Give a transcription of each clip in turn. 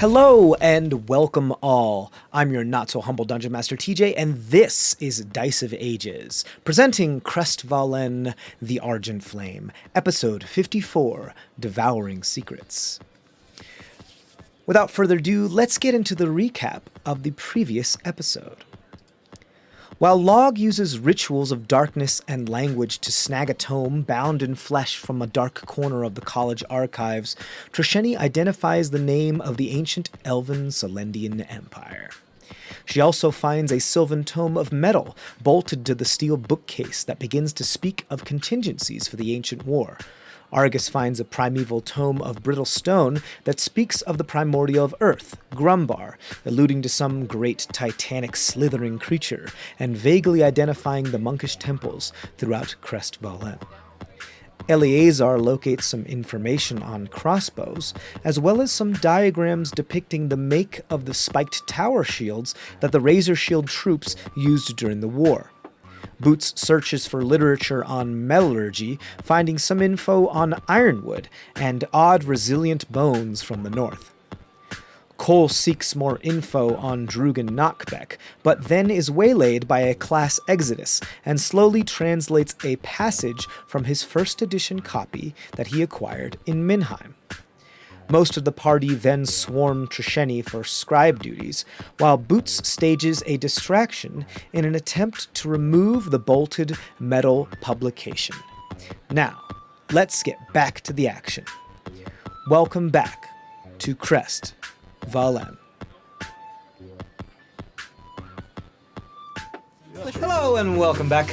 Hello and welcome all. I'm your not-so-humble Dungeon Master TJ, and this is Dice of Ages, presenting CrestVahllen, the Argent Flame, Episode 54, Devouring Secrets. Without further ado, let's get into the recap of the previous episode. While Log uses rituals of darkness and language to snag a tome bound in flesh from a dark corner of the college archives, Trisheni identifies the name of the ancient elven Celendian Empire. She also finds a sylvan tome of metal bolted to the steel bookcase that begins to speak of contingencies for the ancient war. Argus finds a primeval tome of brittle stone that speaks of the primordial of earth, Grumbar, alluding to some great titanic slithering creature, and vaguely identifying the monkish temples throughout CrestVahllen. Eleazar locates some information on crossbows, as well as some diagrams depicting the make of the spiked tower shields that the Razor Shield troops used during the war. Boots searches for literature on metallurgy, finding some info on ironwood and odd resilient bones from the north. Cole seeks more info on Drugan Knockbeck, but then is waylaid by a class exodus and slowly translates a passage from his first edition copy that he acquired in Minheim. Most of the party then swarm Trisheni for scribe duties, while Boots stages a distraction in an attempt to remove the bolted metal publication. Now, let's get back to the action. Welcome back to CrestVahllen. Hello and welcome back.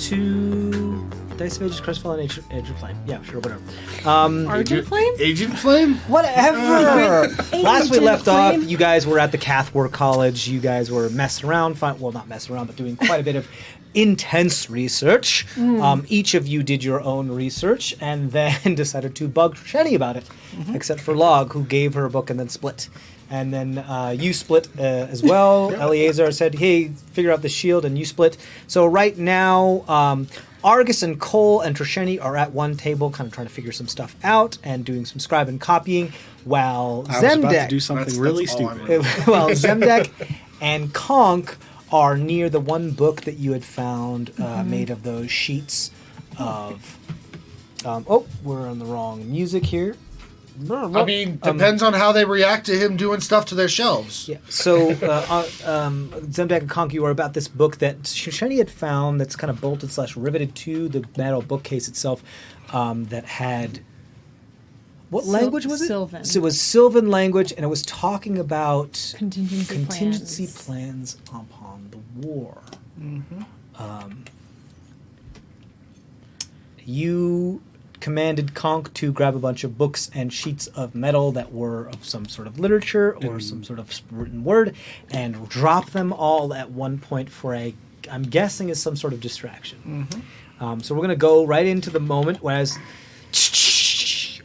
To Dice of Ages, CrestVahllen, Agent Flame. Yeah, sure, whatever. Argent Flame? Agent Flame? Whatever. Last we left off, you guys were at the Cathwar College. You guys were messing around. Well, not messing around, but doing quite a bit of intense research. Each of you did your own research and then decided to bug Trisheni about it, except for Log, who gave her a book and then split. And then you split as well. Eleazar said, hey, figure out the shield, and you split. So right now, Argus and Cole and Trisheni are at one table, kind of trying to figure some stuff out and doing some scribe and copying, while I was about to do something really stupid. Well, Zemdek and Conk are near the one book that you had found made of those sheets of... we're on the wrong music here. I mean, depends on how they react to him doing stuff to their shelves. Yeah. So, Zemdak and Conk, you are about this book that Trisheni had found that's kind of bolted / riveted to the metal bookcase itself that had... What language was it? Sylvan. So it was Sylvan language, and it was talking about contingency plans upon the war. You commanded Conk to grab a bunch of books and sheets of metal that were of some sort of literature or some sort of written word, and drop them all at one point for I'm guessing is some sort of distraction. So we're going to go right into the moment, whereas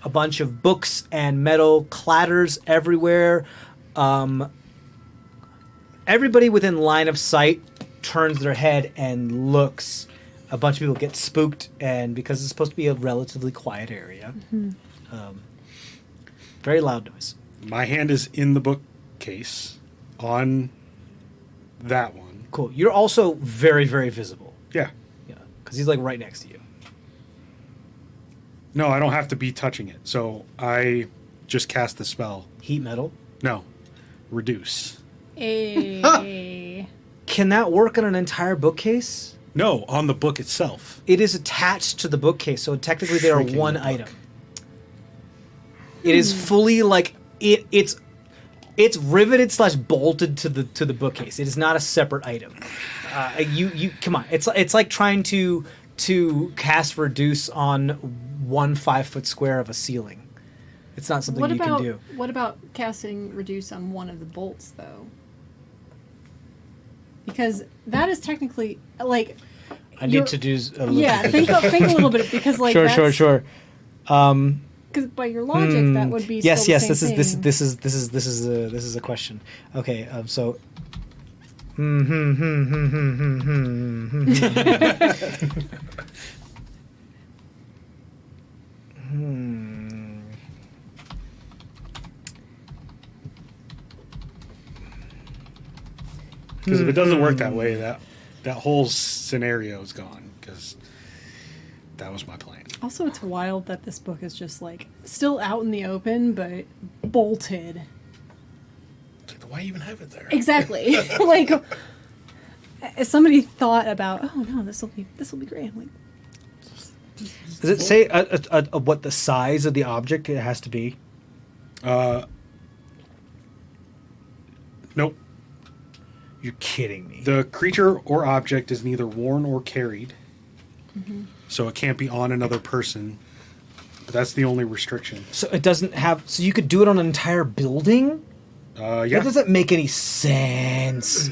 a bunch of books and metal clatters everywhere. Everybody within line of sight turns their head and looks. A bunch of people get spooked, and because it's supposed to be a relatively quiet area, very loud noise. My hand is in the bookcase on that one. Cool. You're also very, very visible. Yeah. Yeah, because he's like right next to you. No, I don't have to be touching it. So I just cast the spell. Heat metal. No. Reduce. Can that work on an entire bookcase? No, on the book itself. It is attached to the bookcase, so technically they are Shrinking one the book. item. It is fully like it's riveted / bolted to the bookcase. It is not a separate item. You come on. It's like trying to cast reduce on 1 5-foot square of a ceiling. It's not something you can do. What about casting reduce on one of the bolts, though? Because that is technically like. I need to do a little. Yeah, think a little bit, because like Sure. Because by your logic, that would be yes. still the same This thing. is a question. Okay, so. Because if it doesn't work that way, that whole scenario is gone. Because that was my plan. Also, it's wild that this book is just like still out in the open, but bolted. Why even have it there? Exactly. Like, if somebody thought about, oh no, this will be great. I'm like, Does it say what the size of the object it has to be? Nope. You're kidding me. The creature or object is neither worn or carried. So it can't be on another person. But that's the only restriction. So it doesn't have. So you could do it on an entire building? Yeah. That doesn't make any sense.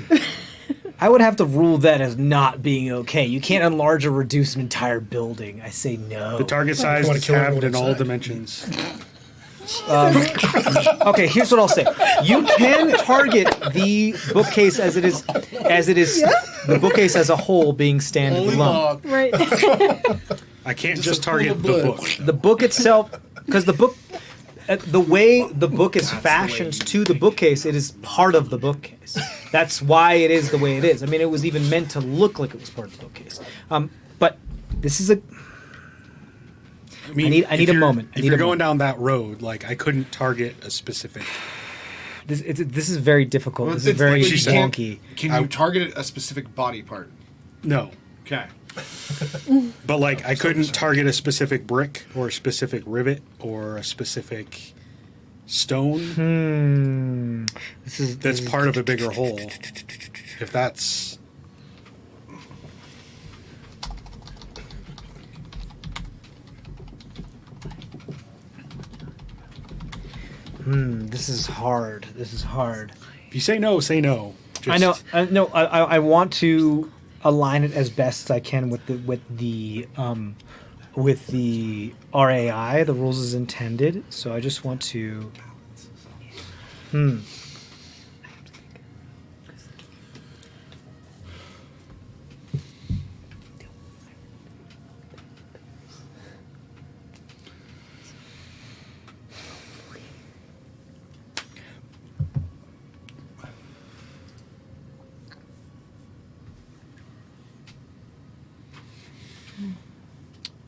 I would have to rule that as not being okay. You can't enlarge or reduce an entire building. I say no. The target size wanna is kill everyone halved in all inside. dimensions. Okay, here's what I'll say. You can target the bookcase as it is, the bookcase as a whole being standalone. right. I can't Just just a target pool the of blood. book. The book itself, because the book, the way the book is fashioned to the bookcase, it is part of the bookcase. That's why it is the way it is. I mean, it was even meant to look like it was part of the bookcase. But this is a. I mean, I need a moment. I If need you're a going moment. down that road, like I couldn't target a specific. This is very difficult. This is It's very like you can't- wonky. Can you target a specific body part? No, Okay. but like I couldn't target a specific brick or a specific rivet or a specific stone that's part of a bigger whole. If that's This is hard. if you say no, say no. I know. I want to align it as best as I can with the RAI, the rules as intended. So I just want to.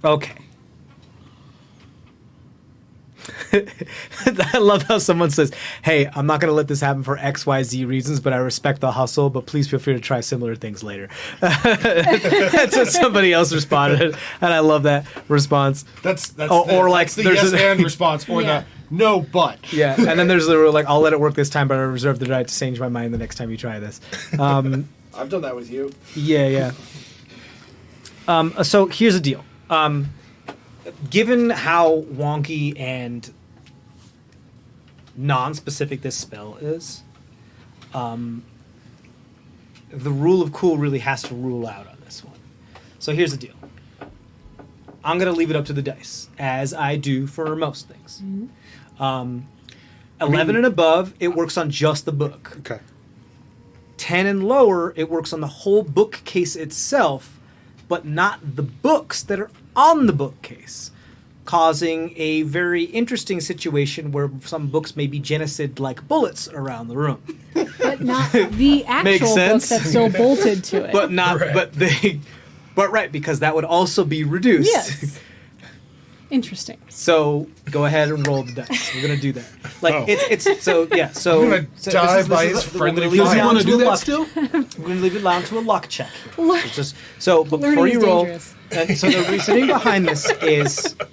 Okay. I love how someone says, "Hey, I'm not going to let this happen for XYZ reasons, but I respect the hustle, but please feel free to try similar things later." That's what somebody else responded, and I love that response. That's Or like that's the there's yes a- and response or Yeah. the no but. Yeah, and then there's the rule like, "I'll let it work this time, but I reserve the right to change my mind the next time you try this." I've done that with you. Yeah. So here's the deal. Given how wonky and non-specific this spell is, the rule of cool really has to rule out on this one. So here's the deal. I'm going to leave it up to the dice, as I do for most things. 11 and above, it works on just the book. Okay. 10 and lower, it works on the whole bookcase itself, but not the books that are on the bookcase, causing a very interesting situation where some books may be genocid like bullets around the room. But not the actual book sense. that's still bolted to it. But not, but right, because that would also be reduced. Yes. Interesting. So go ahead and roll the dice. We're gonna do that. Like Oh. it's so yeah. So I'm gonna so die by this his is we're friendly gonna leave fire. it You down wanna to do a that luck. still? We're gonna leave it down to a luck check. It's just so, but Learning before is you roll, dangerous. and so the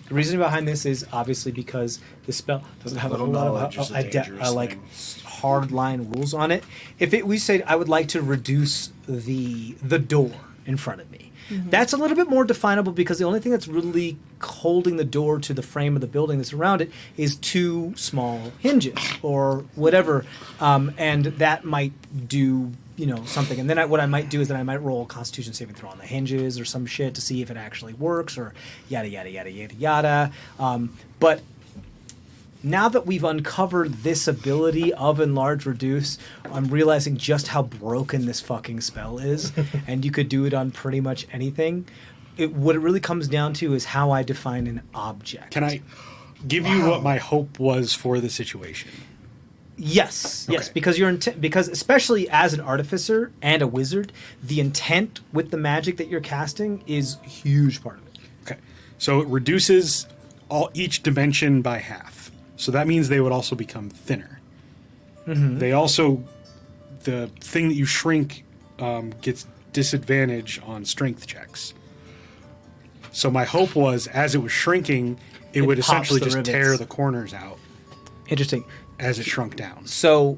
reasoning behind this is obviously because the spell doesn't have a Little whole lot knowledge of is a dangerous like thing. hard line rules on it. If we said I would like to reduce the door in front of me. That's a little bit more definable because the only thing that's really holding the door to the frame of the building that's around it is two small hinges or whatever, and that might do something. And then what I might do is that I might roll a Constitution saving throw on the hinges or some shit to see if it actually works or yada yada yada yada yada. But now that we've uncovered this ability of enlarge reduce, I'm realizing just how broken this fucking spell is, and you could do it on pretty much anything. What it really comes down to is how I define an object. Can I give you what my hope was for the situation? Yes, yes, Okay. because because especially as an artificer and a wizard, the intent with the magic that you're casting is a huge part of it. Okay. So it reduces each dimension by half. So that means they would also become thinner. They also, the thing that you shrink gets disadvantage on strength checks. So my hope was, as it was shrinking, it would pops essentially the just rivets. tear the corners out Interesting. as it shrunk down. So,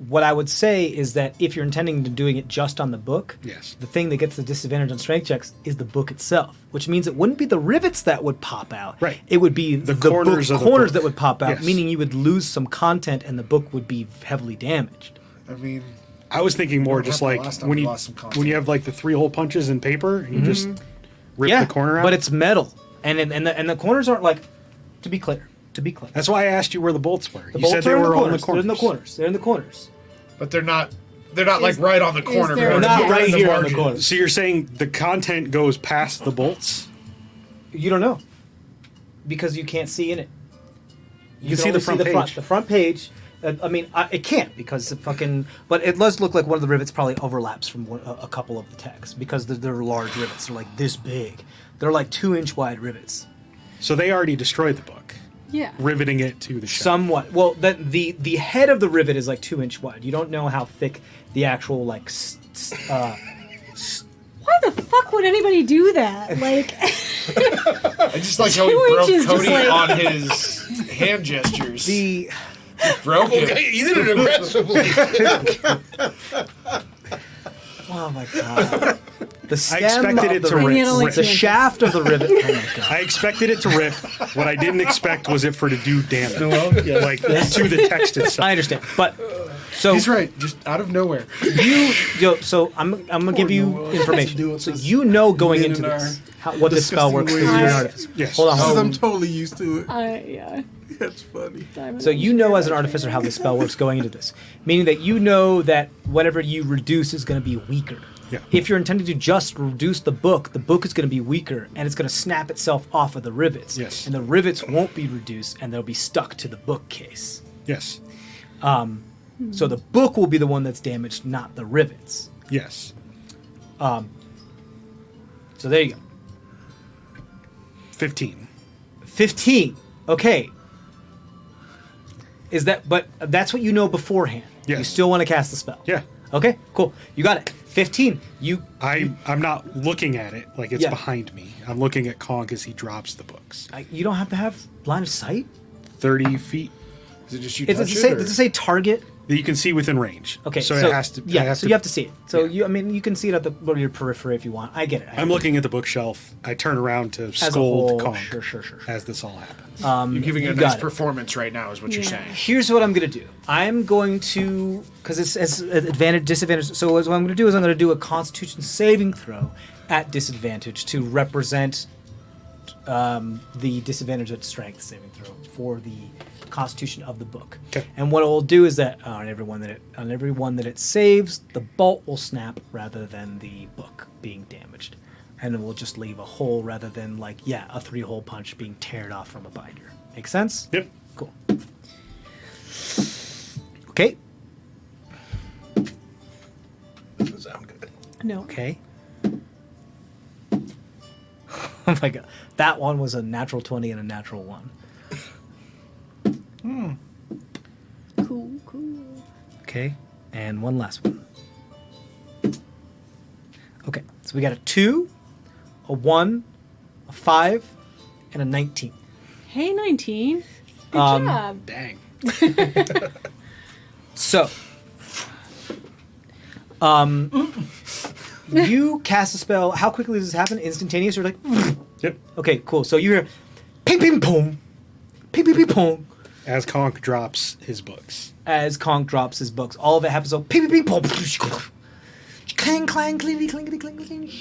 what I would say is that if you're intending to doing it just on the book, Yes. the thing that gets the disadvantage on strength checks is the book itself, which means it wouldn't be the rivets that would pop out. Right. It would be the corners book of the corners book. that would pop out, Yes. meaning you would lose some content and the book would be heavily damaged. I mean, I was thinking more What just happened like last time when we you lost some content? when you have like the 3-hole punches in paper and you just rip Yeah, the corner out. but it's metal, and the corners aren't like. To be clear. That's why I asked you where the bolts were. The You said bolts they are in were the on the corners. corners. They're in the corners. but they're not like right on the corner. there- They're They're not more right in the here on the margin. corners. So you're saying the content goes past the bolts? You don't know because you can't see in it. You can see the only front page. The front page. I mean, it can't because it fucking. But it does look like one of the rivets probably overlaps from a couple of the texts because they're large rivets. They're like this big. They're like 2-inch wide rivets. So they already destroyed the book, Yeah. riveting it to the shelf. Somewhat. Well, the head of the rivet is like 2-inch wide. You don't know how thick the actual like. Why the fuck would anybody do that? Like, I just like how he 2 broke inches, just Cody like- on his hand gestures. the broke it. You did it aggressively. oh my god. The stem expected of it the to rivet- Bring it only rip. The 2 inches. shaft of the rivet. Oh my god. I expected it to rip. What I didn't expect was it for to do damage, like to the text itself. I understand, but so He's right. Just out of nowhere. so I'm gonna give you Noah. Do information. it So this you know going men into in this what this spell disgusting works ways. because you're an I- artificer. Yes. Hold on. Because Hold I'm on. totally used to it. yeah. That's funny. So you know as an artificer how this spell works going into this, meaning that you know that whatever you reduce is going to be weaker. Yeah. If you're intending to just reduce the book is going to be weaker and it's going to snap itself off of the rivets. Yes. And the rivets won't be reduced and they'll be stuck to the bookcase. Yes. So the book will be the one that's damaged, not the rivets. Yes. So there you go. 15. 15. Okay. But that's what you know beforehand. You Yes. still want to cast the spell. Yeah. Okay, cool. You got it. 15. I'm not looking at it like it's Yeah. behind me. I'm looking at Conk as he drops the books. You don't have to have line of sight. 30 feet Is it just you Does touch it say? or- Does it say target? that you can see within range. Okay, So it has to. Yeah, I have so to- you have to see it. So Yeah. you can see it at your periphery if you want. I get it. I'm looking at the bookshelf. I turn around to as a scold whole. Conk Sure. as this all happens. You're giving it you a got nice it. performance right now, is what you're Yeah. saying. Here's what I'm going to do. I'm going to, because it's advantage, disadvantage. So what I'm going to do is I'm going to do a Constitution saving throw at disadvantage to represent the disadvantage at strength saving throw for the Constitution of the book. Okay. And what it will do is that on every one that it saves, the bolt will snap rather than the book being damaged, and it will just leave a hole rather than a 3-hole punch being teared off from a binder. Make sense? Yep. Cool. Okay. Doesn't sound good. No. Okay. Oh my god. That one was a natural 20 and a natural 1. Cool. Okay. And one last one. Okay. So we got a 2, a 1, a 5, and a 19. Hey, 19. Good job. Dang. So, you cast a spell. How quickly does this happen? Instantaneous or like? Yep. Okay, cool. So you hear ping ping pong, ping ping ping pong As Conk drops his books. as Conk drops his books. All of it happens so ping ping ping pong, clang clang clingity clingity cling cling.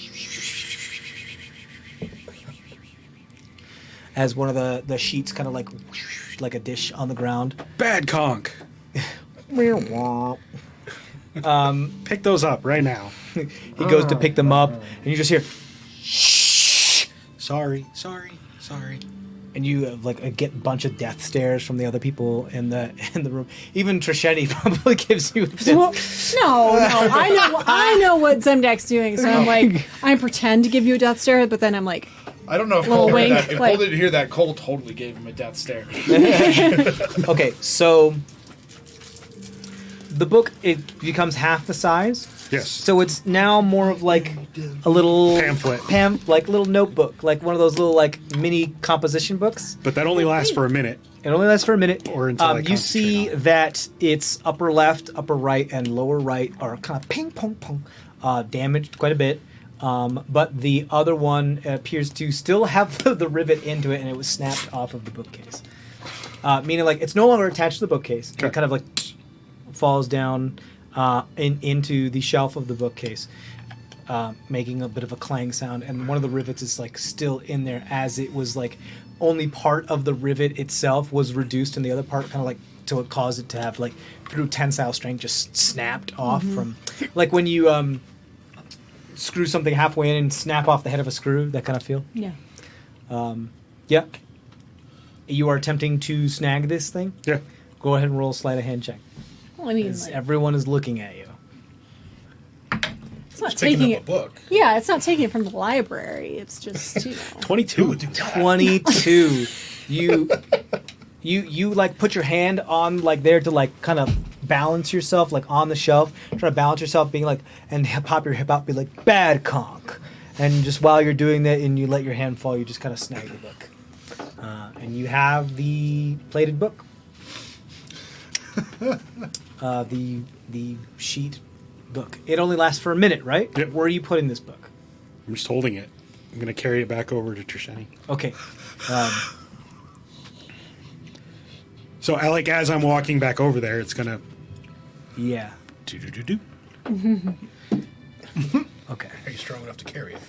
As one of the sheets kind of like a dish on the ground. Bad Conk. Pick those up right now. He goes to pick them up, and you just hear. Sorry. and you like get a bunch of death stares from the other people in the room. Even Trisheni probably gives you. No, I know what Zemdak's doing, so I'm like, I pretend to give you a death stare, but then I'm like, I don't know if Little Cole heard wink, that. If like- Cole didn't hear that, Cole totally gave him a death stare. Okay, so the book, it becomes half the size. Yes. So it's now more of like a little Pamphlet. like little notebook, like one of those little like mini composition books. But that only lasts for a minute. It only lasts for a minute. Or until I you see concentrate on it. that its upper left, upper right, and lower right are kind of ping pong pong damaged quite a bit. But the other one appears to still have the rivet into it, and it was snapped off of the bookcase. Meaning, like, it's no longer attached to the bookcase. Okay. It kind of like falls down into the shelf of the bookcase, making a bit of a clang sound. And one of the rivets is like still in there, as it was like only part of the rivet itself was reduced, and the other part kind of like till it caused it to have like through tensile strength just snapped off from like when you screw something halfway in and snap off the head of a screw, that kind of feel. yeah. Yeah. You are attempting to snag this thing. Yeah. Go ahead and roll a sleight of hand check. Well, I mean, As like, everyone is looking at you. it's not Picking taking up a it. book. Yeah, it's not taking it from the library. It's just, you know. 22. 22. You like put your hand on like there to like kind of balance yourself like on the shelf, try to balance yourself, being like, and pop your hip out, be like bad conk, and just while you're doing that and you let your hand fall, you just kind of snag the book, and you have the plated book, the sheet book. It only lasts for a minute, right? Yep. Where are you putting this book? I'm just holding it. I'm going to carry it back over to Trisheni. Okay. So, as I'm walking back over there, it's going to Yeah. do. Okay. Are you strong enough to carry it?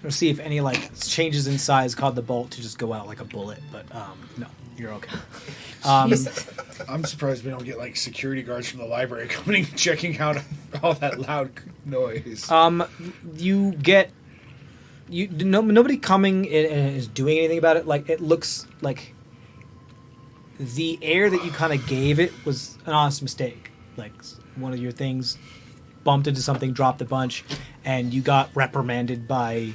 We'll see if any like changes in size cause the bolt to just go out like a bullet, but no, you're okay. I'm surprised we don't get like security guards from the library coming and checking out all that loud noise. You get nobody coming and is doing anything about it. Like it looks like the air that you kind of gave it was an honest mistake. Like one of your things bumped into something, dropped a bunch, and you got reprimanded by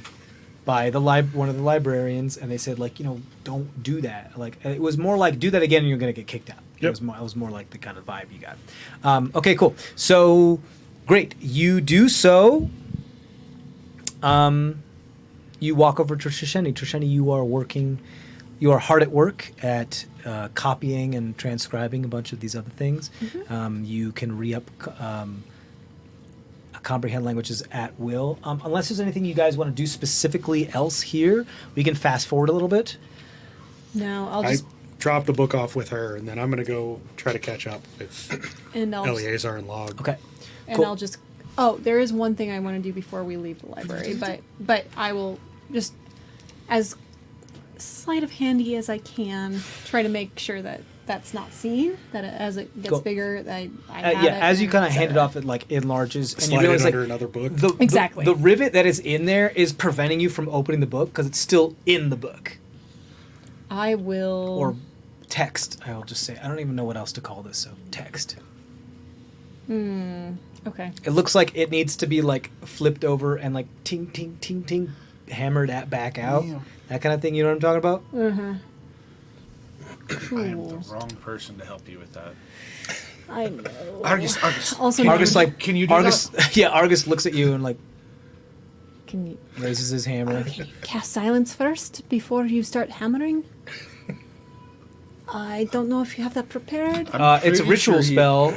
one of the librarians, and they said like, don't do that. Like it was more like do that again and you're gonna get kicked out. Yep. It was more like the kind of vibe you got. Okay, cool. So great, you do so. You walk over to Trisheni. Trisheni, you are hard at work at copying and transcribing a bunch of these other things. You can re-up comprehend languages at will. Unless there's anything you guys want to do specifically else here, we can fast forward a little bit. No, I'll I just drop the book off with her, and then I'm going to go try to catch up with and I'll just, Eleazar and Log. Okay. and Cool. I'll just. Oh, there is one thing I want to do before we leave the library, but I will just as sleight of handy as I can try to make sure that that's not seen. That as it gets Cool. bigger, I have Yeah, it as you and kind of set hand it off, it like enlarges, and you Slide realize it like under another book. Exactly. the rivet that is in there is preventing you from opening the book because it's still in the book. I will. Or text, I'll just say. I don't even know what else to call this, so text. Okay. It looks like it needs to be like flipped over and like ting ting ting ting hammered back out. Yeah. That kind of thing, you know what I'm talking about? I am the wrong person to help you with that. I know. Argus. Also, Argus like can you do Argus yeah, Argus looks at you and like can you raises his hammer. cast silence first before you start hammering? I don't know if you have that prepared. It's a pretty ritual sure he- spell,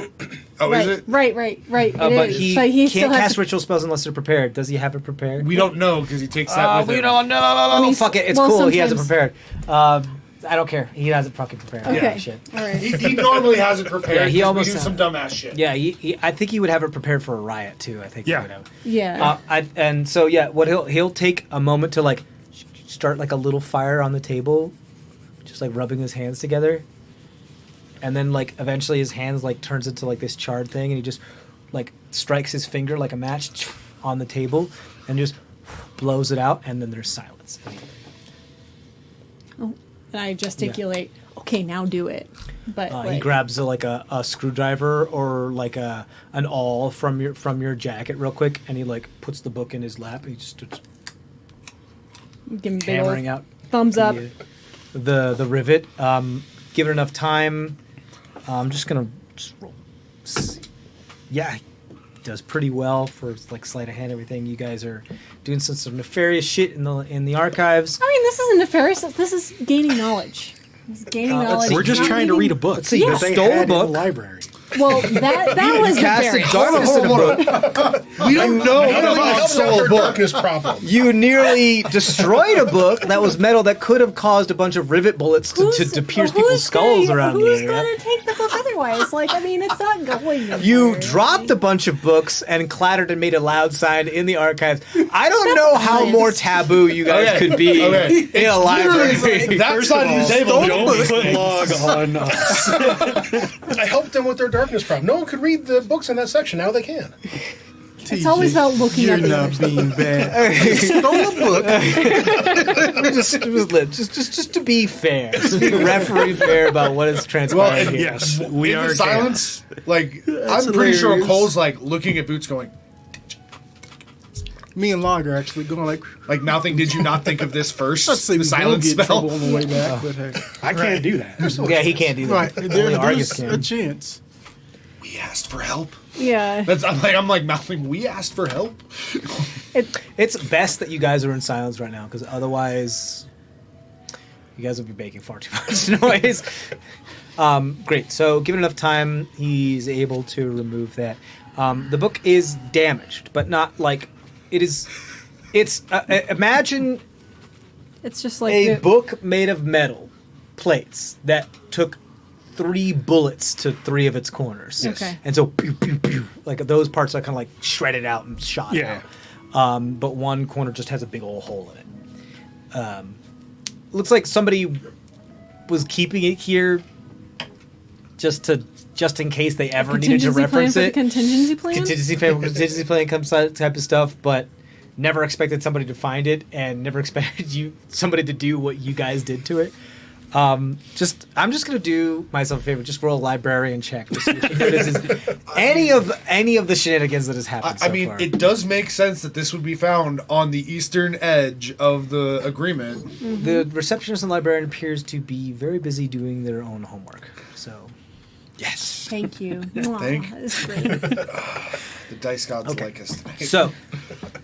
Oh, right, is it? right. It but is. he But still can't has cast to- ritual spells unless they're prepared. Does he have it prepared? We don't know because he takes that with we him. don't know. I mean, Fuck it, it's well, cool. He has it sometimes- prepared. I don't care. He has it fucking prepared. Okay. Shit. All right. He normally has it prepared. Yeah, he 'cause almost we do had some it. dumbass shit. Yeah, I think he would have it prepared for a riot too. I think. Yeah. He would have. Yeah. And so yeah, what he'll take a moment to like start like a little fire on the table, just like rubbing his hands together, and then like eventually his hands like turns into like this charred thing, and he just like strikes his finger like a match on the table, and just blows it out, and then there's silence. Oh. and I gesticulate. Okay, now do it. But He grabs a screwdriver or like an awl from your jacket real quick, and he like puts the book in his lap. And he just starts give him a big hammering old out thumbs up. the rivet. Give it enough time. I'm just gonna roll. Yeah, he does pretty well for like sleight of hand. Everything. You guys are doing some nefarious shit in the archives. I mean, this isn't nefarious. This is gaining knowledge. Gaining knowledge. We're just trying to read a book. see, that they stole a had in book. the library. Well, that was Casted nefarious. darkness in a book. We don't know about about stole soul a book. darkness problem. You nearly destroyed a book that was metal that could have caused a bunch of rivet bullets to pierce people's skulls around the Who's area. going to take the book otherwise? Like, I mean, it's not going anywhere. You dropped a bunch of books and clattered and made a loud sign in the archives. I don't know how honest. more taboo you guys could be in a library. That's not disabled. Don't put log on us. I helped them with their darkness problem. No one could read the books in that section. Now they can. It's always about looking You're at the not other being bad. Stole a book. just to be fair, just be referee fair about what is transpiring here. Yes, we in are the silence. Like I'm pretty sure hilarious. Cole's like looking at Boots, going Me and Log are actually going like, mouthing. Did you not think of this first? let's say The we silence will get spell. trouble on the way back. But hey, I can't do that. Yeah, he can't do that. right, Only Argus there's a can. chance. We asked for help. Yeah. I'm like mouthing. We asked for help. It's best that you guys are in silence right now, because otherwise, you guys will be making far too much noise. Great. So, given enough time, he's able to remove that. The book is damaged, but not like it is. It's imagine It's just like a book made of metal plates that took 3 bullets to 3 of its corners. Okay. And so, pew, pew, pew, like those parts are kind of like shredded out and shot Yeah. out. But one corner just has a big old hole in it. Looks like somebody was keeping it here just in case they ever needed to reference it. Contingency plan? Contingency plan comes type of stuff, but never expected somebody to find it and never expected somebody to do what you guys did to it. I'm just gonna do myself a favor. Just roll a librarian check to see if you notice any of the shenanigans that has happened. I mean, it does make sense that this would be found on the eastern edge of the agreement. Mm-hmm. The receptionist and librarian appears to be very busy doing their own homework. So, yes. Thank you. Thank- That is great. The dice gods Okay. like us tonight. So,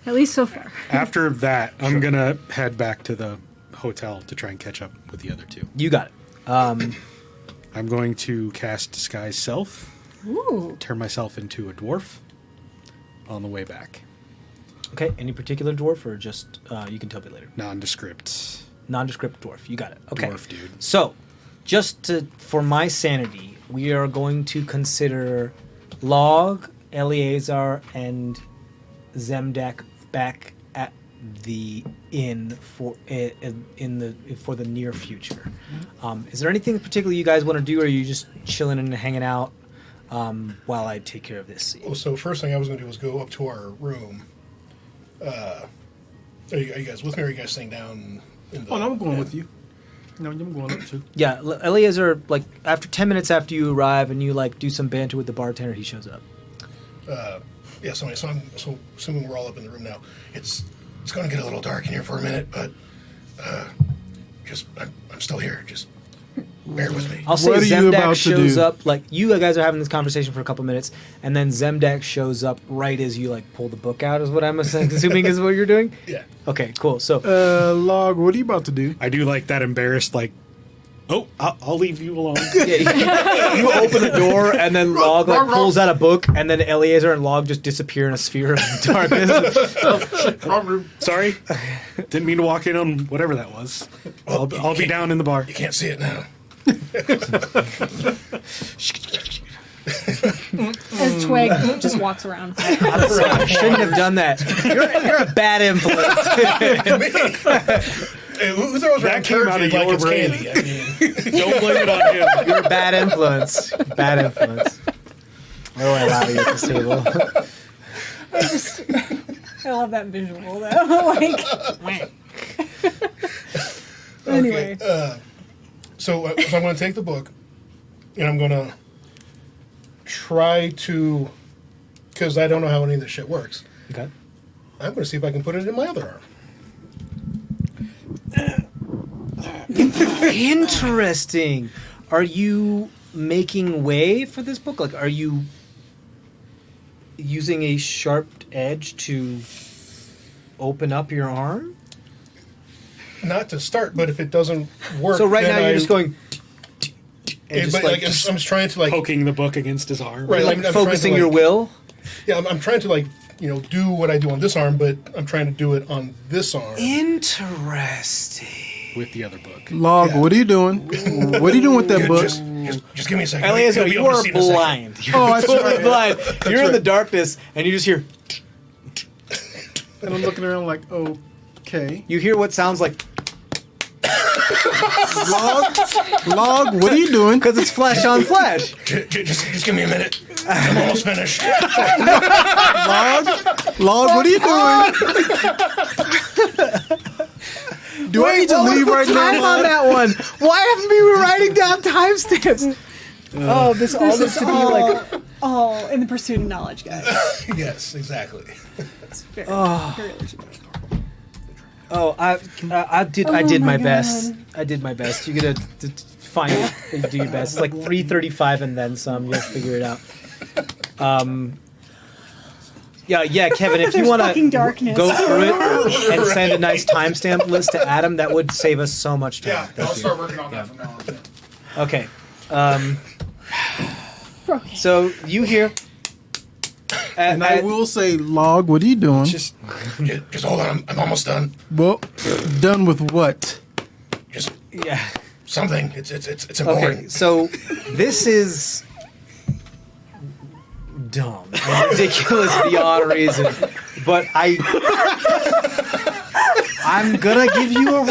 At least so far. After that, I'm gonna head back to the hotel to try and catch up with the other 2. you got it. I'm going to cast Disguise Self, Ooh. turn myself into a dwarf on the way back. Okay. Any particular dwarf, or just you can tell me later. Nondescript Nondescript dwarf. You got it. Okay. dwarf dude. So, for my sanity, we are going to consider Log, Eleazar, and Zemdak back at the inn for the near future. Is there anything particular you guys want to do, or are you just chilling and hanging out while I take care of this? Oh, so first thing I was going to do was go up to our room. Are you guys with me, or are you guys staying down in the... Oh, no, I'm going with you. No, I'm going up too. Yeah, Eleazar, like, after 10 minutes after you arrive and you, like, do some banter with the bartender, he shows up. Yeah, so assuming we're all up in the room now, it's going to get a little dark in here for a minute, but I'm still here. Just bear with me. I'll say What are you Zemdak about to shows do? up, like, you guys are having this conversation for a couple minutes, and then Zemdak shows up right as you, like, pull the book out, is what I'm assuming is what you're doing? Yeah. Okay, cool. So, Log, what are you about to do? I do like that embarrassed, like, oh, I'll leave you alone. yeah, you open the door, and then Log, like, pulls out a book, and then Eleazar and Log just disappear in a sphere of darkness. Wrong room. Sorry, didn't mean to walk in on whatever that was. Well, I'll be down in the bar. You can't see it now. As Twig just walks around. I shouldn't have done that. You're a bad influence. Hey, who throws around came out of turkey like your it's brain. candy? I mean, Don't blame it on him. You're a bad influence. Bad influence. What do I allow you at this table? I love that visual though. Like, anyway. So I'm going to take the book, and I'm going to try to, because I don't know how any of this shit works. Okay. I'm going to see if I can put it in my other arm. Interesting. Are you making way for this book? Like, are you using a sharp edge to open up your arm? Not to start, but if it doesn't work, So right then now you're just going. And just but like, like, I'm just trying to like, Poking the book against his arm. Right, like I'm trying focusing to, your like- will. yeah, I'm trying to like, do what I do on this arm, but I'm trying to do it on this arm. Interesting. With the other book. Log, Yeah. what are you doing? What are you doing with that Yeah, book? just give me a second. Eliezer, You'll be you able to are see in a second. blind. You're Oh, that's totally right. blind. You're in the darkness, and you just hear. And I'm looking around like, okay. You hear what sounds like Log, what are you doing? because it's flesh on flesh. Just give me a minute. I'm almost finished. Log, what are you doing? Do I need to leave right time now? on that one? Why haven't we been writing down timestamps? Oh, this all needs to be like. all in the pursuit of knowledge, guys. Yes, exactly. It's very, very legitimate. Oh, I did Oh my my best. God. I did my best. You gotta find it and do your best. It's like 3:35 and then some. You'll figure it out. Yeah, Kevin. If you There's want fucking to darkness. go through it and send a nice timestamp list to Adam, that would save us so much time. Yeah, Thank I'll you. start working on that from now on. Okay. Okay. So you hear. And I will say, Log, what are you doing? Just Just hold on. I'm almost done. Well, done with what? Just Yeah. something. It's Okay, important. so this is dumb and ridiculous beyond reason, but I'm gonna give you a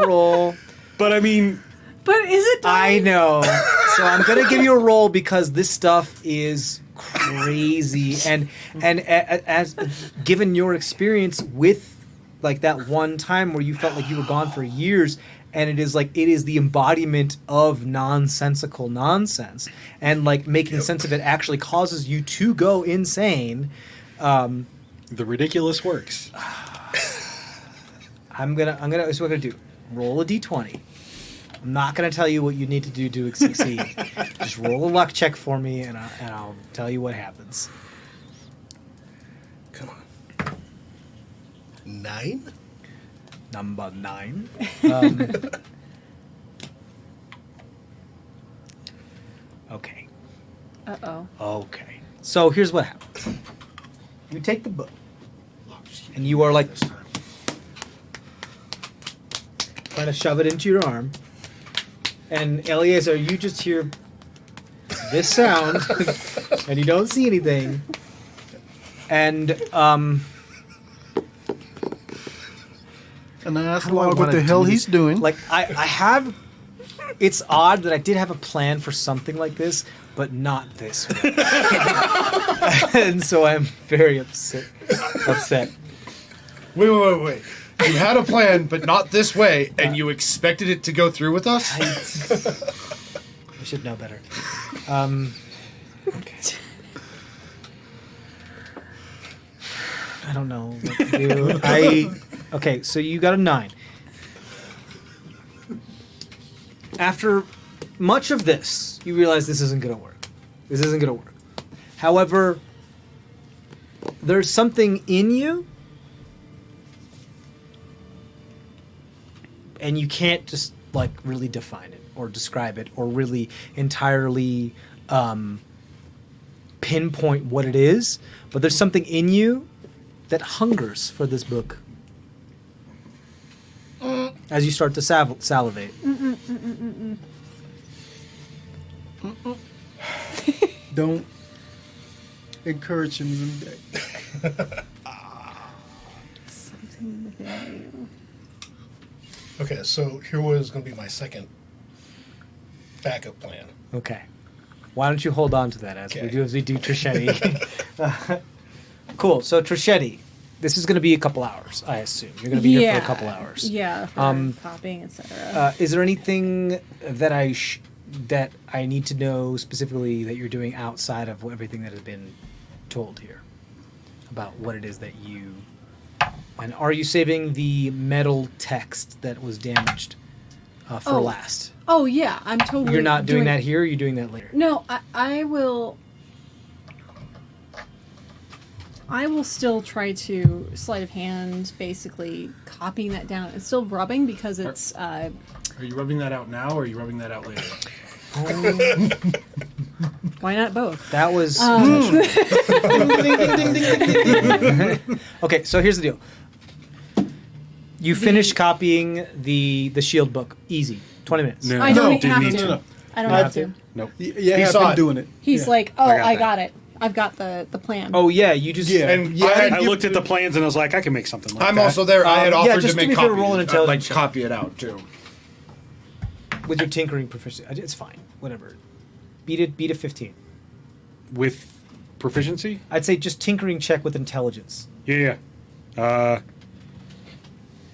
roll. But I mean, But is it time? I know. So I'm gonna give you a roll because this stuff is crazy, and as given your experience with like that one time where you felt like you were gone for years, and it is the embodiment of nonsensical nonsense, and like making sense of it actually causes you to go insane. the ridiculous works. I'm gonna. This is what I'm gonna do. Roll a d20. I'm not gonna tell you what you need to do to succeed. Just roll a luck check for me, and I'll tell you what happens. Come on. 9? Number 9. Okay. Uh-oh. Okay. So here's what happens. You take the book, and you are like trying to shove it into your arm. And Eliezer, you just hear this sound, and you don't see anything. And And I asked How do I Log what wanna the hell do he's this? doing. like I have. It's odd that I did have a plan for something like this, but not this one. And so I'm very upset. Wait. You had a plan, but not this way, and you expected it to go through with us? I should know better. Okay. I don't know what to do. Okay, so you got a 9. After much of this, you realize this isn't going to work. This isn't going to work. However, there's something in you, and you can't just like really define it or describe it or really entirely pinpoint what it is. But there's something in you that hungers for this book. As you start to salivate. Don't encourage him today. Something within you. Okay, so here was going to be my second backup plan. Okay. Why don't you hold on to that as Okay. we do Trichetti. Cool. So Trichetti, This is going to be a couple hours, I assume. You're going to be here for a couple hours. Yeah, for copying, etc. Is there anything that I need to know specifically that you're doing outside of everything that has been told here about what it is that you... And are you saving the metal text that was damaged for last? Oh yeah, I'm totally. You're not doing that here. Or you're doing that later. No, I will. I will still try to sleight of hand, basically copying that down. It's still rubbing because it's. Are you rubbing that out now, or are you rubbing that out later? Why not both? That was. Okay, so here's the deal. You finished copying the shield book. Easy. 20 minutes. No, I don't didn't have need to. to. I don't have to. Nope. Yeah, He I've saw been it. doing it. He's like, oh, I I got got it. I've got the plan. Oh yeah, you just Yeah. And Yeah, I looked at the plans and I was like, I can make something like I'm that. also there. I had yeah, offered just to do me make a favor, copy, roll an intelligence check. copy it out too. with your tinkering proficiency. It's fine. Whatever. Beat a 15. With proficiency? I'd say just tinkering check with intelligence. Yeah.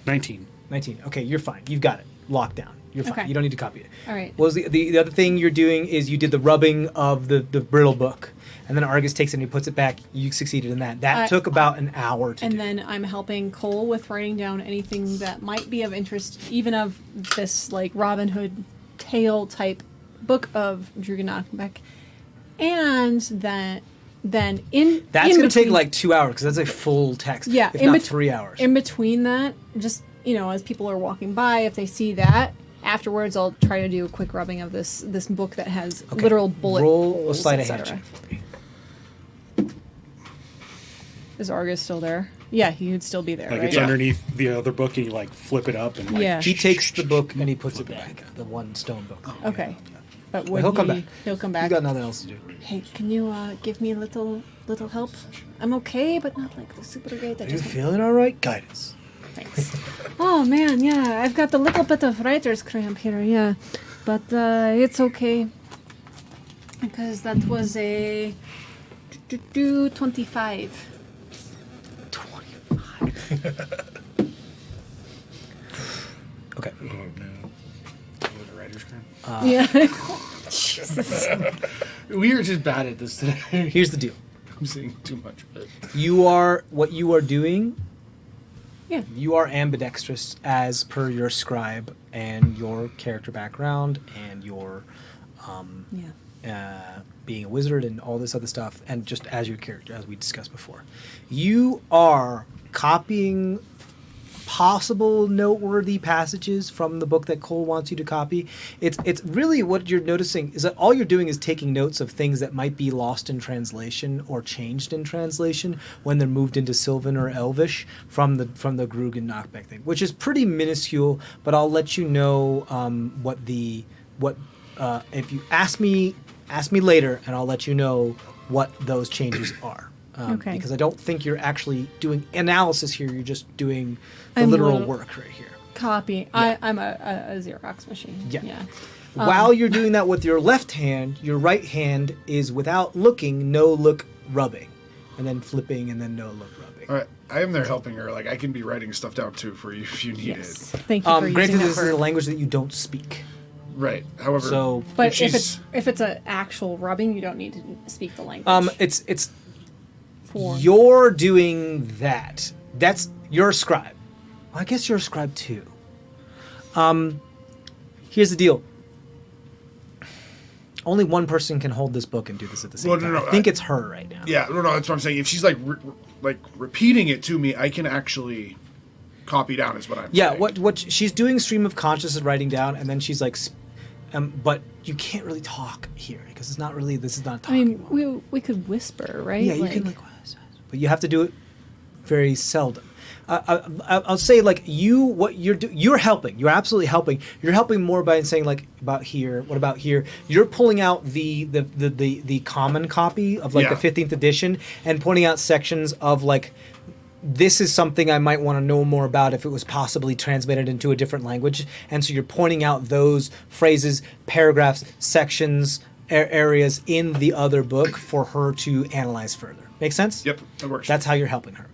19. 19. Okay, you're fine. You've got it. Locked down. You're fine. Okay. You don't need to copy it. All right. Well, the other thing you're doing is you did the rubbing of the brittle book, and then Argus takes it and he puts it back. You succeeded in that. That took about an hour to do. And then I'm helping Cole with writing down anything that might be of interest, even of this like Robin Hood tale type book of Druganakbek. And then in That's in going to take between- like 2 hours because that's a full text. yeah, if in not bet- 3 hours. In between that, just as people are walking by, if they see that. Afterwards, I'll try to do a quick rubbing of this book that has Okay. literal bullet Roll a holes, sleight of hand etc. check for me. Is Argus still there? Yeah, he would still be there, Like right? it's underneath the other book and you like flip it up and like Yeah. He takes the book and he puts it back. The one stone book. Okay. But would he'll come back. He'll come He's back. got nothing else to do. Hey, can you give me a little help? I'm okay, but not like the super great. I Are you just feeling all right? Guidance. thanks. Oh man, yeah, I've got a little bit of writer's cramp here, yeah, but it's okay because that was a 25. 25. Okay. Oh no. With a writer's cramp. Yeah. Jesus. We are just bad at this today. Here's the deal. I'm seeing too much of it. What you are doing, Yeah. you are ambidextrous as per your scribe and your character background and your Yeah. being a wizard and all this other stuff, and just as your character, as we discussed before. You are copying possible noteworthy passages from the book that Cole wants you to copy. It's really what you're noticing is that all you're doing is taking notes of things that might be lost in translation or changed in translation when they're moved into Sylvan or Elvish from the Grug and Knockback thing, which is pretty minuscule. But I'll let you know if you ask me later, and I'll let you know what those changes are. Okay. Because I don't think you're actually doing analysis here. You're just doing the I'm literal literal- work right here. Copy. I'm a Xerox machine. Yeah. Yeah. While you're doing that with your left hand, your right hand is without looking, no look rubbing, and then flipping, and then no look rubbing. All right, I am there helping her. Like I can be writing stuff down too for you if you need Yes. it. Thank you for using Granted, that this is a word. language that you don't speak, Right. However, so But she's- if it's an actual rubbing, you don't need to speak the language. it's For you're doing that. That's your scribe. Well, I guess you're a scribe too. Here's the deal. Only one person can hold this book and do this at the same Well, time. no, I think it's her right now. yeah, no, that's what I'm saying. If she's like repeating it to me, I can actually copy down. Is what I'm Yeah, saying. what she's doing stream of consciousness writing down, and then she's like, but you can't really talk here because it's not really. This is not I talking. mean, we could whisper, right? yeah, you can like, but you have to do it very seldom. I'll say like you're helping. You're absolutely helping. You're helping more by saying like about here. What about here? You're pulling out the common copy of like Yeah. the 15th edition and pointing out sections of like. This is something I might want to know more about if it was possibly translated into a different language. And so you're pointing out those phrases, paragraphs, sections, areas in the other book for her to analyze further. Make sense? Yep, that works. That's how you're helping her.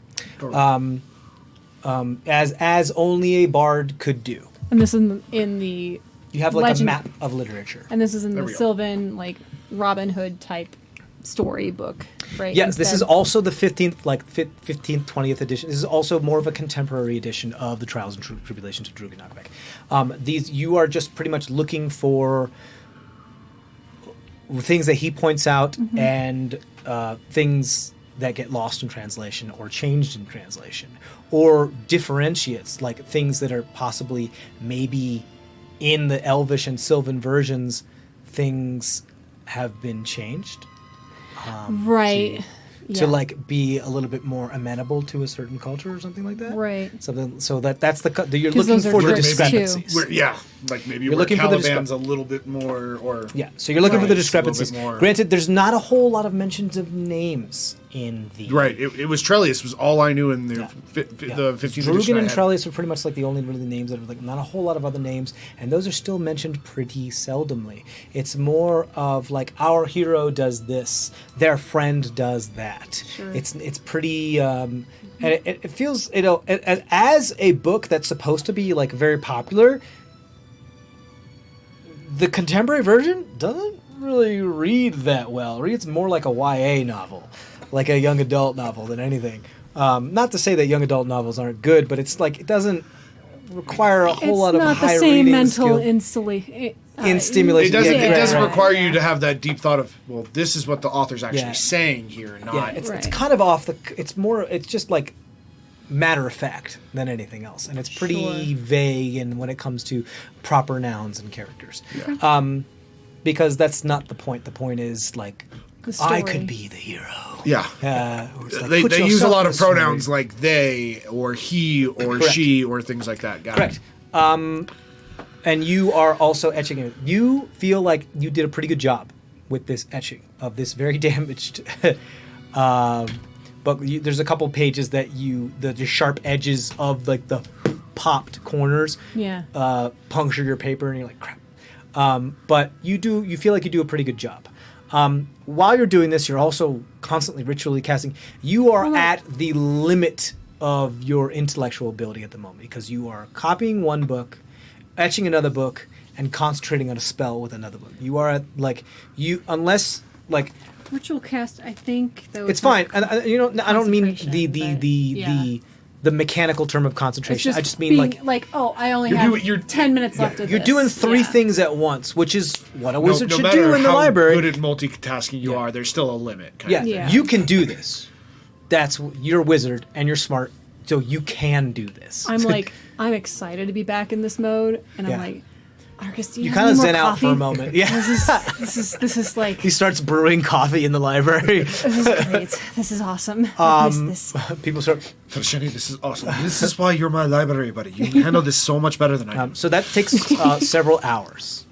as only a bard could do. And this is in the You have like Legend- a map of literature. and this is in the we go. Sylvan like Robin Hood type storybook, right? Yes, this is Instead- also the 15th, 20th edition. This is also more of a contemporary edition of the Trials and Tribulations of Drugin Knockback. These you are just pretty much looking for things that he points out and things that get lost in translation or changed in translation, or differentiates, like things that are possibly maybe in the Elvish and Sylvan versions, things have been changed. right. To like be a little bit more amenable to a certain culture or something like that. Right. Something so that's you're 'Cause looking those are for the tricks, too. discrepancies. Like maybe You're where looking for the Caliban's a little bit more, or Yeah, so you're looking for the Right. Just a little discrepancies. bit more. Granted, there's not a whole lot of mentions of names in the right. It was Trellius was all I knew in the Yeah. the 15th edition. Drugan I and had. Trellius are pretty much like the only really names that are like not a whole lot of other names, and those are still mentioned pretty seldomly. It's more of like our hero does this, their friend does that. Sure. It's pretty, and it feels as a book that's supposed to be like very popular. The contemporary version doesn't really read that well. It reads more like a YA novel, like a young adult novel than anything. Not to say that young adult novels aren't good, but it's like it doesn't require a whole It's lot of not the high same reading mental skill. in stimulation. It doesn't. Yeah. It doesn't Right. require you to have that deep thought of, well, this is what the author's actually Yeah. saying here, not. Yeah, it's Right. kind of off the. It's more. It's just like matter of fact than anything else, and it's pretty Sure. vague. And when it comes to proper nouns and characters, Yeah. because that's not the point. The point is like The I story. could be the hero. Yeah. It's like, They put use a yourself lot in of the story. pronouns like they or he or Correct. she or things like that. Got Correct. it. And you are also etching it. You feel like you did a pretty good job with this etching of this very damaged. There's a couple pages that the sharp edges of like the popped corners Yeah. puncture your paper, and you're like crap. But you feel like you do a pretty good job. While you're doing this, you're also constantly ritually casting. You are Well, at the limit of your intellectual ability at the moment because you are copying one book, etching another book, and concentrating on a spell with another book. You are at unless Ritual cast, I think though. it's fine. And I don't mean Concentration, the mechanical term of It's concentration. just I just mean like I only You're have doing- you're- 10 minutes left of you're this. doing three Yeah. things at once, which is what a wizard no should matter do in the how library. good at multitasking you Yeah. are, there's still a limit. kind Yeah, of thing. Yeah. you can do this. You're a wizard and you're smart, so you can do this. I'm excited to be back in this mode, and Yeah. I'm like, Arcus, do you, You have kind of any more zen out for a coffee? moment. Yeah, This is like he starts brewing coffee in the library. this is great. This is awesome. I miss this. People start. Shenny, this is awesome. This is why you're my library buddy. You handle this so much better than I do. So that takes several hours.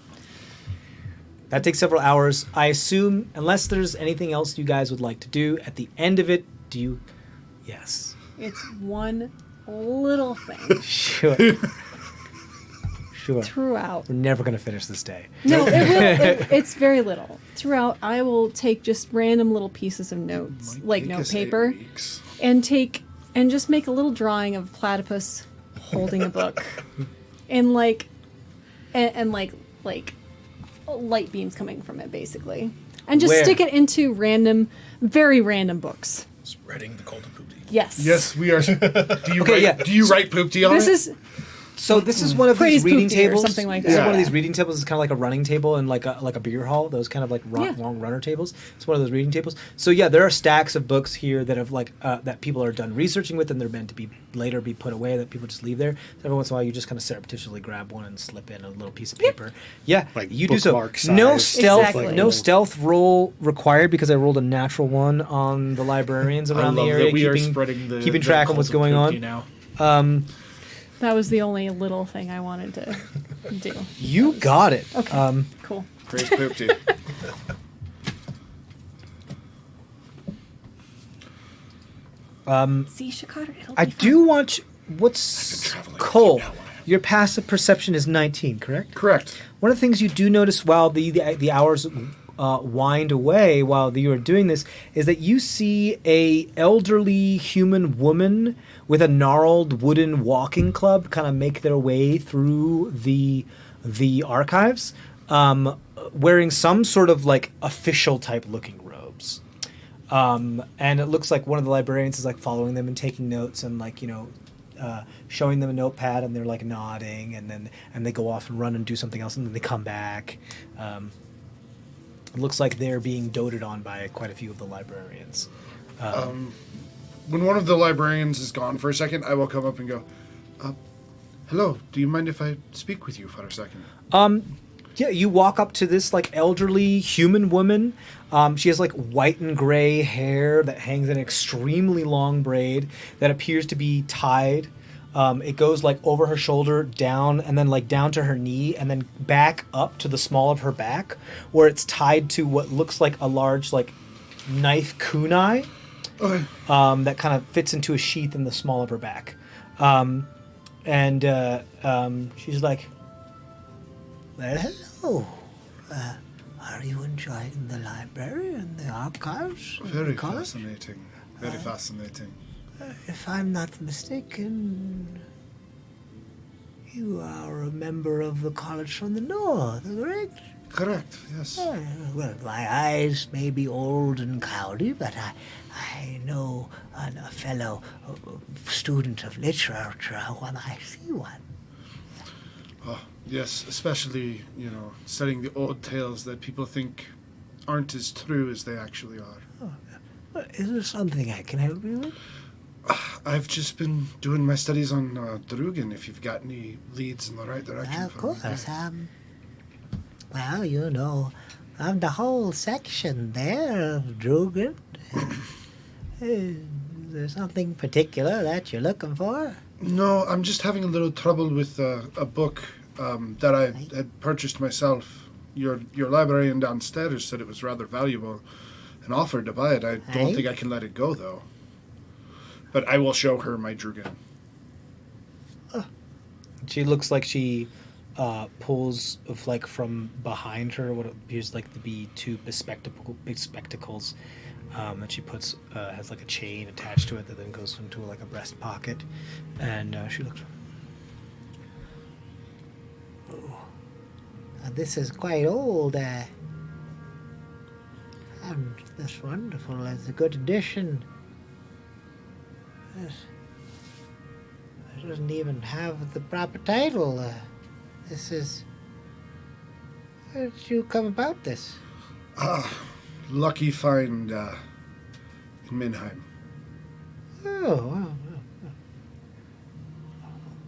I assume, unless there's anything else you guys would like to do at the end of it. Do you? Yes. It's one little thing Sure. Sure. throughout. We're never going to finish this day. No, it's very little. Throughout, I will take just random little pieces of notes, like note paper, and just make a little drawing of a platypus holding a book, and like light beams coming from it, basically, and just Where? stick it into very random books. Spreading the cult of poop tea. Yes. Yes, we are. Do you Okay, write? yeah. Do you write poop tea on This it? is So this is one of Praise these reading poop tea or tables. something like This is that. one of Yeah. these reading tables. It's kind of like a running table and like a beer hall. Those kind of like Yeah. long runner tables. It's one of those reading tables. So yeah, there are stacks of books here that have that people are done researching with, and they're meant to be later be put away. That people just leave there. So every once in a while, you just kind of surreptitiously grab one and slip in a little piece of paper. Yeah, Like you do so. bookmark No size. stealth. Exactly. No stealth roll required because I rolled a natural one on the librarians I around the love area, that we are keeping spreading keeping the track of cult what's going poop tea on. now. that was the only little thing I wanted to do. You got it. Okay. Cool. Praise poop tea. See, Shikara, it'll I be fun. do want what's traveling. Cole. You know what I have. Your passive perception is 19, correct? Correct. One of the things you do notice while the hours wind away while you are doing this is that you see a elderly human woman with a gnarled wooden walking club kind of make their way through the archives, wearing some sort of like official type looking robes. And it looks like one of the librarians is like following them and taking notes and like, showing them a notepad, and they're like nodding, and they go off and run and do something else, and then they come back. It looks like they're being doted on by quite a few of the librarians. When one of the librarians is gone for a second, I will come up and go, hello, do you mind if I speak with you for a second? Yeah, you walk up to this like elderly human woman. She has like white and gray hair that hangs in an extremely long braid that appears to be tied. It goes like over her shoulder, down, and then like down to her knee, and then back up to the small of her back, where it's tied to what looks like a large like knife kunai. Okay. That kind of fits into a sheath in the small of her back. She's like, well, hello. Are you enjoying the library and the archives? Very fascinating. Very fascinating. If I'm not mistaken, you are a member of the college from the north, correct? Correct, yes. Well, my eyes may be old and cloudy, but I know a fellow student of literature when I see one. Oh, yes, especially, studying the old tales that people think aren't as true as they actually are. Oh, is there something I can help you with? I've just been doing my studies on Drugan, if you've got any leads in the right direction. Of course. Well, of the whole section there of Drugan, is there something particular that you're looking for? No, I'm just having a little trouble with a book that I had purchased myself. Your librarian downstairs said it was rather valuable and offered to buy it. I don't think I can let it go, though. But I will show her my Drugan. She looks like she pulls like from behind her what appears like to be two big spectacles that she puts has like a chain attached to it that then goes into like a breast pocket, and she looks. Oh, this is quite old. And that's wonderful. It's a good addition. It doesn't even have the proper title. This is... How did you come about this? Lucky find in Minheim. Oh, well.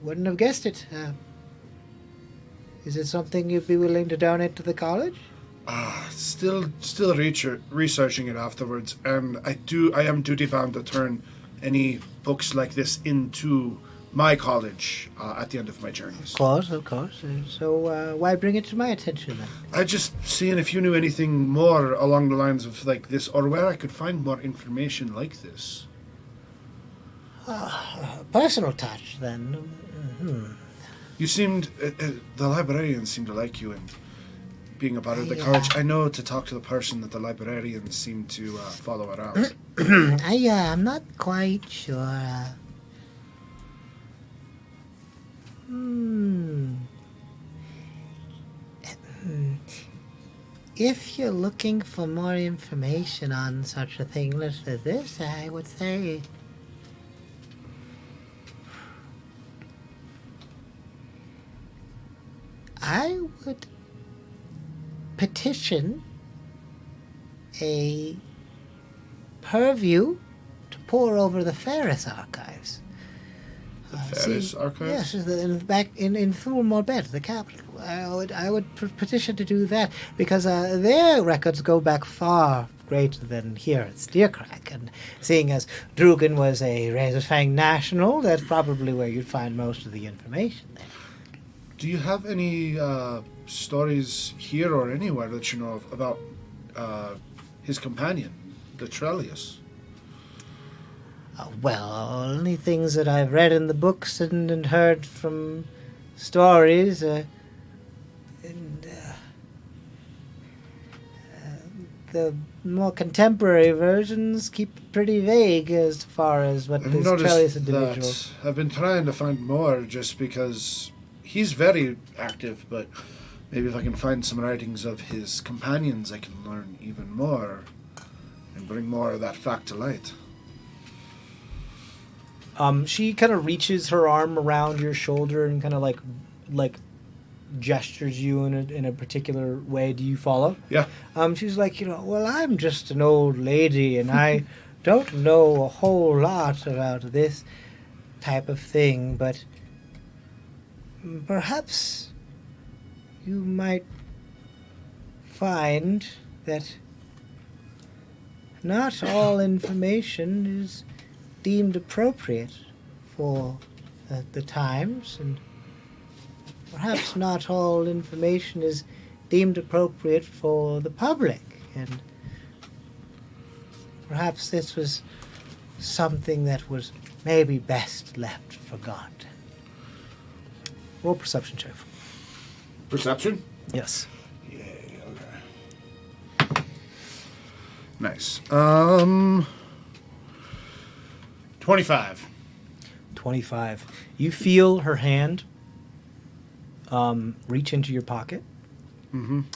Wouldn't have guessed it. Is it something you'd be willing to donate to the college? Still researching it afterwards, and I am duty bound to turn any books like this into my college at the end of my journeys. Of course. So why bring it to my attention then? I just seeing if you knew anything more along the lines of like this, or where I could find more information like this. Personal touch then. Mm-hmm. You seemed, the librarians seemed to like you, and being a part of the college, I know to talk to the person that the librarians seem to follow around. I'm not quite sure. If you're looking for more information on such a thing as this, I would say... I would petition a purview to pore over the Ferris archives. The Ferris archives? Yes, back in Thulmorbet, the capital. I would petition to do that because their records go back far greater than here at Steercrack, and seeing as Drugan was a Razorfang national, that's probably where you'd find most of the information there. Do you have any stories here or anywhere that you know of about his companion, the Trellius? Well, only things that I've read in the books and heard from stories. the more contemporary versions keep it pretty vague as far as what I've this noticed Trellis individual. that I've been trying to find more just because he's very active, but maybe if I can find some writings of his companions, I can learn even more and bring more of that fact to light. She kind of reaches her arm around your shoulder and kind of like gestures you in a particular way. Do you follow? Yeah. She's like, well, I'm just an old lady and I don't know a whole lot about this type of thing, but perhaps you might find that not all information is deemed appropriate for the times, and perhaps not all information is deemed appropriate for the public, and perhaps this was something that was maybe best left forgotten. Roll perception check. Perception? Yes. Yay, okay. Nice. 25. 25. You feel her hand reach into your pocket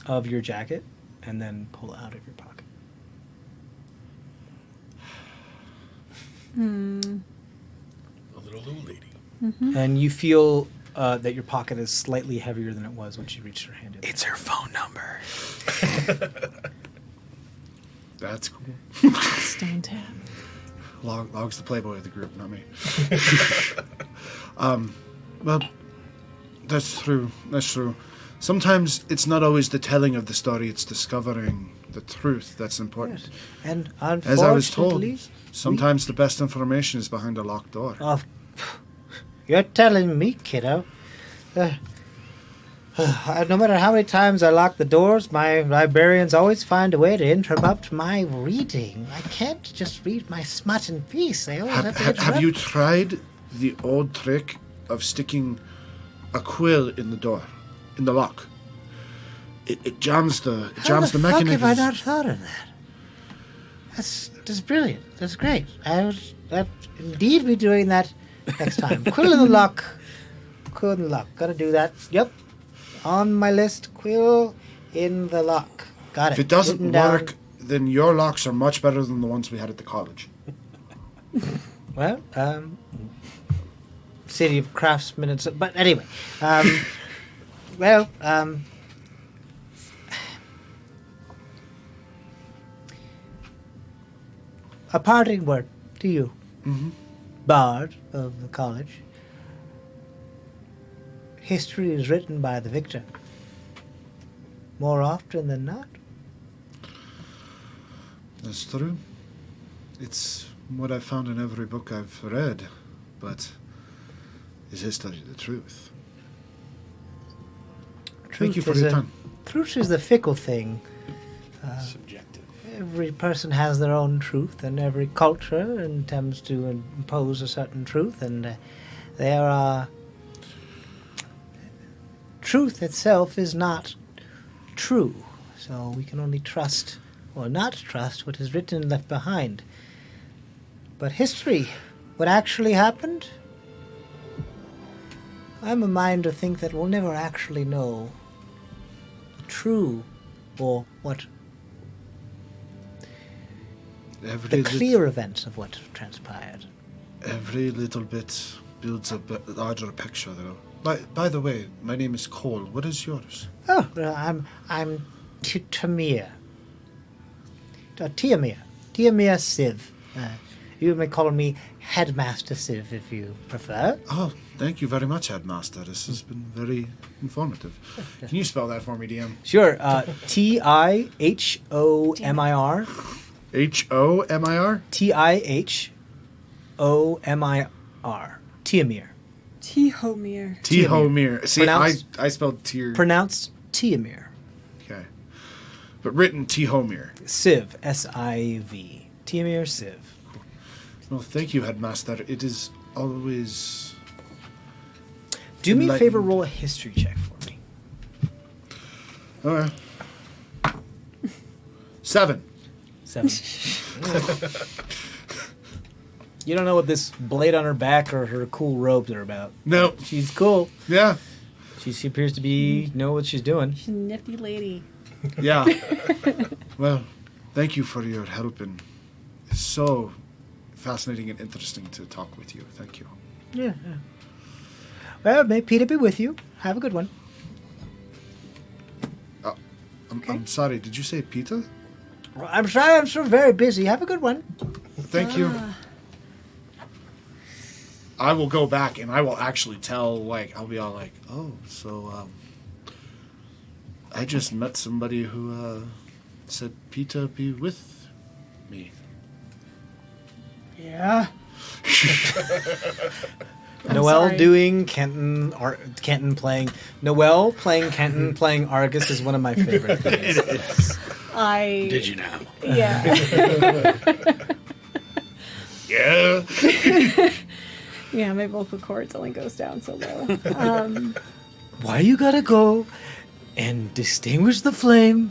of your jacket and then pull out of your pocket. A little old lady. And you feel that your pocket is slightly heavier than it was when she reached her hand in. It's her phone number. That's cool. Stone tap. Log's the playboy of the group, not me. Well, that's true. That's true. Sometimes it's not always the telling of the story, it's discovering the truth that's important. Yes. And As I was told, unfortunately, sometimes the best information is behind a locked door. you're telling me, kiddo. No matter how many times I lock the doors, my librarians always find a way to interrupt my reading. I can't just read my smut in peace. They always have to interrupt. Have you tried the old trick of sticking a quill in the door, in the lock? It jams the How the fuck mechanism. have I not thought of that? That's brilliant. That's great. I'll indeed be doing that next time. Quill in the lock. Quill in the lock. Gotta do that. Yep. On my list, quill in the lock. Got it. If it doesn't Written down. work, then your locks are much better than the ones we had at the college. Well, City of Craftsmen, and so, but anyway, a parting word to you, Bard of the college. History is written by the victor. More often than not. That's true. It's what I've found in every book I've read, but is history the truth? Thank you for your time. Truth is the fickle thing. Subjective. Every person has their own truth, and every culture attempts to impose a certain truth, and there are... Truth itself is not true, so we can only trust or not trust what is written and left behind. But history, what actually happened, I'm a mind to think that we'll never actually know true or what the clear events of what transpired. Every little bit builds a larger picture, though. By the way, my name is Cole. What is yours? Oh, I'm Tamir. Tiamir Civ. You may call me Headmaster Civ if you prefer. Oh, thank you very much, Headmaster. This has been very informative. Can you spell that for me, DM? Sure. Tihomir. Homir? Tihomir. Tiamir. Tihomir. Tihomir. See, Pronounced- I spelled tier. Pronounced Tiamir. Okay. But written Tihomir. Civ. S-I-V. Tiamir Civ. Well, thank you, Headmaster. It is always... Do me a favor, enlightened. roll a history check for me. Okay. 7. 7. You don't know what this blade on her back or her cool robes are about. No. She's cool. Yeah. She appears to be know what she's doing. She's a nifty lady. Yeah. Well, thank you for your help, and it's so fascinating and interesting to talk with you. Thank you. Yeah. Well, may Peter be with you. Have a good one. I'm sorry, did you say Peter? Well, I'm sorry, I'm so very busy. Have a good one. Thank you. I will go back and I will actually tell, like, I'll be all like, oh, so, I just met somebody who, said Peter be with me. Yeah. Noelle sorry. doing Kenton, Kenton playing Noelle playing Kenton playing Argus is one of my favorite things. Did you now? Yeah. Yeah. Yeah, my vocal cords only goes down so low. Why you gotta go and distinguish the flame?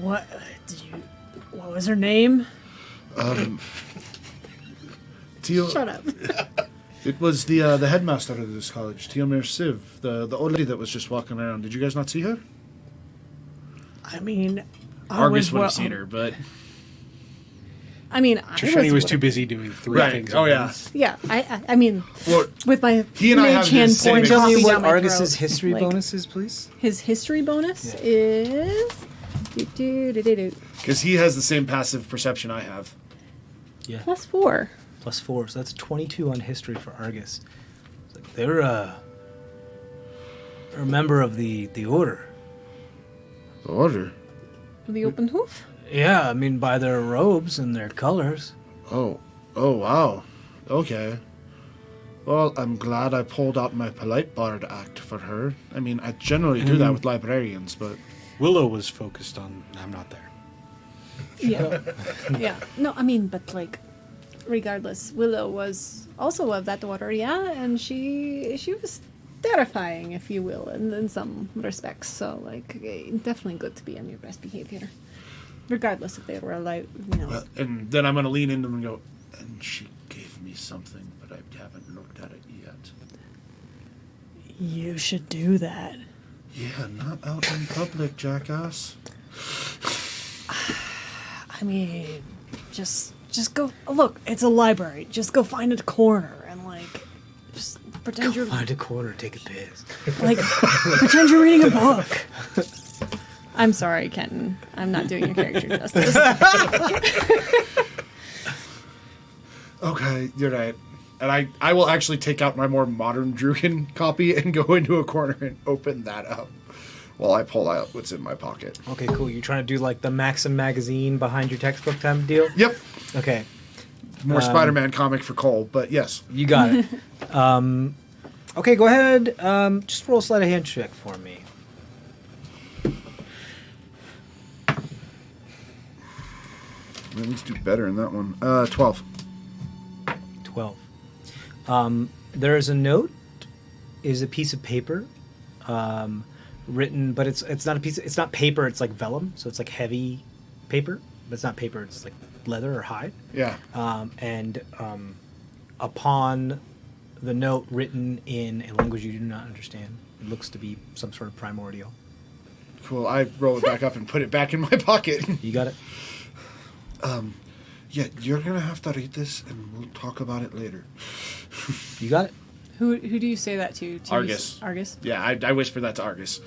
What did you? What was her name? Teal, Shut up. it was the headmaster of this college, Tealmere Siv, the old lady that was just walking around. Did you guys not see her? I mean, Argus would have seen her, but I mean, Trishani was too busy doing 3 Right. things. Oh, at yeah. once. Yeah, I mean, well, with my He and I have mage hand his same pouring Tell me coffee what down my Argus's throat. history Like, bonus is, please. His history bonus is. because he has the same passive perception I have. Yeah. +4. +4, so that's 22 on history for Argus. It's like they're a member of the order. The order. The open hoof? Yeah, I mean by their robes and their colors. Oh wow. Okay. Well, I'm glad I pulled out my polite bard act for her. I mean, I generally do that with librarians, but Willow was focused on, I'm not there. Yeah. Yeah. No, I mean, but like, regardless, Willow was also of that order, yeah, and she was terrifying, if you will, in some respects. So, like, definitely good to be on your best behavior, regardless if they were alive, you know. and then I'm gonna lean into them and go, and she gave me something, but I haven't looked at it yet. You should do that. Yeah, not out in public, jackass. I mean, just go. Look, it's a library. Just go find a corner and like, just pretend you're Find a corner, take a piss. like, pretend you're reading a book. I'm sorry, Kenton. I'm not doing your character justice. Okay, you're right. And I will actually take out my more modern Drugan copy and go into a corner and open that up while I pull out what's in my pocket. Okay, cool. You're trying to do like the Maxim magazine behind your textbook time deal? Yep. Okay, More Spider-Man comic for Cole, but yes. you got it. Okay, go ahead. Just roll a sleight of hand check for me. At least do better in that one. 12. 12. There is a note, is a piece of paper, written, but it's not a piece. It's not paper. It's like vellum, so it's like heavy paper, but it's not paper. It's like leather or hide. Yeah. And upon the note written in a language you do not understand, it looks to be some sort of primordial. Cool. I roll it back up and put it back in my pocket. You got it? Yeah, you're going to have to read this and we'll talk about it later. You got it? Who do you say that to? Argus. Argus? Yeah, I whispered that to Argus.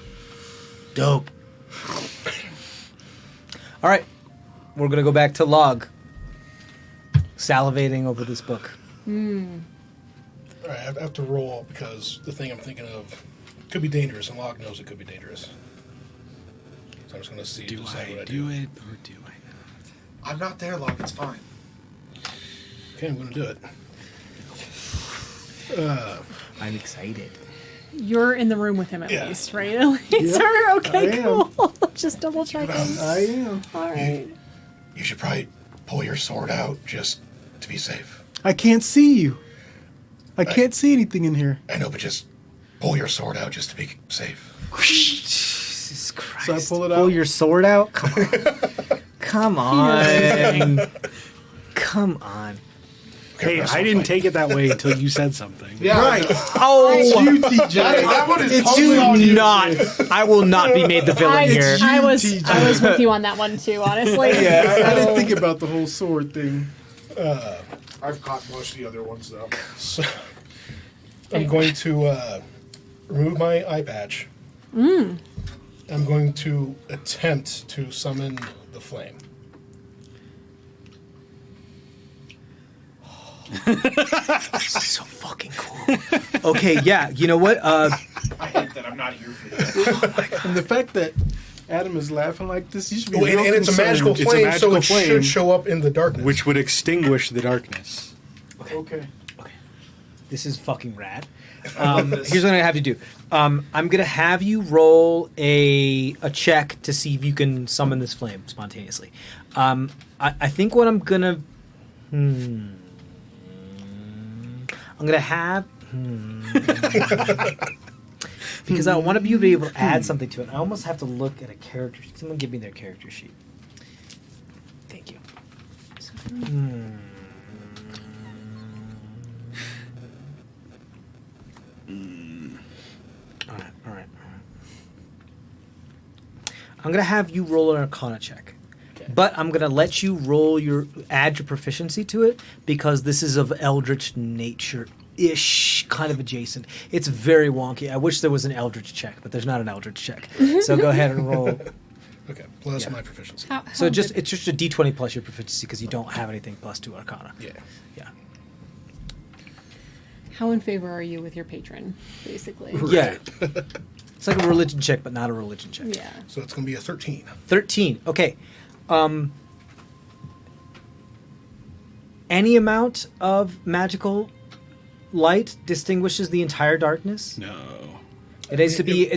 Dope. All right. We're going to go back to Log. Salivating over this book. All right, I have to roll because the thing I'm thinking of could be dangerous, and Locke knows it could be dangerous. So I'm just going to see. Do decide I what do it or do I not? I'm not there, Locke. It's fine. Okay, I'm going to do it. I'm excited. You're in the room with him at Yeah. least, right? Sir, okay, I am. cool. Just double checking. I am. All right. You should probably pull your sword out just to be safe. I can't see you. I can't see anything in here. I know, but just pull your sword out just to be safe. Jesus Christ. So I pull it Pull out. your sword out? Come on. Come on. Hey, I didn't take it that way until you said something. Yeah, Right. Oh, You, TJ. that one is it's totally on you you. not. I will not be made the villain here. I was with you on that one too, honestly. I didn't So- think about the whole sword thing. I've caught most of the other ones though. So I'm going to remove my eye patch. I'm going to attempt to summon the flame. So fucking cool. Okay, yeah. You know what? I hate that I'm not here for this. And the fact that Adam is laughing like this, you should be Oh, real and it's a concerned. magical It's a flame, magical so it flame. should show up in the darkness. Which would extinguish the darkness. Okay. This is fucking rad. Here's what I have you do. I'm gonna have you roll a check to see if you can summon this flame spontaneously. I think what I'm gonna I'm gonna have because I want to be able to add something to it. I almost have to look at a character. Someone give me their character sheet. Thank you. All right. I'm gonna have you roll an Arcana check, but I'm gonna let you add your proficiency to it because this is of Eldritch nature-ish, kind of adjacent. It's very wonky. I wish there was an Eldritch check, but there's not an Eldritch check. So go ahead and roll. Okay, plus Yeah. my proficiency. So it's just a D20 plus your proficiency because you don't have anything plus 2 Arcana. Yeah. Yeah. How in favor are you with your patron, basically? Yeah. It's like a religion check, but not a religion check. Yeah. So it's going to be a 13. 13. Okay. Any amount of magical light distinguishes the entire darkness. No. It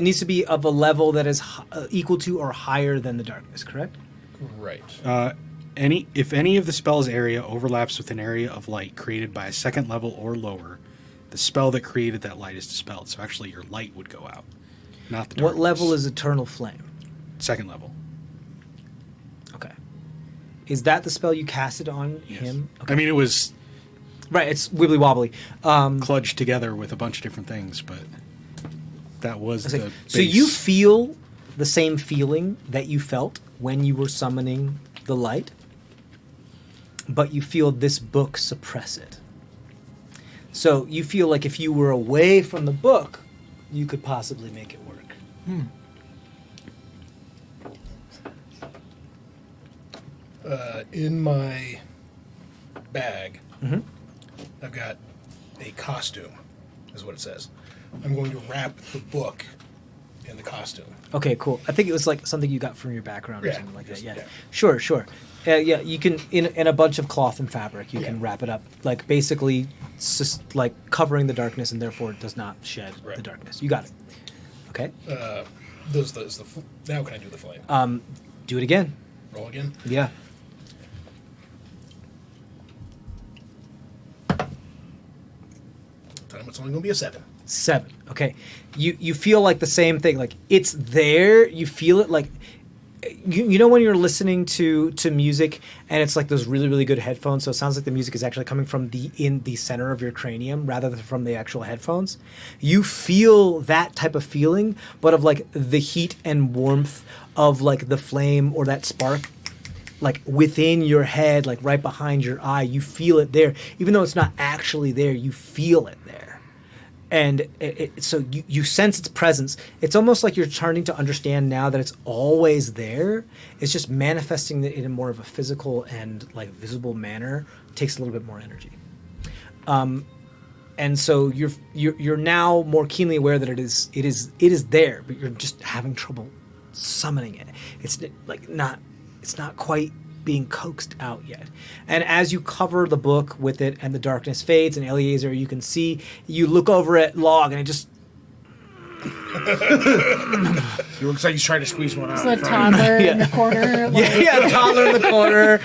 needs to be of a level that is equal to or higher than the darkness. Correct? Right. If any of the spell's area overlaps with an area of light created by a second level or lower, the spell that created that light is dispelled. So actually, your light would go out, not the darkness. What level is Eternal Flame? Second level? Okay. Is that the spell you casted on him? Okay. I mean, it was Right. It's wibbly wobbly. kludged together with a bunch of different things, but that was the base. So you feel the same feeling that you felt when you were summoning the light, but you feel this book suppress it. So you feel like if you were away from the book, you could possibly make it work. In my bag, Mm-hmm. I've got a costume, is what it says. I'm going to wrap the book in the costume. Okay, cool. I think it was like something you got from your background or Yeah, something like that. just- Yeah. yeah. Sure. Yeah, you can in a bunch of cloth and fabric. You can Yeah. wrap it up, like basically, like covering the darkness, and therefore it does not shed Right. the darkness. You got it. Okay. Now can I do the flame? Do it again. Roll again. Yeah. Time it's only going to be a 7. 7. Okay. You feel like the same thing. Like it's there. You feel it like you know when you're listening to music and it's like those really, really good headphones, so it sounds like the music is actually coming from in the center of your cranium rather than from the actual headphones. You feel that type of feeling, but of like the heat and warmth of like the flame or that spark like within your head, like right behind your eye. You feel it there. Even though it's not actually there, you feel it there. And so you sense its presence. It's almost like you're starting to understand now that it's always there. It's just manifesting it in more of a physical and like visible manner. It takes a little bit more energy. And so you're now more keenly aware that it is there, but you're just having trouble summoning it. It's not quite being coaxed out yet. And as you cover the book with it and the darkness fades and Eliezer, you can see, you look over at Log and it just... It looks like he's trying to squeeze one out. It's a toddler in the corner. Like, yeah, toddler in the corner.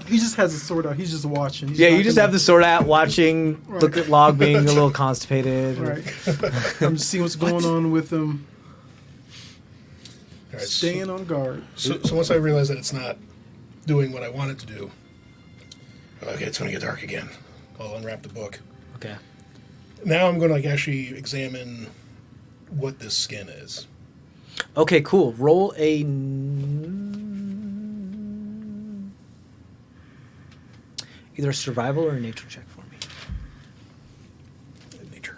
He just has a sword out. He's just watching. He's Yeah, not you just gonna- have the sword out, watching. Right. Look at Log being a little constipated. Right. I'm just seeing what's going on with him. All right, Staying on guard. So once I realize that it's not doing what I want it to do, okay, it's going to get dark again. I'll unwrap the book. Okay. Now I'm going to like actually examine what this skin is. Okay, cool. Roll a either a survival or a nature check for me. Nature.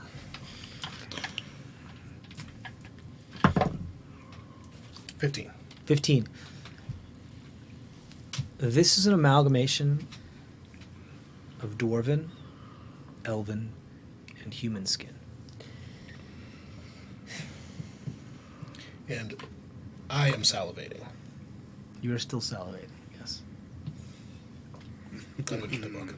15. 15. This is an amalgamation of dwarven, elven, and human skin. And I am salivating. You are still salivating, yes. I'm going to eat the book.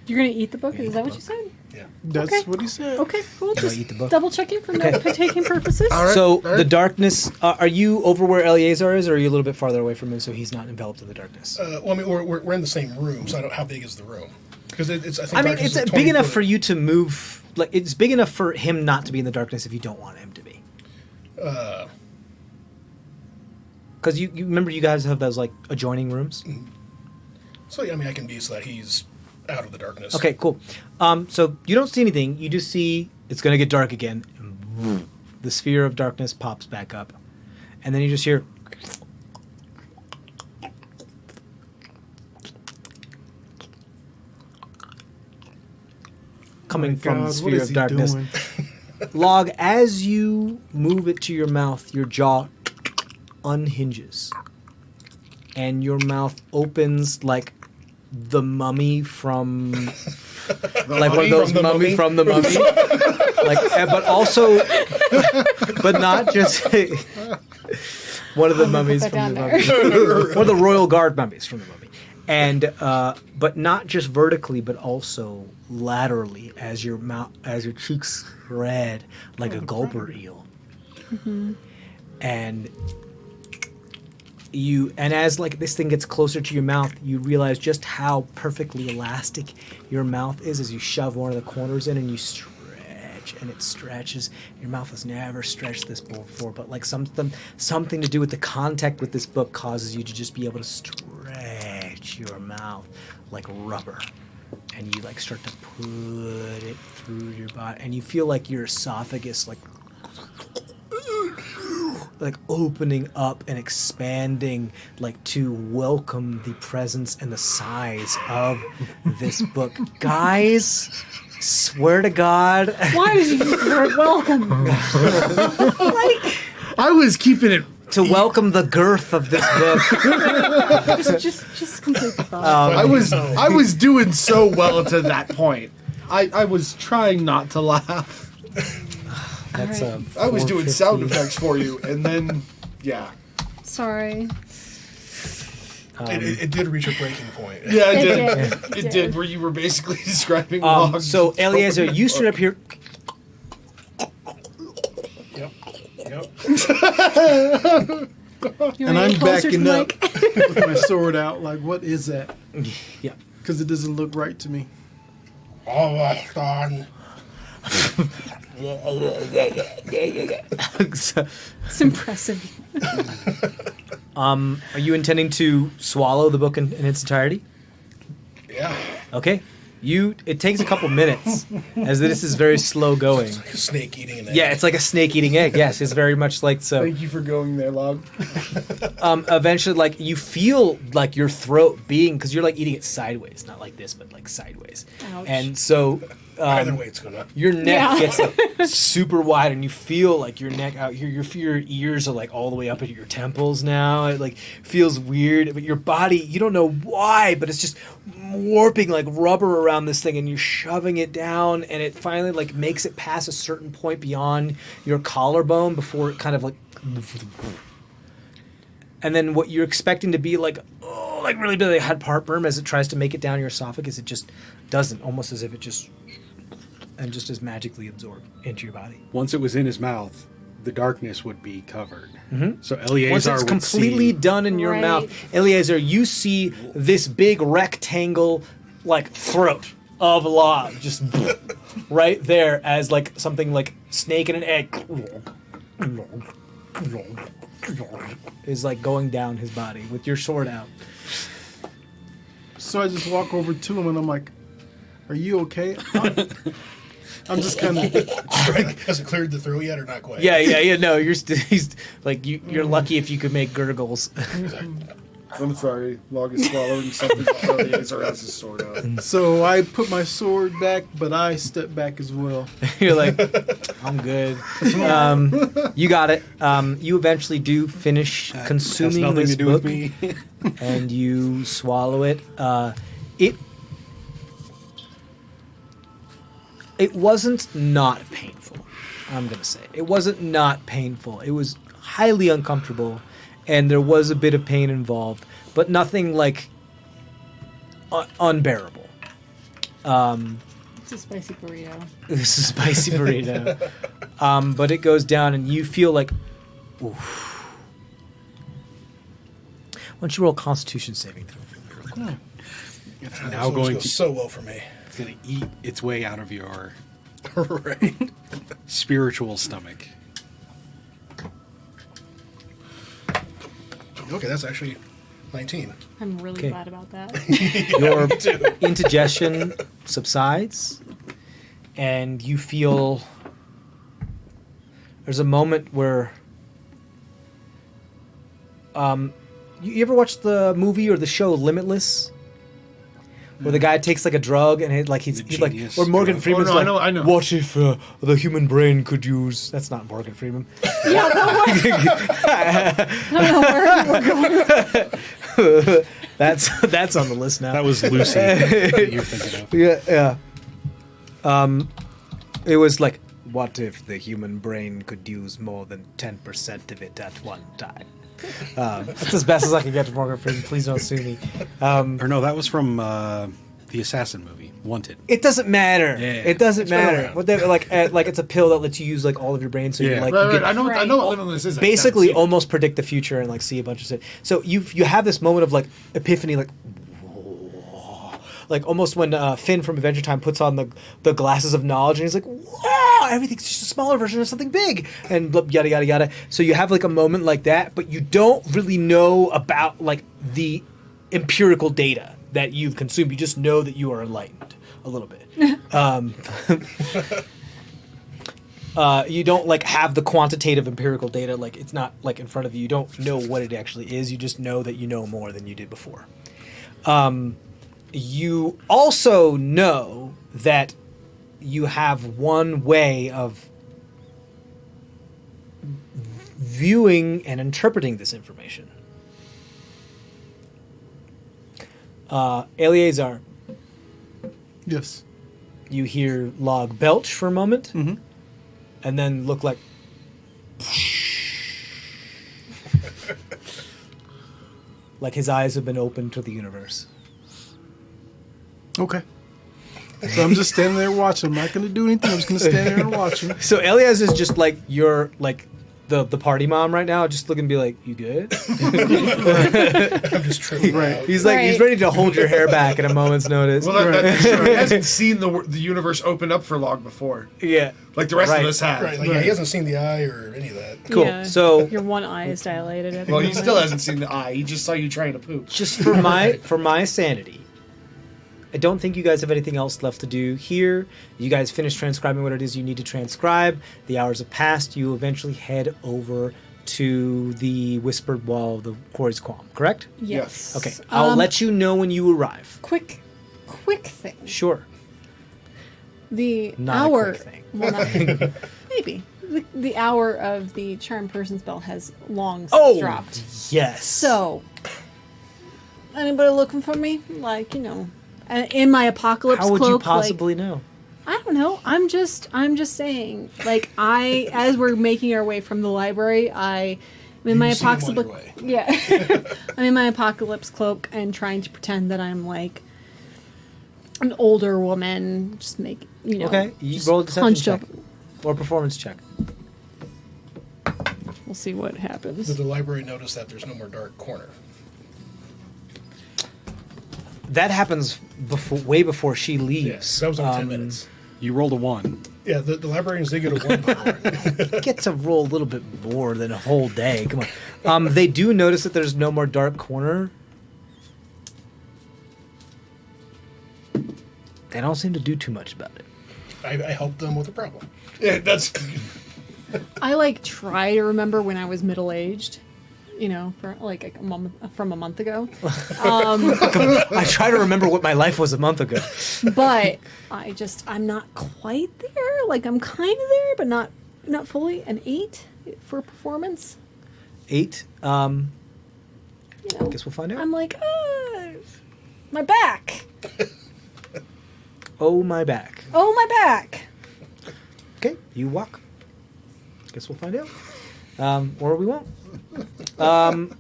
You're gonna eat the book? Is that what you said? Yeah. That's Okay. what he said. Okay, cool. Just eat the book? double checking for Okay. note-taking purposes. All right. So all right. the darkness. Are you over where Eleazar is, or are you a little bit farther away from him, so he's not enveloped in the darkness? Well, I mean, we're in the same room, so I don't. How big is the room? Because it's. I think I mean, darkness it's is big 20 enough foot. for you to move. Like, it's big enough for him not to be in the darkness if you don't want him to be. Because you remember you guys have those like adjoining rooms. So yeah, I mean, I can be so that he's out of the darkness. Okay, cool. So you don't see anything. You just see it's going to get dark again. The sphere of darkness pops back up, and then you just hear. Coming My from God, the what sphere is of he darkness. doing? Log, as you move it to your mouth, your jaw unhinges. And your mouth opens like the mummy from... like one of those from the mummy mummy? from the mummy. Like, but also... but not just... one of the mummies put that from the down mummy. One of the royal guard mummies from the mummy. And but not just vertically, but also laterally, as your cheeks spread like a gulper eel. And as like this thing gets closer to your mouth, you realize just how perfectly elastic your mouth is as you shove one of the corners in and you stretch, and it stretches. Your mouth has never stretched this before, but like something to do with the contact with this book causes you to just be able to stretch your mouth like rubber, and you like start to put it through your body, and you feel like your esophagus like opening up and expanding, like to welcome the presence and the size of this book. Guys, swear to God. Why did you use the word welcome? Like, I was keeping it. To welcome the girth of this book. just complete the thought. I was doing so well to that point. I was trying not to laugh. That's I was doing sound 450. effects for you, and then yeah, Sorry. It did reach a breaking point. yeah, it It did. did. It did. Where you were basically describing. So Eleazar, you stood up here. Yep. You And wanna I'm get closer to backing the up mic? with my sword out. Like, what is that? Yeah. Because it doesn't look right to me. All right, done. It's impressive. Are you intending to swallow the book in its entirety? Yeah. Okay. It takes a couple minutes, as this is very slow going. Like a snake eating an egg. Yeah, it's like a snake eating egg. Yes, it's very much like so. Thank you for going there, Log. Eventually, like you feel like your throat being, because you're like eating it sideways, not like this, but like sideways. Ouch. And so Either way, it's gonna. your neck Yeah. gets like super wide, and you feel like your neck out here. Your ears are like all the way up at your temples now. It like feels weird, but your body, you don't know why, but it's just warping like rubber around this thing, and you're shoving it down, and it finally like makes it past a certain point beyond your collarbone before it kind of like. And then what you're expecting to be like, oh, like really, really hot heartburn as it tries to make it down your esophagus, it just doesn't, almost as if it just, and just as magically absorbed into your body. Once it was in his mouth, the darkness would be covered. So Eleazar Once it's would completely see, done in your Right. mouth, Eleazar, you see this big rectangle, like throat of log, just right there as like something like snake and an egg is like going down his body with your sword out. So I just walk over to him and I'm like, "Are you okay?" I'm just kind of. Has it cleared the throat yet, or not quite? Yeah. No, he's like you're lucky if you could make gurgles. I'm sorry. Log is swallowing something. Eleazar has his sword out. So I put my sword back, but I step back as well. You're like, I'm good. You got it. You eventually do finish has consuming nothing this to do book, with me. and you swallow it. It wasn't not painful. I'm gonna say it wasn't not painful. It was highly uncomfortable, and there was a bit of pain involved, but nothing like unbearable. It's a spicy burrito. This is a spicy burrito. But it goes down, and you feel like, oof. Why don't you roll Constitution saving throw? It's Now now going to so well for me. it's going to eat its way out of your Right. spiritual stomach. Okay, that's actually 19. I'm really Okay. glad about that. Your indigestion subsides, and you feel there's a moment where you ever watch the movie or the show Limitless, where the guy takes like a drug and he's like, genius or Morgan drug. Freeman's Oh, no, like, I know. what if the human brain could use? That's not Morgan Freeman. Yeah, I don't know where we're going. That's on the list now. That was Lucy that you're thinking of. Yeah. It was like, what if the human brain could use more than 10% of it at one time? That's as best as I can get to Morgan Freeman. Please don't sue me. Or no, that was from the Assassin movie, Wanted. It doesn't matter. Yeah. It doesn't been matter. around. What they like it's a pill that lets you use like all of your brain, so you Yeah. like Right, you right. get, I know what Limitless is. basically I've seen it. almost predict the future and like see a bunch of shit. So you have this moment of like epiphany, like almost when Finn from Adventure Time puts on the glasses of knowledge and he's like, wow, everything's just a smaller version of something big, and yada yada yada. So you have like a moment like that, but you don't really know about like the empirical data that you've consumed. You just know that you are enlightened a little bit. You don't like have the quantitative empirical data, like it's not like in front of you. You don't know what it actually is. You just know that you know more than you did before. You also know that you have one way of viewing and interpreting this information. Eleazar, Yes. you hear Log belch for a moment, and then look like his eyes have been opened to the universe. Okay. So I'm just standing there watching. I'm not going to do anything. I'm just going to stand there and watch him. So Elias is just like your like the party mom right now, just looking to be like, "You good?" I'm just tripping out. He's like he's Right. ready to hold your hair back at a moment's notice. Well, that's true. He hasn't seen the universe open up for Log before, Yeah, like the rest Right. of us have. Right, like, yeah, he hasn't seen the eye or any of that. cool. Yeah. So Your one eye is dilated. At the Well, he moment. still hasn't seen the eye. He just saw you trying to poop. just for my sanity, I don't think you guys have anything else left to do here. You guys finish transcribing what it is you need to transcribe. The hours have passed. You eventually head over to the Whispered Wall of the Quarry's Qualm, correct? Yes. Okay. I'll let you know when you arrive. Quick thing. Sure. The Not a hour. quick thing. Well, not, maybe the hour of the charm person spell has long since Oh, dropped. yes. So, anybody looking for me? Like, in my apocalypse how would cloak. you like, possibly know? I don't know. I'm just saying. Like, as we're making our way from the library, I'm in my You see him on apocalypse. your way. Yeah, I'm in my apocalypse cloak and trying to pretend that I'm like an older woman. Just make Okay. You just roll a deception hunched check over. or a performance check. We'll see what happens. Did the library notice that there's no more dark corner? That happens way before she leaves. Yes, that was only 10 minutes. You rolled a 1. Yeah, the librarians did get a 1 before. Get to roll a little bit more than a whole day. Come on. They do notice that there's no more dark corner. They don't seem to do too much about it. I helped them with the problem. Yeah, that's. I like try to remember when I was middle aged, you know, for like from a month ago. I try to remember what my life was a month ago. But I'm not quite there. Like I'm kind of there, but not fully. An 8 for performance. 8. You know, Guess we'll find out. I'm like, my back. Oh, my back. Oh, my back. Okay, you walk. Guess we'll find out. Or we won't.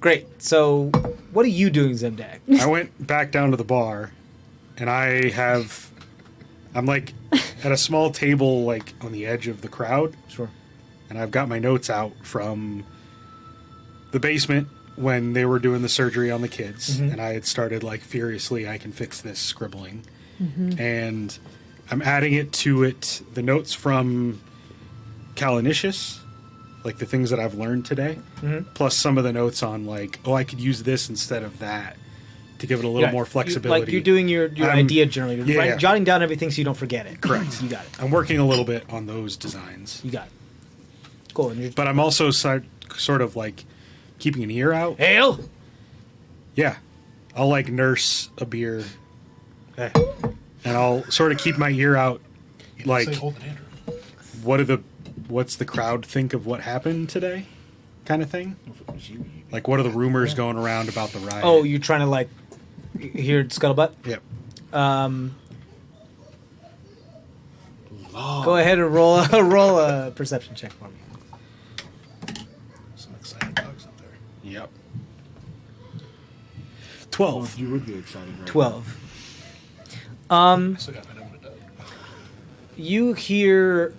Great. So, what are you doing, Zemdag? I went back down to the bar, and I'm like at a small table, like on the edge of the crowd, Sure. and I've got my notes out from the basement when they were doing the surgery on the kids, and I had started like furiously, I can fix this scribbling, and I'm adding it to the notes from Calanicius, like the things that I've learned today, plus some of the notes on like, oh, I could use this instead of that to give it a little more flexibility. You're doing your idea journal. You're yeah. jotting down everything so you don't forget it. Correct. You got it. I'm working a little bit on those designs. You got it. Cool. And But I'm also sort of like keeping an ear out. Hail! Yeah. I'll like nurse a beer Okay. and I'll sort of keep my ear out. You Like, say, hold it, Andrew. what's the crowd think of what happened today? Kind of thing. If it was you, Like, what are the rumors going around about the riot? Oh, you're trying to like hear scuttlebutt? Yep. Go ahead and roll a perception check for me. some excited dogs up there. Yep. 12. You would be excited, right? 12. I still got my number to Doug. You hear.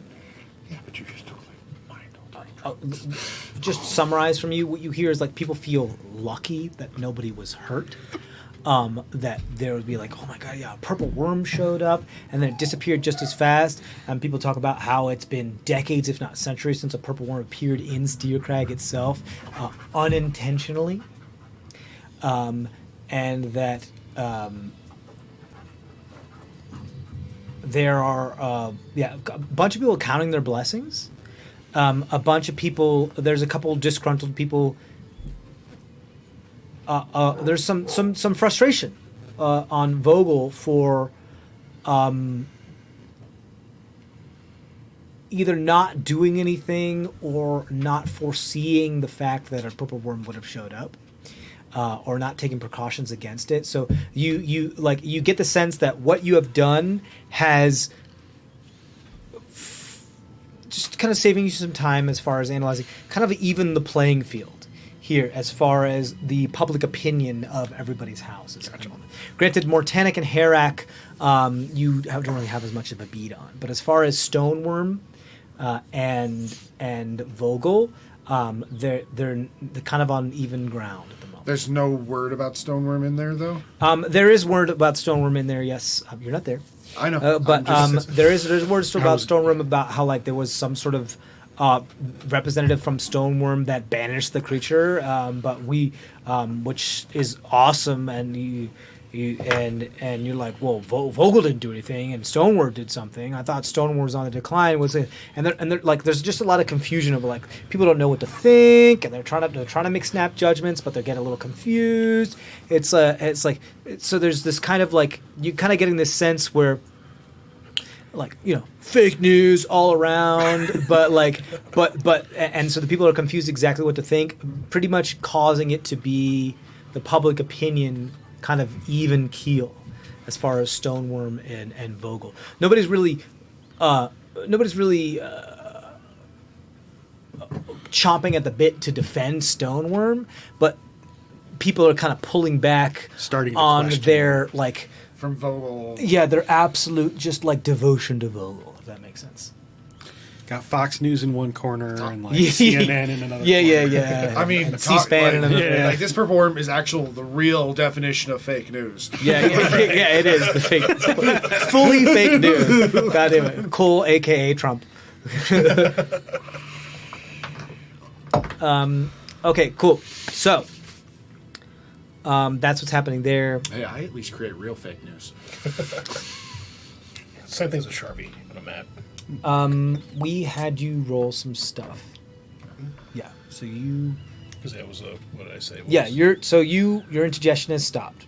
Yeah, but you just totally mind. Just summarize from you, what you hear is like people feel lucky that nobody was hurt. That there would be like, oh my god, yeah, a purple worm showed up and then it disappeared just as fast. And people talk about how it's been decades, if not centuries, since a purple worm appeared in Steercrag itself, unintentionally. And that there are a bunch of people counting their blessings. A bunch of people. There's a couple disgruntled people. There's some frustration on Vogel for either not doing anything or not foreseeing the fact that a purple worm would have showed up, or not taking precautions against it. So you get the sense that what you have done has just kind of saving you some time as far as analyzing, kind of even the playing field here as far as the public opinion of everybody's houses. Granted, Mortanic and Harak, you don't really have as much of a beat on. But as far as Stoneworm and Vogel, they're kind of on even ground at the moment. There's no word about Stoneworm in there, though? There is word about Stoneworm in there, yes. You're not there. I know. But I'm just- there's words about Stoneworm about how like there was some sort of representative from Stoneworm that banished the creature, but we, which is awesome, and you're like, well, Vogel didn't do anything, and Stoneworm did something. I thought Stoneworm was on the decline. And they're like, there's just a lot of confusion of like people don't know what to think, and they're trying to make snap judgments, but they're getting a little confused. It's like so there's this kind of like you kind of getting this sense where, like, you know, fake news all around, and so the people are confused exactly what to think, pretty much causing it to be the public opinion kind of even keel as far as Stoneworm and Vogel. Nobody's really chomping at the bit to defend Stoneworm, but people are kind of pulling back Starting to on question. their like. From Vogel. Yeah, they're absolute, just like devotion to Vogel, if that makes sense. Got Fox News in one corner and like Yeah. CNN in another. Yeah. I mean, And C-SPAN and another. yeah. like this purple worm is the real definition of fake news. Yeah, it is the fake, fully fake news. God damn it, Cole, aka Trump. Okay, cool. So, that's what's happening there. Hey, I at least create real fake news. Same thing as a Sharpie on a map. We had you roll some stuff. Yeah. So you. Because that was a, what did I say? Yeah, your indigestion has stopped,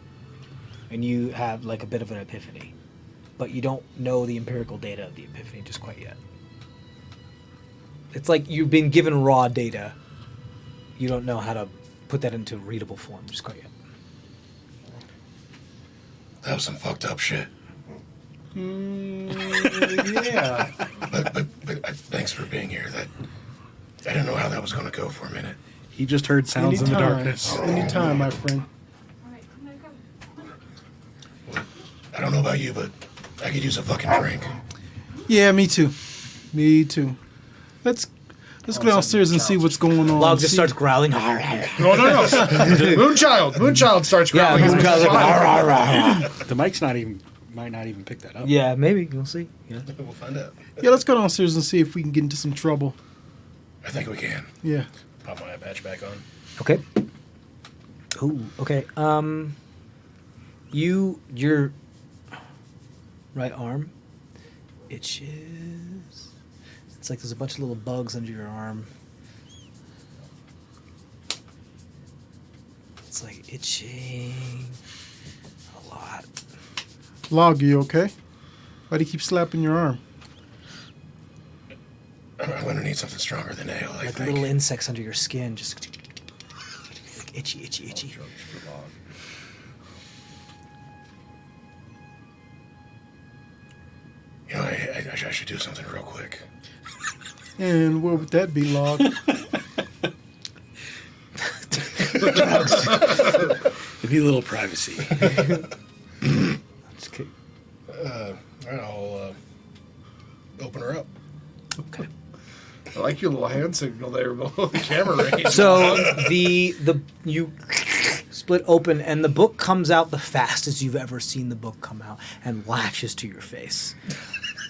and you have like a bit of an epiphany, but you don't know the empirical data of the epiphany just quite yet. It's like you've been given raw data. You don't know how to put that into readable form just quite yet. That was some fucked up shit. Yeah. But thanks for being here. That I didn't know how that was going to go for a minute. He just heard sounds in the darkness. Anytime, my friend. I don't know about you, but I could use a fucking drink. Yeah, me too. Me too. Let's go downstairs and see what's going on. Log just See- starts growling. No. Moonchild starts Yeah, growling. Moonchild's like, "Rah, rah, rah." The mic's might not even pick that up. Yeah, maybe you'll see. Yeah. We'll find out. Yeah, let's go downstairs and see if we can get into some trouble. I think we can. Yeah. Pop my eye patch back on. Okay. Ooh. Okay. Your right arm itches. It's like there's a bunch of little bugs under your arm. It's like itching a lot. Log, you okay? Why do you keep slapping your arm? I'm going to need something stronger than ale, I Like think. little insects under your skin, just like itchy. You know, I should do something real quick. And where would that be, Log? It'd be a little privacy. Just kidding. All right, I'll open her up. Okay. I like your little hand signal there below the camera range. So the you split open and the book comes out the fastest you've ever seen the book come out and latches to your face,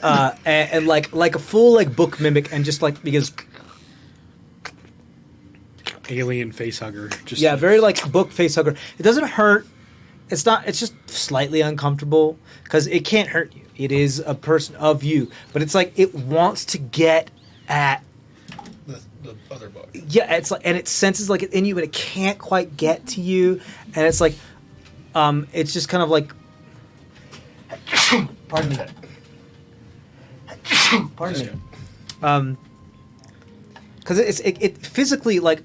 and like a full like book mimic and just like because Alien face hugger. Just yeah, very like book face hugger. It doesn't hurt. It's not. It's just slightly uncomfortable because it can't hurt you. It is a person of you, but it's like it wants to get at. The other bug. Yeah, it's like, and it senses like it in you, but it can't quite get to you, and it's like, it's just kind of like, pardon me, because it physically like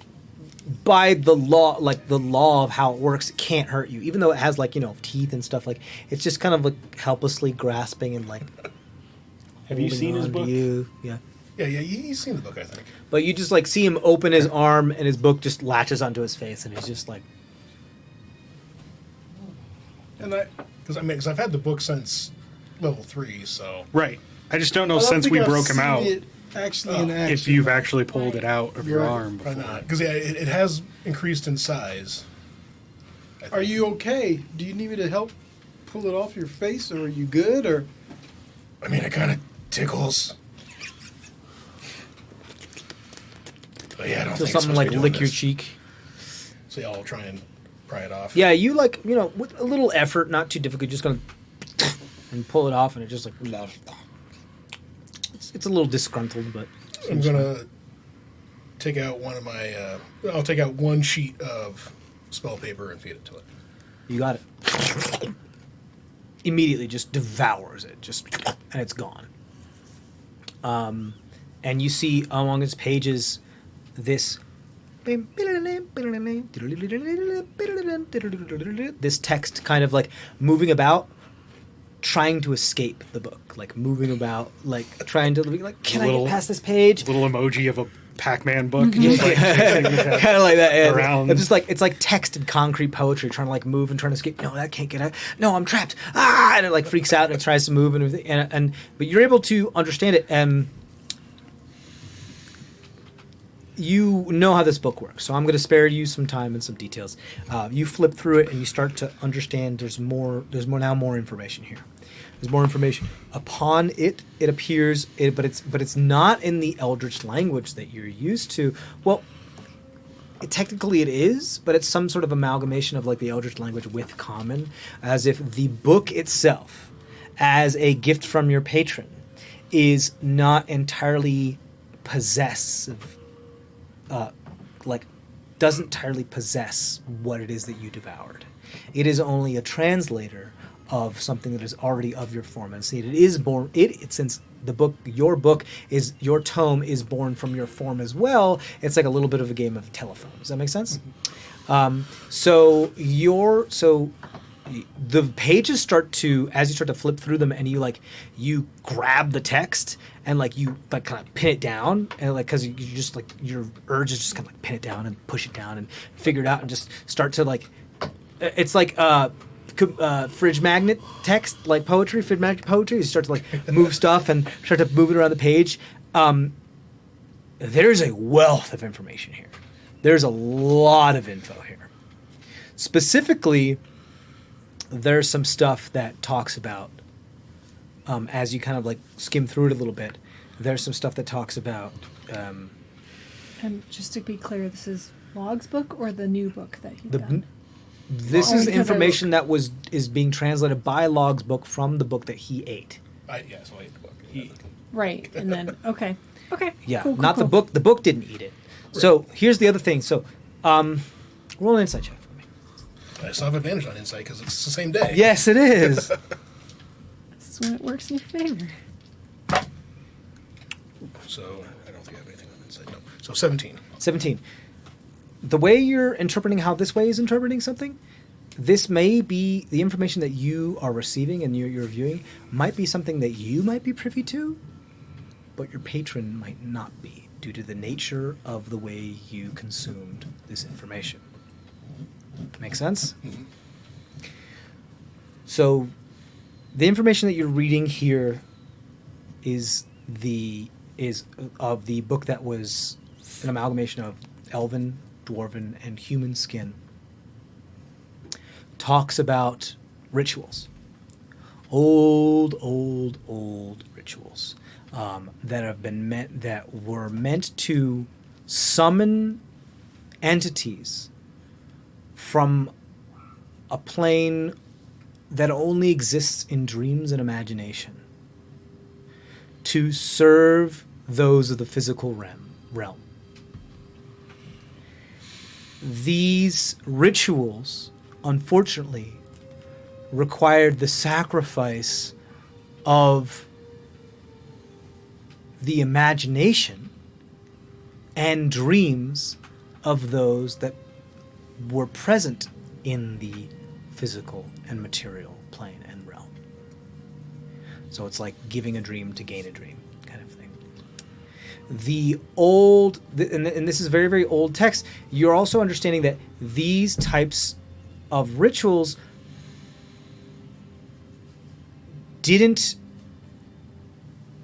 by the law of how it works, it can't hurt you, even though it has like teeth and stuff. Like it's just kind of like helplessly grasping and like. Have you seen his holding on book? to you? Yeah. Yeah, you've seen the book, I think. But you just like see him open his arm and his book just latches onto his face and he's just like, And because I've had the book since level 3, so Right. I just don't know I don't since think we I've broke him seen out it actually in action. if you've actually pulled it out of your Right. arm probably before. not. Because it has increased in size. I think. Are you okay? Do you need me to help pull it off your face, or are you good? Or I mean, it kind of tickles. But yeah, I don't so think it's something supposed to like be doing lick your this. cheek. So yeah, I'll try and pry it off. Yeah, you like, with a little effort, not too difficult, just gonna and pull it off and it just like, it's a little disgruntled, but I'm gonna take out one of my. I'll take out one sheet of spell paper and feed it to it. you got it. Immediately just devours it, and it's gone. And you see along its pages this text kind of like moving about, trying to escape the book, like moving about, like trying to like, can I Little- get past this page? Little emoji of a Pac-Man book. Mm-hmm. Just like, Kind of like that. Yeah. Around. It's just like it's like texted concrete poetry, trying to like move and trying to escape. No, that can't get out. No, I'm trapped. Ah! And it like freaks out and it tries to move and everything. And but you're able to understand it. And you know how this book works, so I'm going to spare you some time and some details. You flip through it and you start to understand there's more information here. There's more information. Upon it appears, but it's not in the Eldritch language that you're used to. Well, technically it is, but it's some sort of amalgamation of like the Eldritch language with Common, as if the book itself, as a gift from your patron, is not entirely possessive, doesn't entirely possess what it is that you devoured. It is only a translator of something that is already of your form. And see, it is born. Since the book, your tome is born from your form as well. It's like a little bit of a game of telephone. Does that make sense? So the pages start to, as you start to flip through them, and you grab the text and you kind of pin it down, and because you just your urge is just kind of pin it down and push it down and figure it out and just start to it's like fridge magnet text, poetry, fridge magnet poetry. You start to move stuff and start to move it around the page. There's a wealth of information here. There's a lot of info here. Specifically, there's some stuff that talks about, as you kind of skim through it a little bit, there's some stuff that talks about... and just to be clear, this is Log's book or the new book that he done? This is information that is being translated by Log's book from the book that he ate. So I ate the book. Right, and then, okay. Yeah, cool, not cool. the book. The book didn't eat it. Right. So here's the other thing. So roll an insight check for me. I still have advantage on insight because it's the same day. Yes, it is. This is when it works in your favor. So I don't think I have anything on insight. No. So 17. 17. The way you're interpreting how this way is interpreting something, this may be the information that you are receiving and you're viewing might be something that you might be privy to, but your patron might not be due to the nature of the way you consumed this information. Make sense? Mm-hmm. So the information that you're reading here is of the book that was an amalgamation of Elven, Dwarven, and human skin. Talks about rituals. Old rituals that were meant to summon entities from a plane that only exists in dreams and imagination to serve those of the physical realm. These rituals, unfortunately, required the sacrifice of the imagination and dreams of those that were present in the physical and material plane and realm. So it's like giving a dream to gain a dream kind of thing. And this is very, very old text, you're also understanding that these types of rituals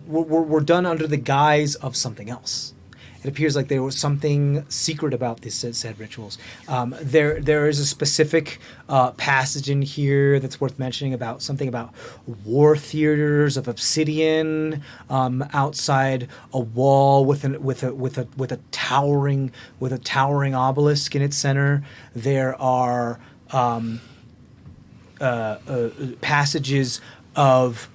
were done under the guise of something else. It appears like there was something secret about these said rituals. There is a specific passage in here that's worth mentioning about something about war theaters of obsidian outside a wall with a towering obelisk in its center. There are passages of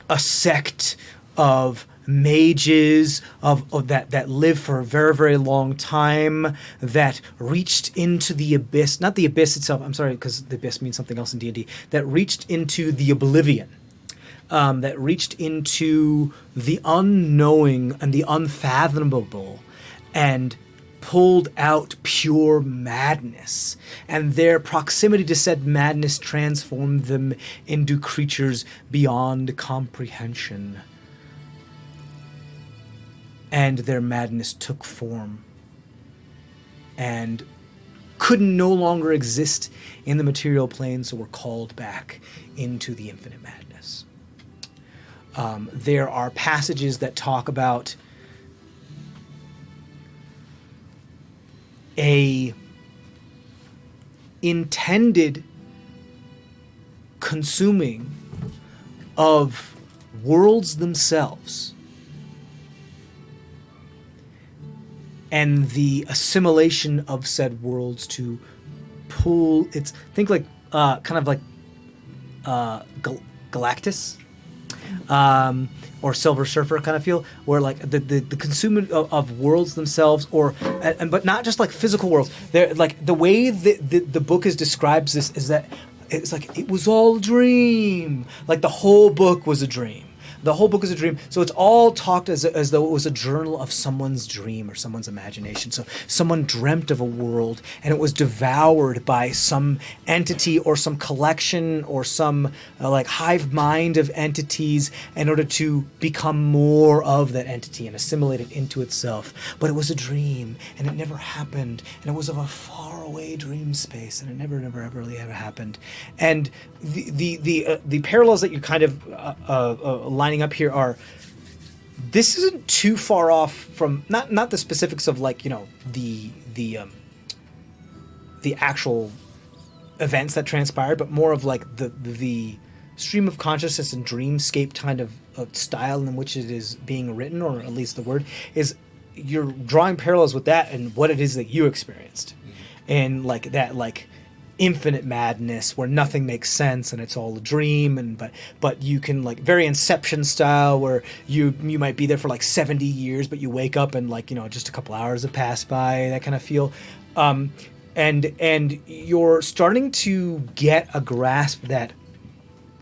a sect of mages that lived for a very, very long time, that reached into the abyss, not the abyss itself, I'm sorry, because the abyss means something else in D&D, that reached into the oblivion, that reached into the unknowing and the unfathomable, and pulled out pure madness, and their proximity to said madness transformed them into creatures beyond comprehension. And their madness took form and could no longer exist in the material plane, so were called back into the infinite madness. There are passages that talk about a intended consuming of worlds themselves and the assimilation of said worlds to pull its think like kind of like Galactus or Silver Surfer kind of feel, where like the consuming of worlds themselves, or but not just like physical worlds. They're like the way the book describes this is that it's like it was all a dream. Like the whole book was a dream. The whole book is a dream. So it's all talked as though it was a journal of someone's dream or someone's imagination. So someone dreamt of a world and it was devoured by some entity or some collection or some like hive mind of entities in order to become more of that entity and assimilate it into itself. But it was a dream and it never happened, and it was of a faraway dream space, and it never really ever happened. And the parallels that you kind of lining up here are, this isn't too far off from not the specifics of like, you know, the actual events that transpired, but more of like the stream of consciousness and dreamscape kind of style in which it is being written, or at least the word is, you're drawing parallels with that and what it is that you experienced, and like that like infinite madness where nothing makes sense and it's all a dream, and but you can, like, very Inception style, where you might be there for like 70 years but you wake up and, like, you know, just a couple hours have passed by, that kind of feel. And you're starting to get a grasp that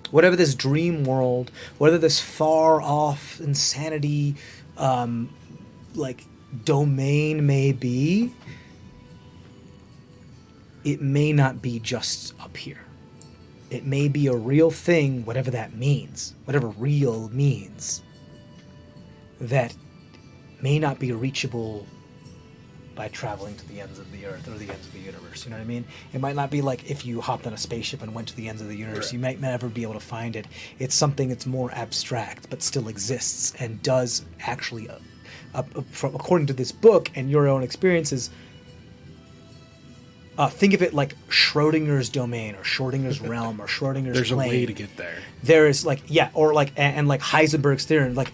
whatever this dream world, whether this far off insanity like domain may be, it may not be just up here. It may be a real thing, whatever that means, whatever real means, that may not be reachable by traveling to the ends of the earth or the ends of the universe. You know what I mean? It might not be like if you hopped on a spaceship and went to the ends of the universe. Right. You might never be able to find it. It's something that's more abstract, but still exists and does actually, according to this book and your own experiences, think of it like Schrodinger's domain or Schrodinger's realm or Schrodinger's There's plane. a way to get there. There is, like, yeah, or like, and like Heisenberg's theorem, like,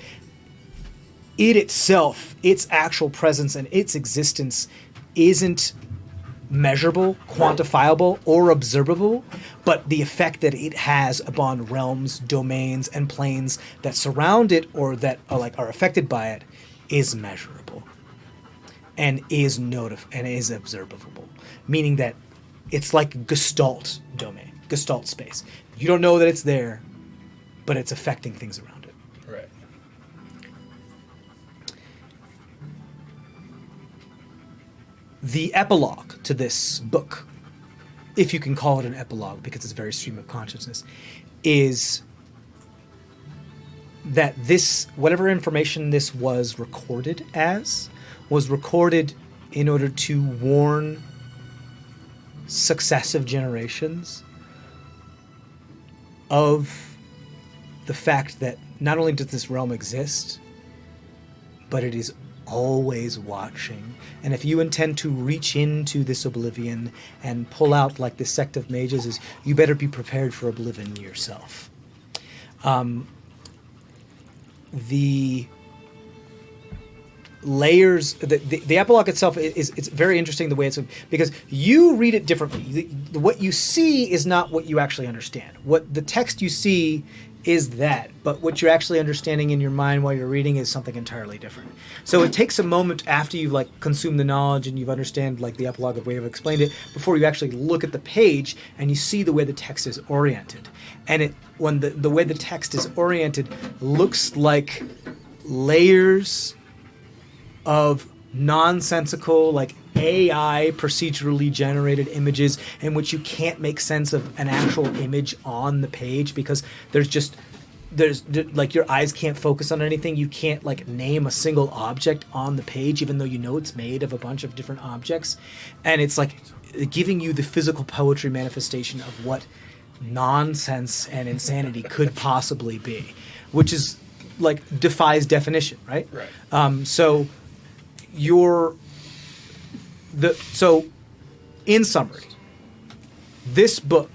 it itself, its actual presence and its existence isn't measurable, quantifiable, or observable, but the effect that it has upon realms, domains, and planes that surround it or that are affected by it is measurable and is observable, meaning that it's like Gestalt domain, Gestalt space. You don't know that it's there, but it's affecting things around it. Right. The epilogue to this book, if you can call it an epilogue because it's a very stream of consciousness, is that this, whatever information this was recorded as, was recorded in order to warn successive generations of the fact that not only does this realm exist, but it is always watching. And if you intend to reach into this oblivion and pull out like this sect of mages, you better be prepared for oblivion yourself. The layers, the epilogue itself it's very interesting the way it's, because you read it differently. What you see is not what you actually understand. What the text you see is that, but what you're actually understanding in your mind while you're reading is something entirely different. So it takes a moment after you've like consumed the knowledge and you've understand like the epilogue of way I've explained it, before you actually look at the page and you see the way the text is oriented. And when the way the text is oriented looks like layers of nonsensical, like AI procedurally generated images in which you can't make sense of an actual image on the page because there's like your eyes can't focus on anything. You can't like name a single object on the page, even though you know it's made of a bunch of different objects. And it's like giving you the physical poetry manifestation of what nonsense and insanity could possibly be, which is like defies definition, right? Right. So So, in summary, this book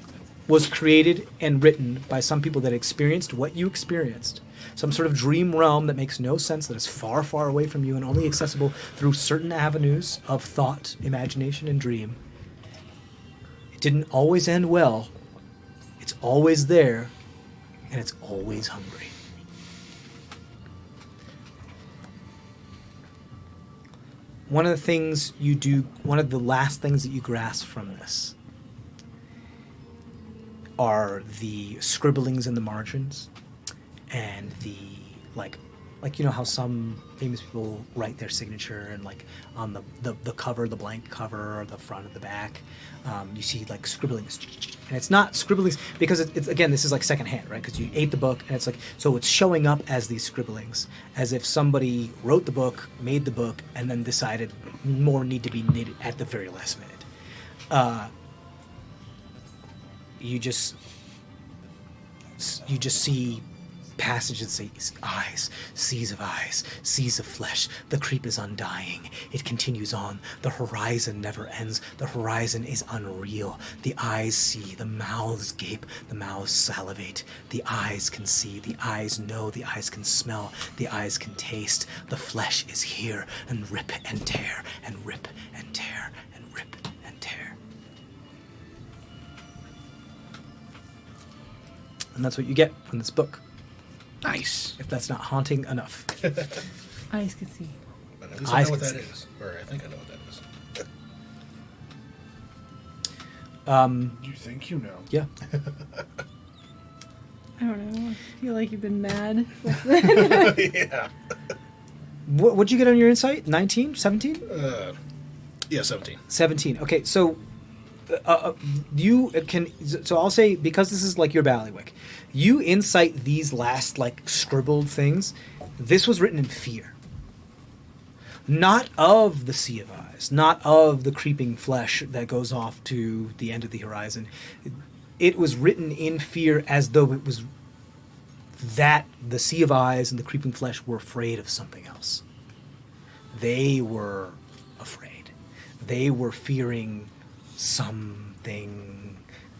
was created and written by some people that experienced what you experienced. Some sort of dream realm that makes no sense, that is far, far away from you and only accessible through certain avenues of thought, imagination, and dream. It didn't always end well. It's always there, and it's always hungry. One of the last things that you grasp from this are the scribblings in the margins and the like you know how some famous people write their signature and like on the cover, the blank cover or the front or the back, you see like scribblings, and it's not scribblings because it's again, this is like secondhand, right? Because you ate the book and it's like, so it's showing up as these scribblings, as if somebody wrote the book, made the book, and then decided more need to be needed at the very last minute. You just see passages that say eyes, seas of flesh. The creep is undying. It continues on. The horizon never ends. The horizon is unreal. The eyes see. The mouths gape. The mouths salivate. The eyes can see. The eyes know. The eyes can smell. The eyes can taste. The flesh is here, and rip and tear, and rip and tear, and rip and tear. And that's what you get from this book. Nice. If that's not haunting enough. Eyes can see. But at least I know what that is. Or I think I know what that is. You think you know? Yeah. I don't know. I feel like you've been mad. Yeah. What'd you get on your insight? 19? 17? Yeah, 17. 17. Okay, so you can... So I'll say, because this is like your bailiwick, you incite these last, like, scribbled things. This was written in fear. Not of the Sea of Eyes, not of the creeping flesh that goes off to the end of the horizon. It was written in fear as though it was that the Sea of Eyes and the creeping flesh were afraid of something else. They were afraid. They were fearing something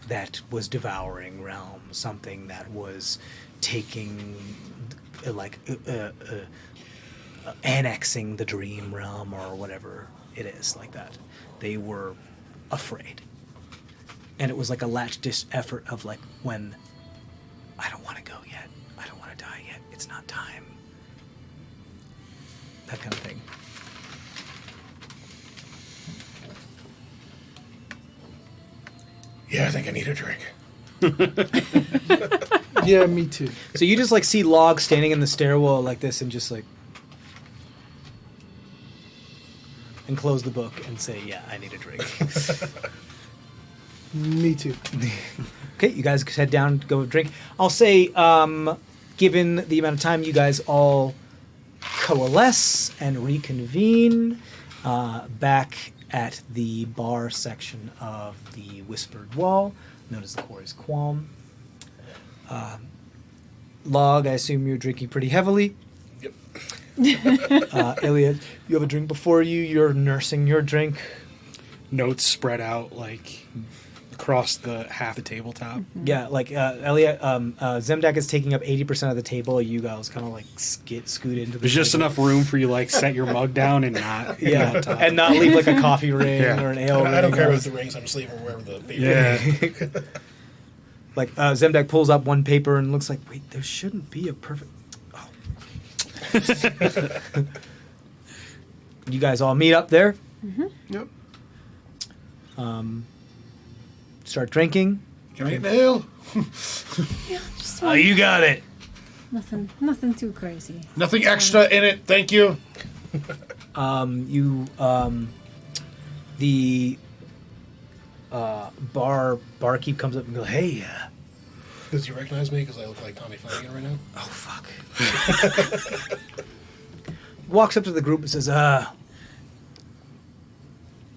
that was devouring realm, something that was taking, annexing the dream realm or whatever it is, like that. They were afraid. And it was like a latch-ditch effort of like, when I don't want to go yet, I don't want to die yet, it's not time. That kind of thing. Yeah, I think I need a drink. Yeah, me too. So you just like see Log standing in the stairwell like this and just like, and close the book and say, yeah, I need a drink. Me too. Okay, you guys head down, go drink. I'll say, given the amount of time, you guys all coalesce and reconvene back at the bar section of the Whispered Wall, known as the Quarry's Qualm. Log, I assume you're drinking pretty heavily. Yep. Elliot, you have a drink before you. You're nursing your drink. Notes spread out like across the half the tabletop. Yeah, like Elliot, Zemdak is taking up 80% of the table. You guys kind of like scoot into the There's just table. enough room for you to like set your mug down and not Yeah, not top. and not leave like a coffee ring Yeah. or an ale ring. I don't care or- about the rings. I'm just leaving wherever the paper Yeah. Like Zemdak pulls up one paper and looks like, wait, there shouldn't be a perfect. Oh. You guys all meet up there. Yep. Start drinking. Can I get an ale? Yeah, just Oh, you got it. nothing too crazy. Nothing extra in it, thank you. The barkeep comes up and goes, hey, Does he recognize me because I look like Tommy Flanagan right now? oh, fuck. Walks up to the group and says,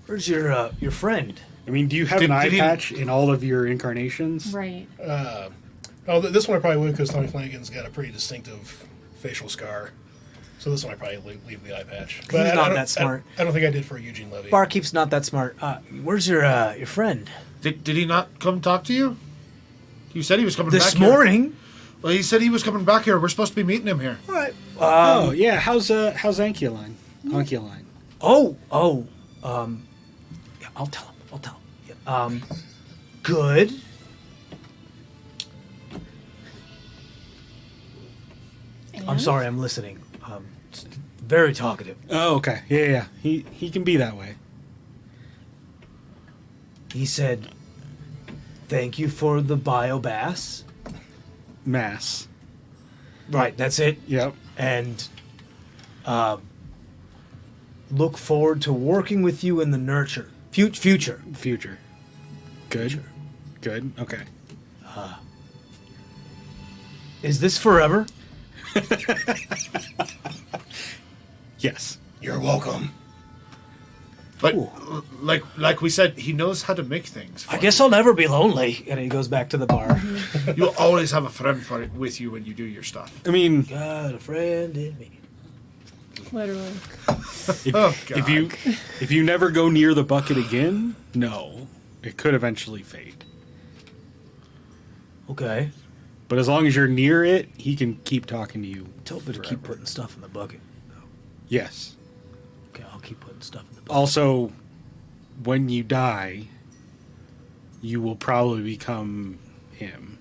where's your friend? I mean, do you have Did- an eye did he- patch in all of your incarnations? Right. This one I probably would because Tommy Flanagan's got a pretty distinctive facial scar. So this one I probably leave the eye patch. He's I not don't- that smart. I don't think I did for Eugene Levy. Barkeep's not that smart. Where's your friend? Did he not come talk to you? You said he was coming back This here. morning. Well, he said he was coming back here. We're supposed to be meeting him here. All right. Oh yeah, how's Ankyline? Ankyline. Yeah, I'll tell him. Yeah, good. I'm sorry, I'm listening. Very talkative. Oh okay, yeah. He can be that way. He said, "Thank you for the biobass." Mass. Right, that's it. Yep. And look forward to working with you in the nurture future. Future. Good. Good. Okay. Is this forever? Yes. You're welcome. But Ooh. like we said, he knows how to make things. I guess I'll never be lonely. And he goes back to the bar. You'll always have a friend with you when you do your stuff. I mean, Got a friend in me. Literally. if you never go near the bucket again, no, it could eventually fade. Okay. But as long as you're near it, he can keep talking to you. Tell me to keep forever. putting stuff in the bucket. Yes. Okay, I'll keep putting stuff in the bucket. Also, when you die, you will probably become him.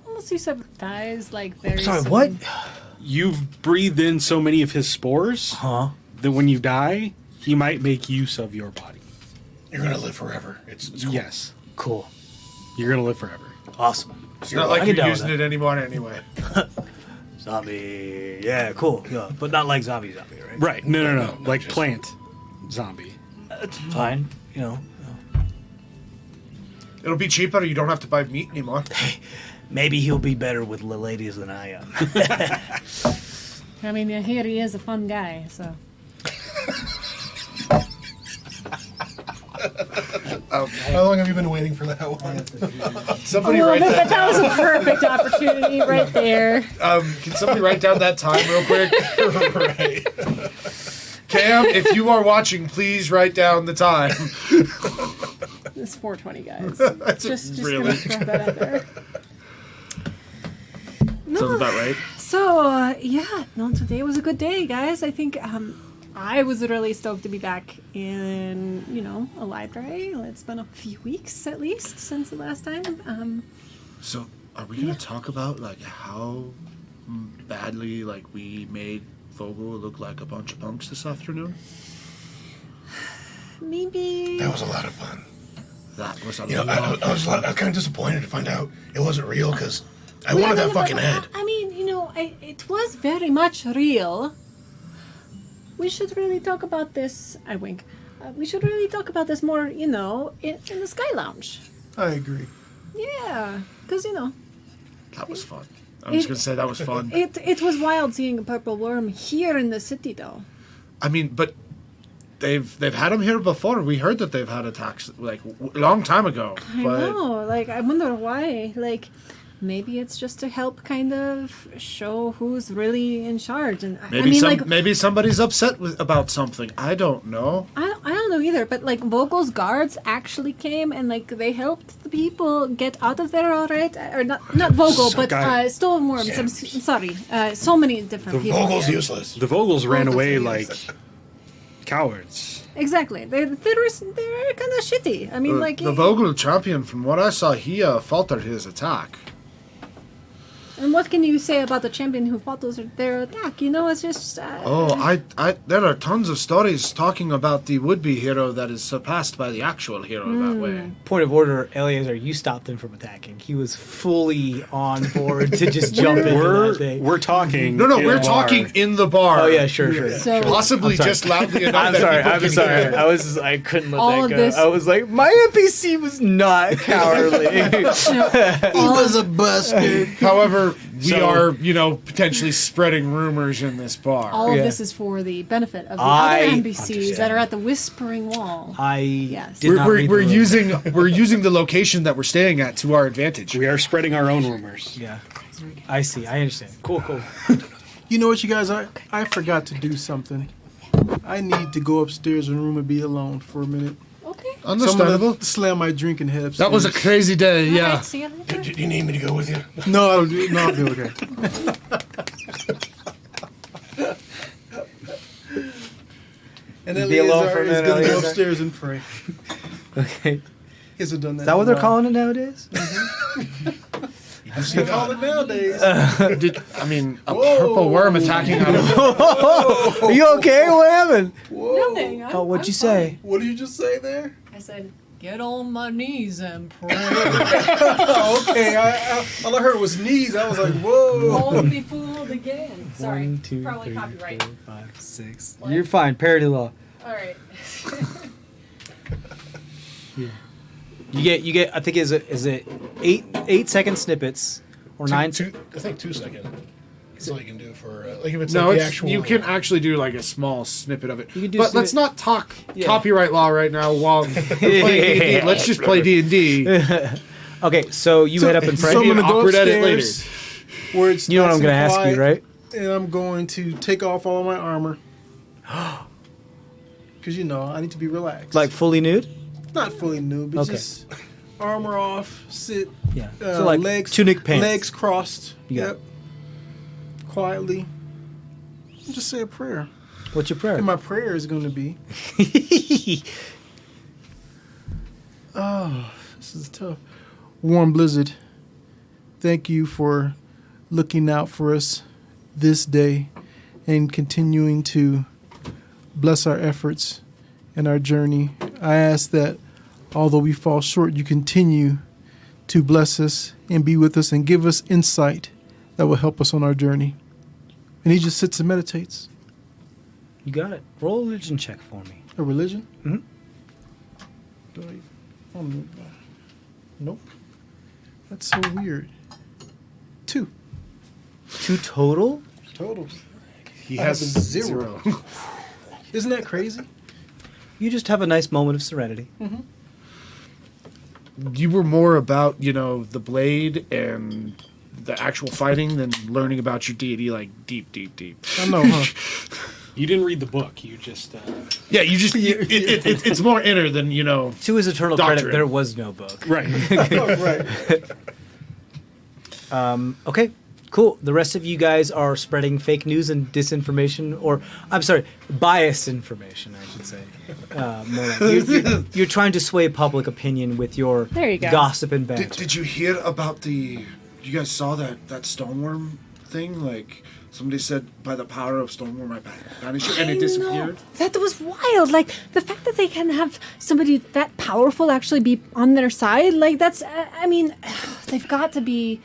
Unless you dies like very Sorry, soon. what? You've breathed in so many of his spores Huh? that when you die, he might make use of your body. You're gonna live forever. It's cool. Yes. Cool. You're going to live forever. Awesome. It's not I like can you're down using with it anymore anyway. Zombie. Yeah, cool. Yeah, but not like zombie, right? Right. No. No, Like just- plant zombie. That's fine. You know. It'll be cheaper. You don't have to buy meat anymore. Maybe he'll be better with the ladies than I am. I mean, here he is a fun guy, so. How long have you been waiting for that one? Somebody Well, write that that was a perfect opportunity right there. Can somebody write down that time real quick? Right. Cam, if you are watching, please write down the time. It's 4:20, guys. just really- gonna throw that out there. Sounds about right. So yeah, no, today was a good day, guys. I think I was really stoked to be back in a library. It's been a few weeks at least since the last time. So, are we gonna talk about like how badly like we made Vogel look like a bunch of punks this afternoon? Maybe. That was a lot of fun. That was a You know, lot. I was kind of disappointed to find out it wasn't real because I wanted that fucking head. I mean, it was very much real. We should really talk about this. I wink. We should really talk about this more, in the Sky Lounge. I agree. Yeah, because That was fun. I'm just gonna say that was fun. it was wild seeing a purple worm here in the city, though. I mean, but they've had them here before. We heard that they've had attacks like a long time ago. I but know. Like, I wonder why. Like, maybe it's just to help kind of show who's really in charge. And maybe somebody's upset about something. I don't know. I don't know either, but like Vogel's guards actually came and like they helped the people get out of there all right. Or not Vogel, but Stoneworm. So many different The people. Vogel's here. useless. The Vogels ran Vogels away are like cowards. Exactly. They're kind of shitty. I mean, The Vogel champion, from what I saw, he faltered his attack. And what can you say about the champion who follows their attack? It's just. There are tons of stories talking about the would-be hero that is surpassed by the actual hero that way. Point of order, Eleazar, you stopped him from attacking. He was fully on board to just jump into that thing. We're talking. No, in we're a bar. talking in the bar. Oh yeah, sure. So Possibly just loudly enough. I'm that sorry. people I'm can sorry. hear. I couldn't let All that of go. this- I was like, my NPC was not cowardly. all, a bastard. However, We are, potentially spreading rumors in this bar. All of Yeah. this is for the benefit of the I other NPCs that understand. are at the Whispering Wall. I did we're not we're, read the we're room. using the location that we're staying at to our advantage. We are spreading our own rumors. Yeah. I see. I understand. Cool. You know what, you guys? I forgot to do something. I need to go upstairs in the room and be alone for a minute. Okay. So I'm gonna Understandable. slam my drink and head upstairs. That was a crazy day. All Yeah. right, see you later. Do you need me to go with you? No, I'll be okay. And Be alone for a Eleazar is minute, going to go Eleazar. upstairs and pray. Okay. He hasn't done that. Is that what they're calling it nowadays? They call it nowadays. A purple worm attacking out of Are you okay? What happened? Nothing. Oh, what'd you say? What did you just say there? I said, get on my knees and pray. Oh, okay. All I heard was knees. I was like, whoa. Won't be fooled again. Sorry. 1, 2, Probably 3, copyright. 4, 5, 6. What? You're fine. Parody law. All right. You get. I think is it 8-second snippets or 9? I think 2 seconds. That's all you can do for like if it's No, like the it's, actual. you can actually do like a small snippet of it. You can do But let's not talk Yeah. copyright law right now while we're playing D&D. Let's just play D&D. Okay, so you head up and pray. So I'm Maybe going an to go awkward edit upstairs where it's You know what nice I'm going to and ask you, quiet, right? And I'm going to take off all my armor. Because, I need to be relaxed. Like fully nude? Not fully nude, but Okay. just armor off, sit, Yeah. So like legs, tunic pants. legs crossed. You got Yep. Quietly. And just say a prayer. What's your prayer? And my prayer is going to be, this is tough. Warm Blizzard, thank you for looking out for us this day and continuing to bless our efforts and our journey. I ask that although we fall short, you continue to bless us and be with us and give us insight that will help us on our journey. And he just sits and meditates. You got it. Roll a religion check for me. A religion? Mhm. Nope. That's so weird. 2. 2 total? Total. He I have has a 0. Isn't that crazy? You just have a nice moment of serenity. You were more about, the blade and the actual fighting than learning about your deity, like deep. I know, huh? You didn't read the book. You just. Yeah, you just it's more inner than To his eternal Doctrine. credit, there was no book. Right. Right. Okay, cool. The rest of you guys are spreading fake news and disinformation, or I'm sorry, biased information, I should say. More like you're trying to sway public opinion with your There you go. gossip and banter. Did you hear about you guys saw that Stoneworm thing? Like, somebody said by the power of Stoneworm I banished it, and it disappeared? That was wild. Like, the fact that they can have somebody that powerful actually be on their side, like, that's, they've got to be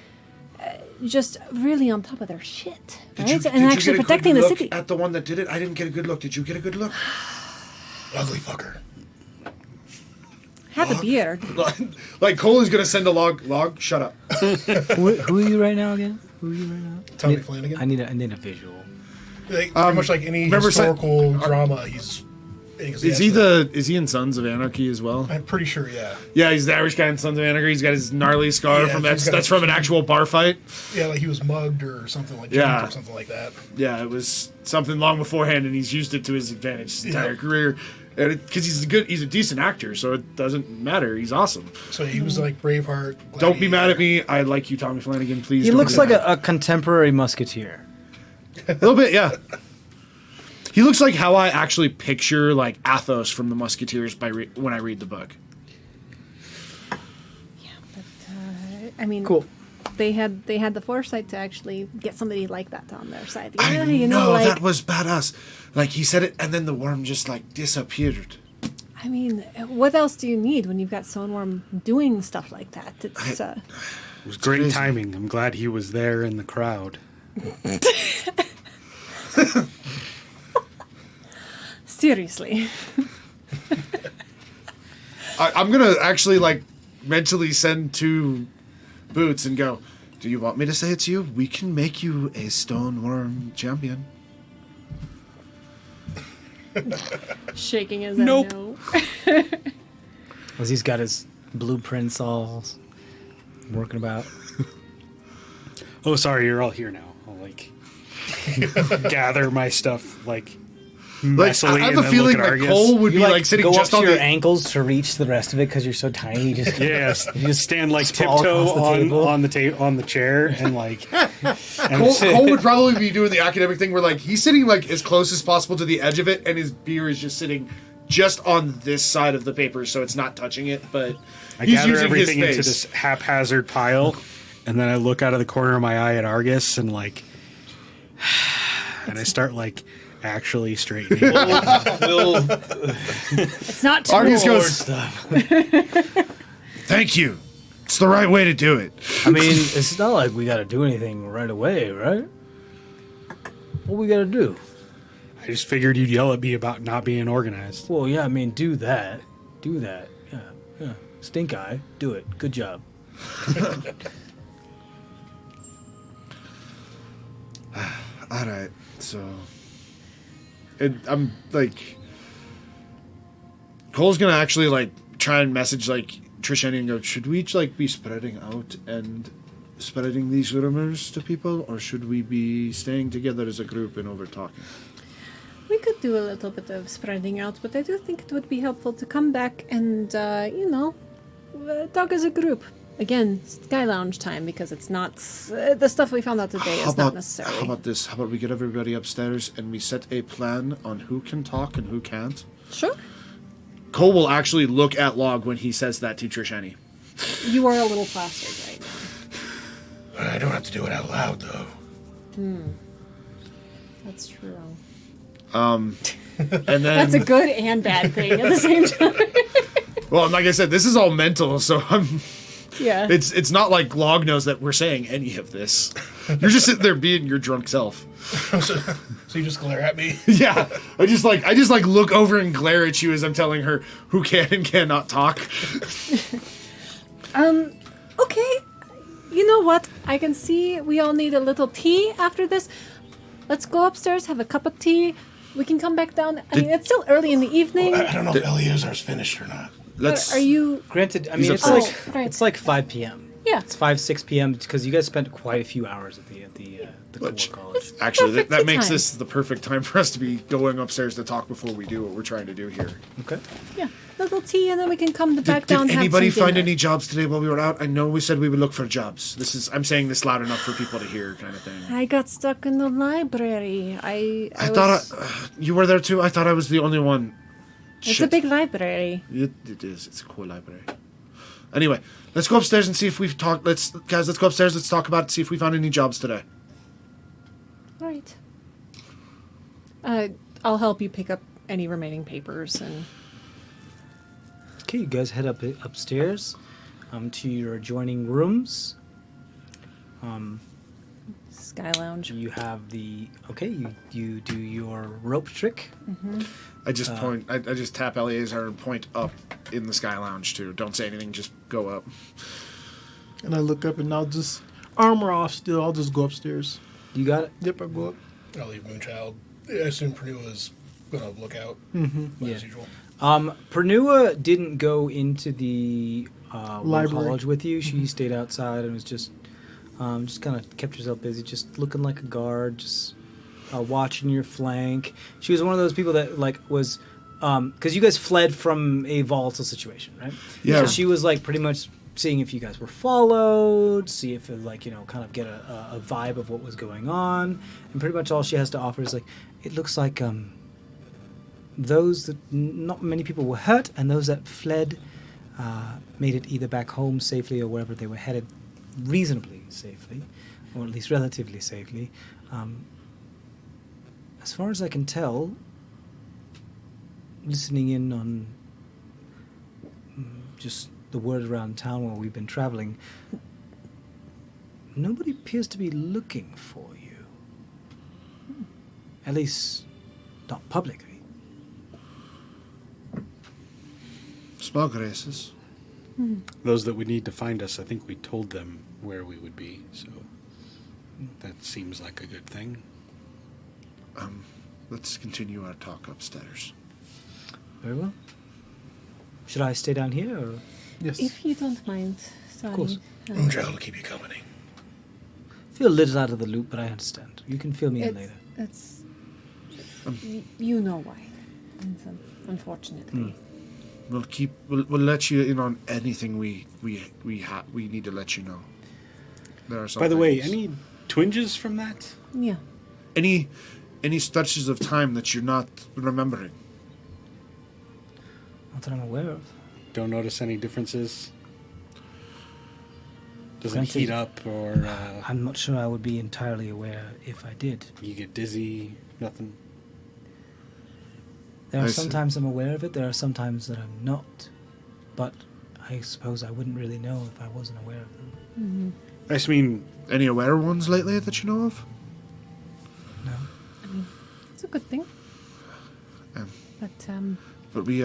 just really on top of their shit, right? And actually protecting the city. At the one that did it, I didn't get a good look. Did you get a good look? Ugly fucker. Have a beard. Like Cole is gonna send a log. Shut up. Who are you right now again? Tommy Flanagan. I need a visual. Like, pretty much like any remember historical drama, he's. Is he in Sons of Anarchy as well? I'm pretty sure, yeah. Yeah, he's the Irish guy in Sons of Anarchy. He's got his gnarly scar Yeah, from he's got that's a- from an actual bar fight. Yeah, like he was mugged or something like Yeah. that, or something like that. Yeah, it was something long beforehand, and he's used it to his advantage his entire Yeah. career. Because he's a decent actor, so it doesn't matter. He's awesome. So he was like Braveheart. Don't be mad at Gladiator. me. I like you, Tommy Flanagan. Please. He don't looks do like that. a contemporary musketeer. A little bit, yeah. He looks like how I actually picture like Athos from the Musketeers when I read the book. Cool. They had the foresight to actually get somebody like that on their side. I know that was badass. Like he said it, and then the worm just like disappeared. I mean, what else do you need when you've got Stoneworm doing stuff like that? It's It was great timing. I'm glad he was there in the crowd. seriously. I'm gonna actually like mentally send to Boots and go, Do you want me to say it to you? We can make you a Stoneworm champion. Shaking his head. Nope. No. As he's got his blueprints all working about. Oh, sorry, you're all here now. I'll like gather my stuff like messily. I have and a then feeling look at that Argus. Cole would be You like sitting go just up on to your the ankles to reach the rest of it because you're so tiny. You just Yes, you just stand like Sprawl tiptoe across the table. on the chair and like. Cole would probably be doing the academic thing where like he's sitting like as close as possible to the edge of it, and his beer is just sitting just on this side of the paper, so it's not touching it. But I he's gather using his everything into face. this haphazard pile, and then I look out of the corner of my eye at Argus and like, and I start like actually straightening. It's not too Argus old. goes, "Thank you. It's the right way to do it." I mean, it's not like we got to do anything right away, right? What we got to do? I just figured you'd yell at me about not being organized. Well, yeah, I mean, do that. Do that. Yeah. Stink eye. Do it. Good job. All right, so. And I'm like. Cole's gonna actually like try and message like Trishani and go, should we like be spreading out and spreading these rumors to people, or should we be staying together as a group and over talking? We could do a little bit of spreading out, but I do think it would be helpful to come back and, talk as a group. Again, Sky Lounge time, because it's not... the stuff we found out today is not necessary. How about this? How about we get everybody upstairs and we set a plan on who can talk and who can't? Sure. Cole will actually look at Log when he says that to Trishani. You are a little plastered right now. I don't have to do it out loud, though. That's true. And then... That's a good and bad thing at the same time. Well, like I said, this is all mental, so Yeah. it's not like Log knows that we're saying any of this. You're just sitting there being your drunk self. So you just glare at me? Yeah, I just look over and glare at you as I'm telling her who can and cannot talk. Okay. You know what? I can see we all need a little tea after this. Let's go upstairs, have a cup of tea. We can come back down. I mean, it's still early in the evening. I don't know if Eleazar's finished or not. Are you... Granted, I He's mean, it's upset. like right. it's like 5 p.m. Yeah. It's 6 p.m. because you guys spent quite a few hours at the core Which- college. Actually, that Perfect makes time. this the perfect time for us to be going upstairs to talk before we do what we're trying to do here. Okay. Yeah. Little tea, and then we can come back Did down and have anybody some find dinner. any jobs today while we were out? I know we said we would look for jobs. I'm saying this loud enough for people to hear, kind of thing. I got stuck in the library. I thought you were there too. I thought I was the only one. It's a Shit. big library. It is. It's a cool library. Anyway, let's go upstairs and see if we've talked. Let's go upstairs. Let's talk about it. See if we found any jobs today. All right. I'll help you pick up any remaining papers and... Okay, you guys head upstairs to your adjoining rooms. Sky Lounge. You have you do your rope trick. I just point. I just tap Eleazar and point up in the Sky Lounge too. Don't say anything. Just go up. And I look up and I'll just armor off still. I'll just go upstairs. You got it. Yep, I go up. I'll leave Moonchild. I assume Pernua's gonna look out Yeah. as usual. Pernua didn't go into the Library. college with you. She stayed outside and was just kind of kept herself busy, just looking like a guard, just watching your flank. She was one of those people that was because you guys fled from a volatile situation, right? Yeah. So she was like pretty much seeing if you guys were followed, see if it, kind of get a vibe of what was going on, and pretty much all she has to offer is it looks like those that not many people were hurt, and those that fled made it either back home safely or wherever they were headed reasonably safely, or at least relatively safely. As far as I can tell, listening in on just the word around town where we've been traveling, nobody appears to be looking for you. At least, not publicly. Small graces. those that would need to find us, I think we told them where we would be, so that seems like a good thing. Let's continue our talk upstairs. Very well. Should I stay down here, or? Yes. If you don't mind, sorry. course. Moonchild will keep you company. Feel a little out of the loop, but I understand. You can fill me in later. It's you know why. Unfortunately. We'll let you in on anything we need to let you know. There are some By the way, things. any twinges from that? Yeah. any stretches of time that you're not remembering. Not that I'm aware of. Don't notice any differences? Doesn't Granted, heat up or I'm not sure I would be entirely aware if I did. you get dizzy? Nothing? There I are see. some times I'm aware of it, there are some times that I'm not. But I suppose I wouldn't really know if I wasn't aware of them. I just mean, Any aware ones lately that you know of? No. It's a good thing. Um, But But we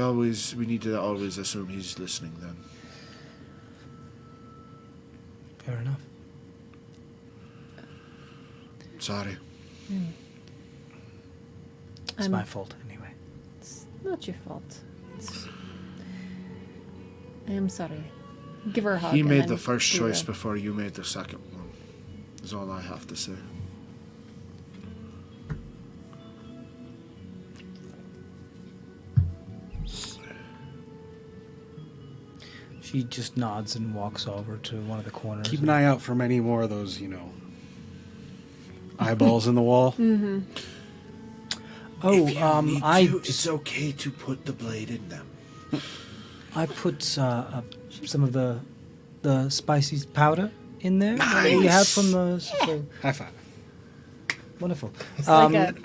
need to always assume he's listening then. Fair enough. Sorry. It's my fault anyway. it's not your fault. I am sorry. Give her a hug. He and made then the first do choice the- before you made the second one. Is all I have to say. She just nods and walks over to one of the corners. keep an eye out for many more of those, eyeballs in the wall. Oh, I it's okay to put the blade in them. I put some of the spicy powder in there that you have from the. So, High five. wonderful. It's like a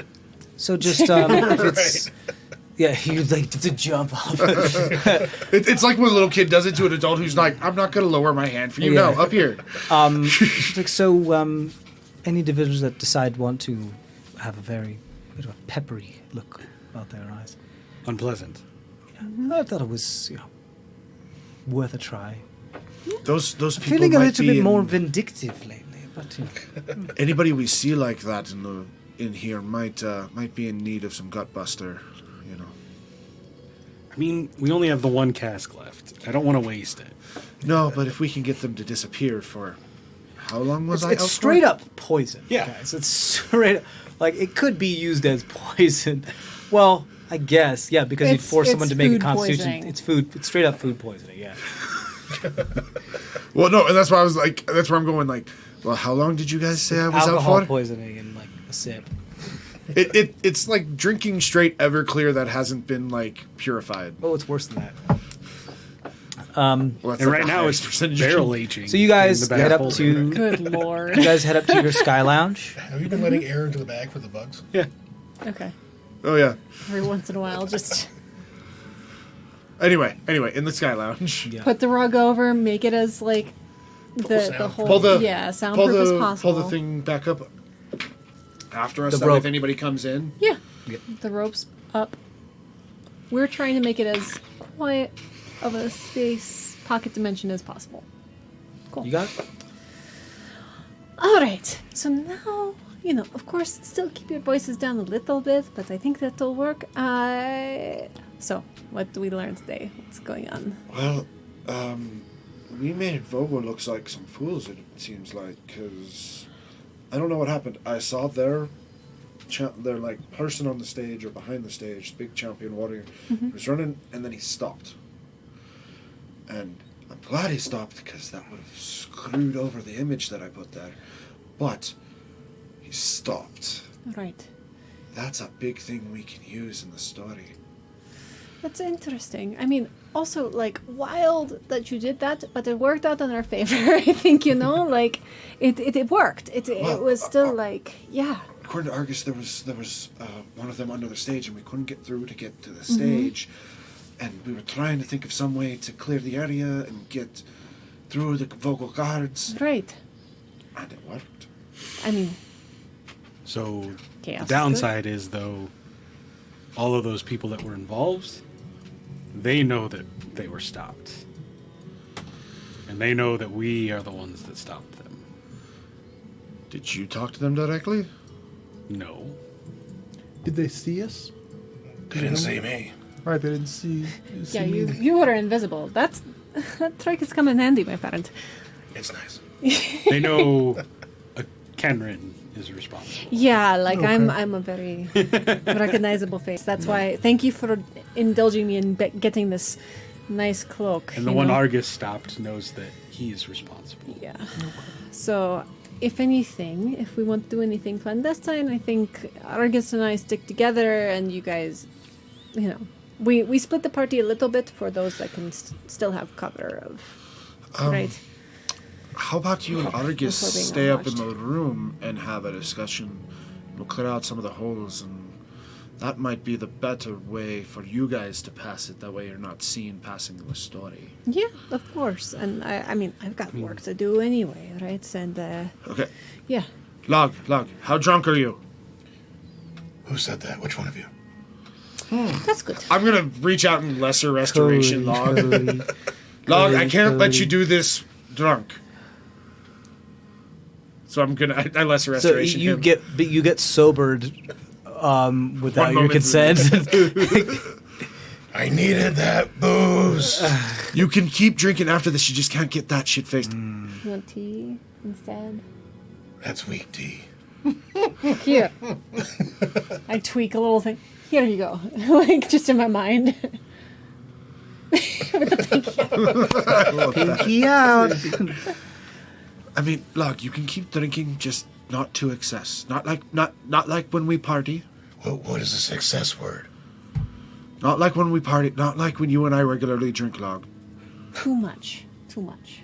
So just if it's yeah, you like to jump up. It's like when a little kid does it to an adult who's like, I'm not going to lower my hand for you. Yeah. No, up here. Like so, any individuals that want to have a very bit of a peppery look about their eyes. Unpleasant. I thought it was worth a try. Those people Feeling a might little be bit in- more vindictive lately, but Anybody we see like that in here might be in need of some gut buster. I mean, we only have the one cask left. I don't want to waste it. No, but if we can get them to disappear for how long was I? it's out straight for? up poison. Yeah. guys. It's straight like it could be used as poison. Well, I guess because you'd It's- force someone it's to make a food constitution. poisoning. It's food. It's straight up food poisoning. Yeah. Well, no, and that's why I was like, that's where I'm going. Like, well, how long did you guys say I was Alcohol out for? poisoning in like a sip. It's like drinking straight Everclear that hasn't been like purified. Oh, it's worse than that. Well, that's And like right the now highest it's percentage. barrel aging. So you guys in the back head up hold. to. Good lord. You guys head up to your sky lounge. Have you been letting air into the bag for the bugs? Yeah. Okay. Oh yeah. Every once in a while, just Anyway, in the Sky Lounge. Yeah. put the rug over, make it as like the Soundproof. whole Pull the soundproof as possible. Pull the thing back up after us. The That way rope. if anybody comes in. Yeah. Yep. The rope's up. We're trying to make it as quiet of a space pocket dimension as possible. Cool. You got it. All right. So now, of course, still keep your voices down a little bit, but I think that'll work. So, what do we learn today? What's going on? Well, we made Vogel looks like some fools. It seems like because I don't know what happened. I saw their like person on the stage or behind the stage, big champion warrior. He was running and then he stopped. And I'm glad he stopped because that would have screwed over the image that I put there. But he stopped. Right. That's a big thing we can use in the story. That's interesting. I mean, also, like, wild that you did that, but it worked out in our favor. I think, like, it worked. It Well, was still, like, yeah. According to Argus, there was one of them under the stage, and we couldn't get through to get to the stage. And we were trying to think of some way to clear the area and get through the vocal guards, Right. and it worked. I mean, So Chaos the is downside is, though, all of those people that were involved, they know that they were stopped. And they know that we are the ones that stopped them. Did you talk to them directly? No. Did they see us? They didn't see me. Right, they didn't see. Yeah, me. you were invisible. That trick has come in handy, my friend. It's nice. They know a Kenrin is responsible. Yeah, like Okay. I'm a very recognizable face. That's why. Thank you for indulging me in getting this nice cloak. And the you one know? Argus stopped knows that he's responsible. Yeah. So, if anything, if we want to do anything clandestine, I think Argus and I stick together, and you guys, you know, we split the party a little bit for those that can still have cover of, right? How about you and Argus Before being stay up in the unwatched. room and have a discussion? We'll clear out some of the holes, and that might be the better way for you guys to pass it. That way you're not seen passing the story. Yeah, of course. And I mean, I've got work to do anyway, right? And Okay. yeah, Log, how drunk are you? Who said that? Which one of you? that's good. I'm gonna reach out in lesser restoration, Log. Log, I can't let you do this drunk. So I'm gonna I lesser So restoration. you him. get sobered without your moment. consent. I needed that booze. You can keep drinking after this. You just can't get that shit faced. You want tea instead? That's weak tea. Here. I tweak a little thing. Here you go. Like, just in my mind. Pinky out. I mean, Log, you can keep drinking, just not to excess. Not like when we party. What is a success word? Not like when we party. Not like when you and I regularly drink, Log. Too much. Too much.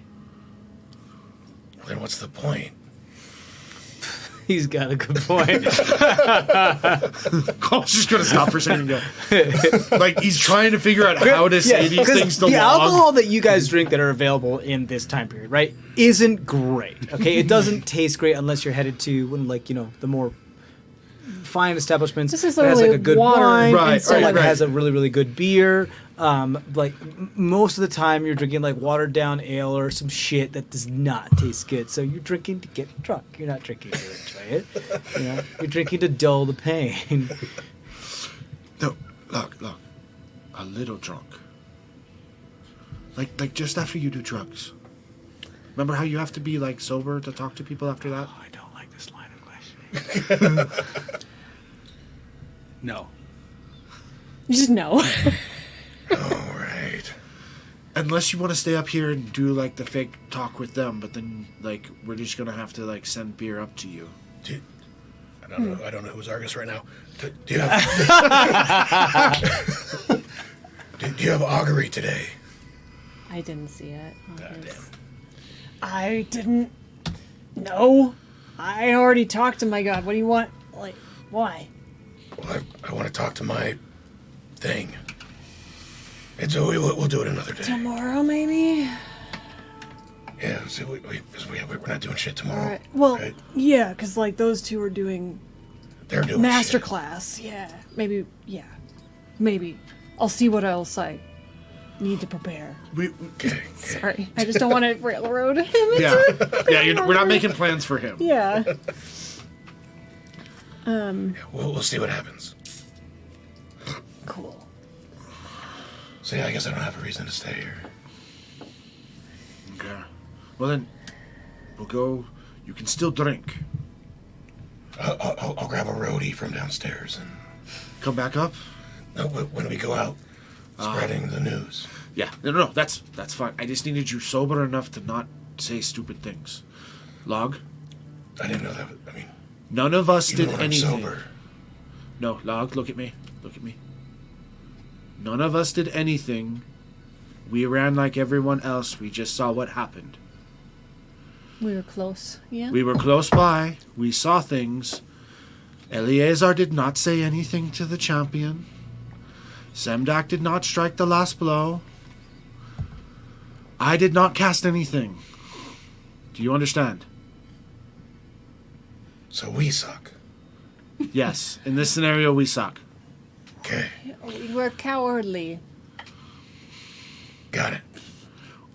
Then what's the point? He's got a good point. Cole's just gonna stop for a second and go. Like he's trying to figure out how to say these because things to the Log. alcohol that you guys drink that are available in this time period, right, isn't great. Okay, it doesn't taste great unless you're headed to one, like, you know, the more fine establishments. This is that has like literally a good water. wine, Right, or right, like right. has a really really good beer. Like most of the time, you're drinking like watered down ale or some shit that does not taste good. So you're drinking to get drunk. You're not drinking to enjoy it. You know, you're drinking to dull the pain. No, Log, a little drunk. Like just after you do drugs. Remember how you have to be like sober to talk to people after that? I don't like this line of questioning. No. You just know. All right. Unless you want to stay up here and do like the fake talk with them, but then like we're just gonna have to like send beer up to you. I don't know who's Argus right now. Do you have do you have augury today? I didn't see it. Obvious. I didn't know. I already talked to my god. What do you want? Like, why? Well, I want to talk to my thing. And so we'll do it another day. Tomorrow, maybe? Yeah, so we're not doing shit tomorrow. All right. Well, right? yeah, because, like, those two are doing They're doing master shit. class. Yeah. Maybe, yeah. Maybe. I'll see what else I need to prepare. Okay. Sorry. I just don't want to railroad him. Yeah, we're not making plans for him. Yeah. We'll see what happens. Cool. So yeah, I guess I don't have a reason to stay here. Okay. Well then, we'll go. You can still drink. I'll grab a roadie from downstairs and Come back up. no, when we go out, spreading the news. Yeah. No. That's fine. I just needed you sober enough to not say stupid things. Log. I didn't know that. I mean, None of us even did when I'm anything. sober. No, Log. Look at me. Look at me. None of us did anything. We ran like everyone else. We just saw what happened. We were close. Yeah. We were close by. We saw things. Eleazar did not say anything to the champion. Semdak did not strike the last blow. I did not cast anything. Do you understand? So we suck. Yes. In this scenario, we suck. Okay, We were cowardly. got it.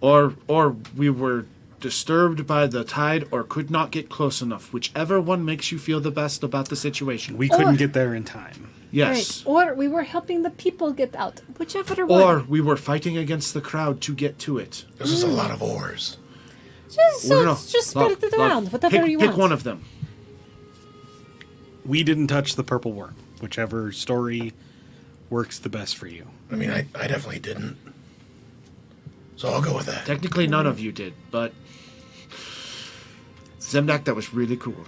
or we were disturbed by the tide or could not get close enough. Whichever one makes you feel the best about the situation. We couldn't get there in time. Yes. Right. Or we were helping the people get out. Whichever Or one. we were fighting against the crowd to get to it. This is a lot of oars. Just spread it around. Whatever you want. Pick one of them. We didn't touch the purple worm. Whichever story works the best for you. I mean, I definitely didn't. So I'll go with that. Technically, none of you did, but Zemdak, that was really cool.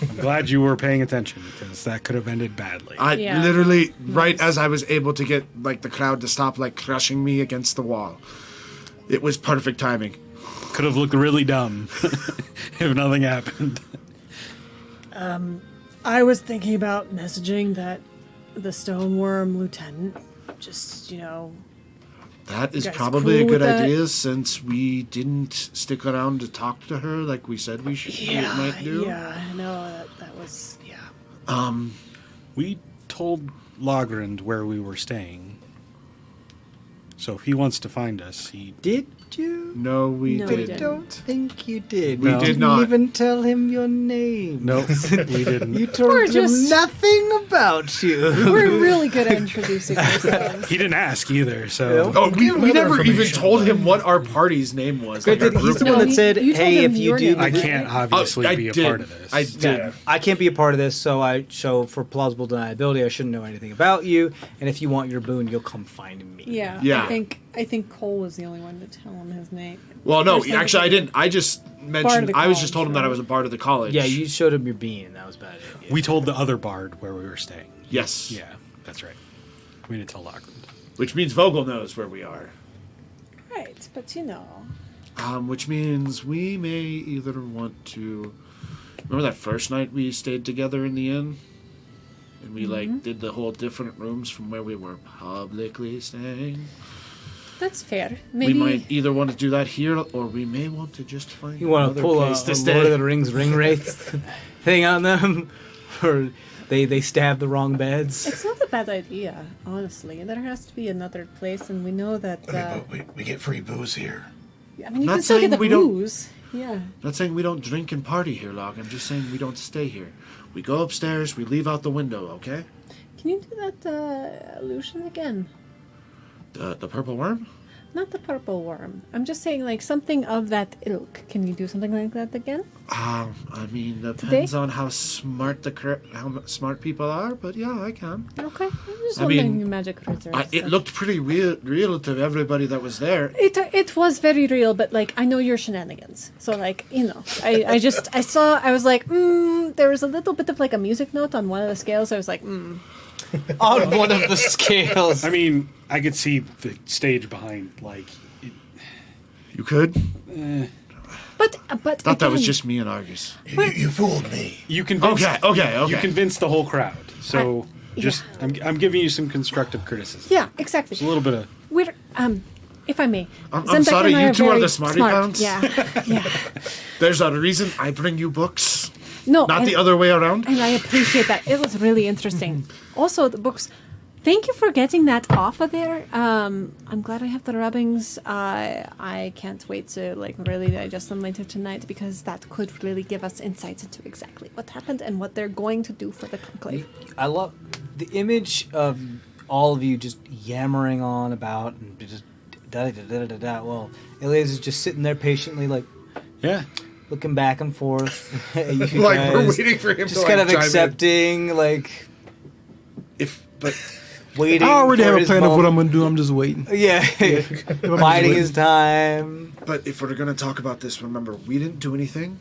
I'm glad you were paying attention because that could have ended badly. I Yeah. literally, right as I was able to get like the crowd to stop like crushing me against the wall, it was perfect timing. Could have looked really dumb if nothing happened. I was thinking about messaging that the Stoneworm lieutenant. Just, That is guys probably a cool good with that? idea since we didn't stick around to talk to her like we said we might do. Yeah, I know that was, yeah. We told Logrand where we were staying. So if he wants to find us, he... Did you? No, we No, we didn't. didn't. Don't think you did. We You did didn't not. even tell him your name. Nope, we didn't. You told We're him just- nothing about you. We're really good at introducing ourselves. He didn't ask either, so... Oh, we other never even information, told but- him what our party's name was. Like our He's group the name. one No, that you- said, you told "Hey, him if you your do, name. I can't obviously I be did. a part of this. I did. I can't be a part of this, so for plausible deniability, I shouldn't know anything about you. And if you want your boon, you'll come find me." Yeah. Yeah. I think Cole was the only one to tell him his name. Well, no, There's like actually, I a- didn't. I just mentioned. the I was just college, told him that I right? was a part of the college. Yeah, you showed him your bean. That was bad. Yeah. We told the other bard where we were staying. Yes. Yeah, that's right. We didn't tell Logrand. Which means Vogel knows where we are. Right, but Which means we may either want to. Remember that first night we stayed together in the inn? And we, like, did the whole different rooms from where we were publicly staying? that's fair. Maybe We might either want to do that here, or we may want to just find You want another to pull a place to Lord stay. of the Rings ring wraith thing on them, or they stab the wrong beds. it's not a bad idea, honestly. There has to be another place, and we know that. I mean, but we get free booze here. I mean, you Not can still saying get the we don't- booze. Yeah. Not saying we don't drink and party here, Log. I'm just saying we don't stay here. We go upstairs, we leave out the window, okay? Can you do that illusion again? The purple worm? Not the purple worm. I'm just saying, like, something of that ilk. Can you do something like that again? I mean, depends on how smart how smart people are, but yeah, I can. Okay. I'm just I wondering mean, magic reserves. It looked pretty real to everybody that was there. It was very real, but like I know your shenanigans, so like I was like there was a little bit of like a music note on one of the scales. I was like On one of the scales. I mean, I could see the stage behind, like... You could? but Thought that was again, just me and Argus. You fooled me. You convinced... Okay. You convinced the whole crowd. So, I'm giving you some constructive criticism. yeah, exactly. It's a little bit of... We're if I may, I'm Zembec sorry, and I you two are very the smarty smart. pants? Yeah. There's a reason I bring you books, No, not and- the other way around. And I appreciate that. It was really interesting. Also, the books. Thank you for getting that off of there. I'm glad I have the rubbings. I can't wait to like really digest them later tonight because that could really give us insights into exactly what happened and what they're going to do for the conclave. I love the image of all of you just yammering on about and just da-da-da-da-da-da. Well, Elias is just sitting there patiently, like Yeah. looking back and forth. at you Like we're guys, waiting for him just to like, kind of chime in. accepting, like But waiting. I already for have a his plan of what I'm moment. going to do. I'm just waiting. Yeah, biding his time. But if we're gonna talk about this, remember we didn't do anything.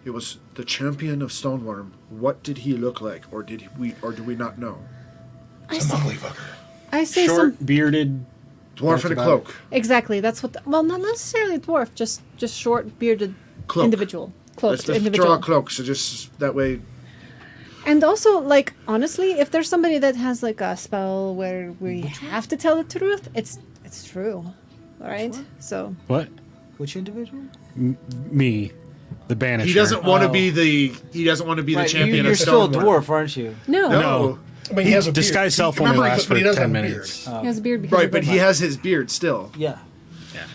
It was the champion of Stoneworm. What did he look like, or do we not know? Some ugly fucker. I say Short, some bearded... Dwarf That's in a about cloak. exactly. That's what. Well, not necessarily dwarf. Just short bearded Cloak. individual. Cloaked Let's individual. draw a cloak, so just that way. And also, like, honestly, if there's somebody that has, like, a spell where we have to tell the truth, it's true. All right? So, What? Which individual? Me. The banisher. He doesn't want to Oh. be the. He doesn't want to be the Right, champion you're of still a Stoneworm. dwarf, aren't you? no. No. I mean, he has a beard. Disguise self only Remember, lasts but he for does 10 have a beard. minutes. He has a beard because Right, of but the he blood. has his beard still. Yeah.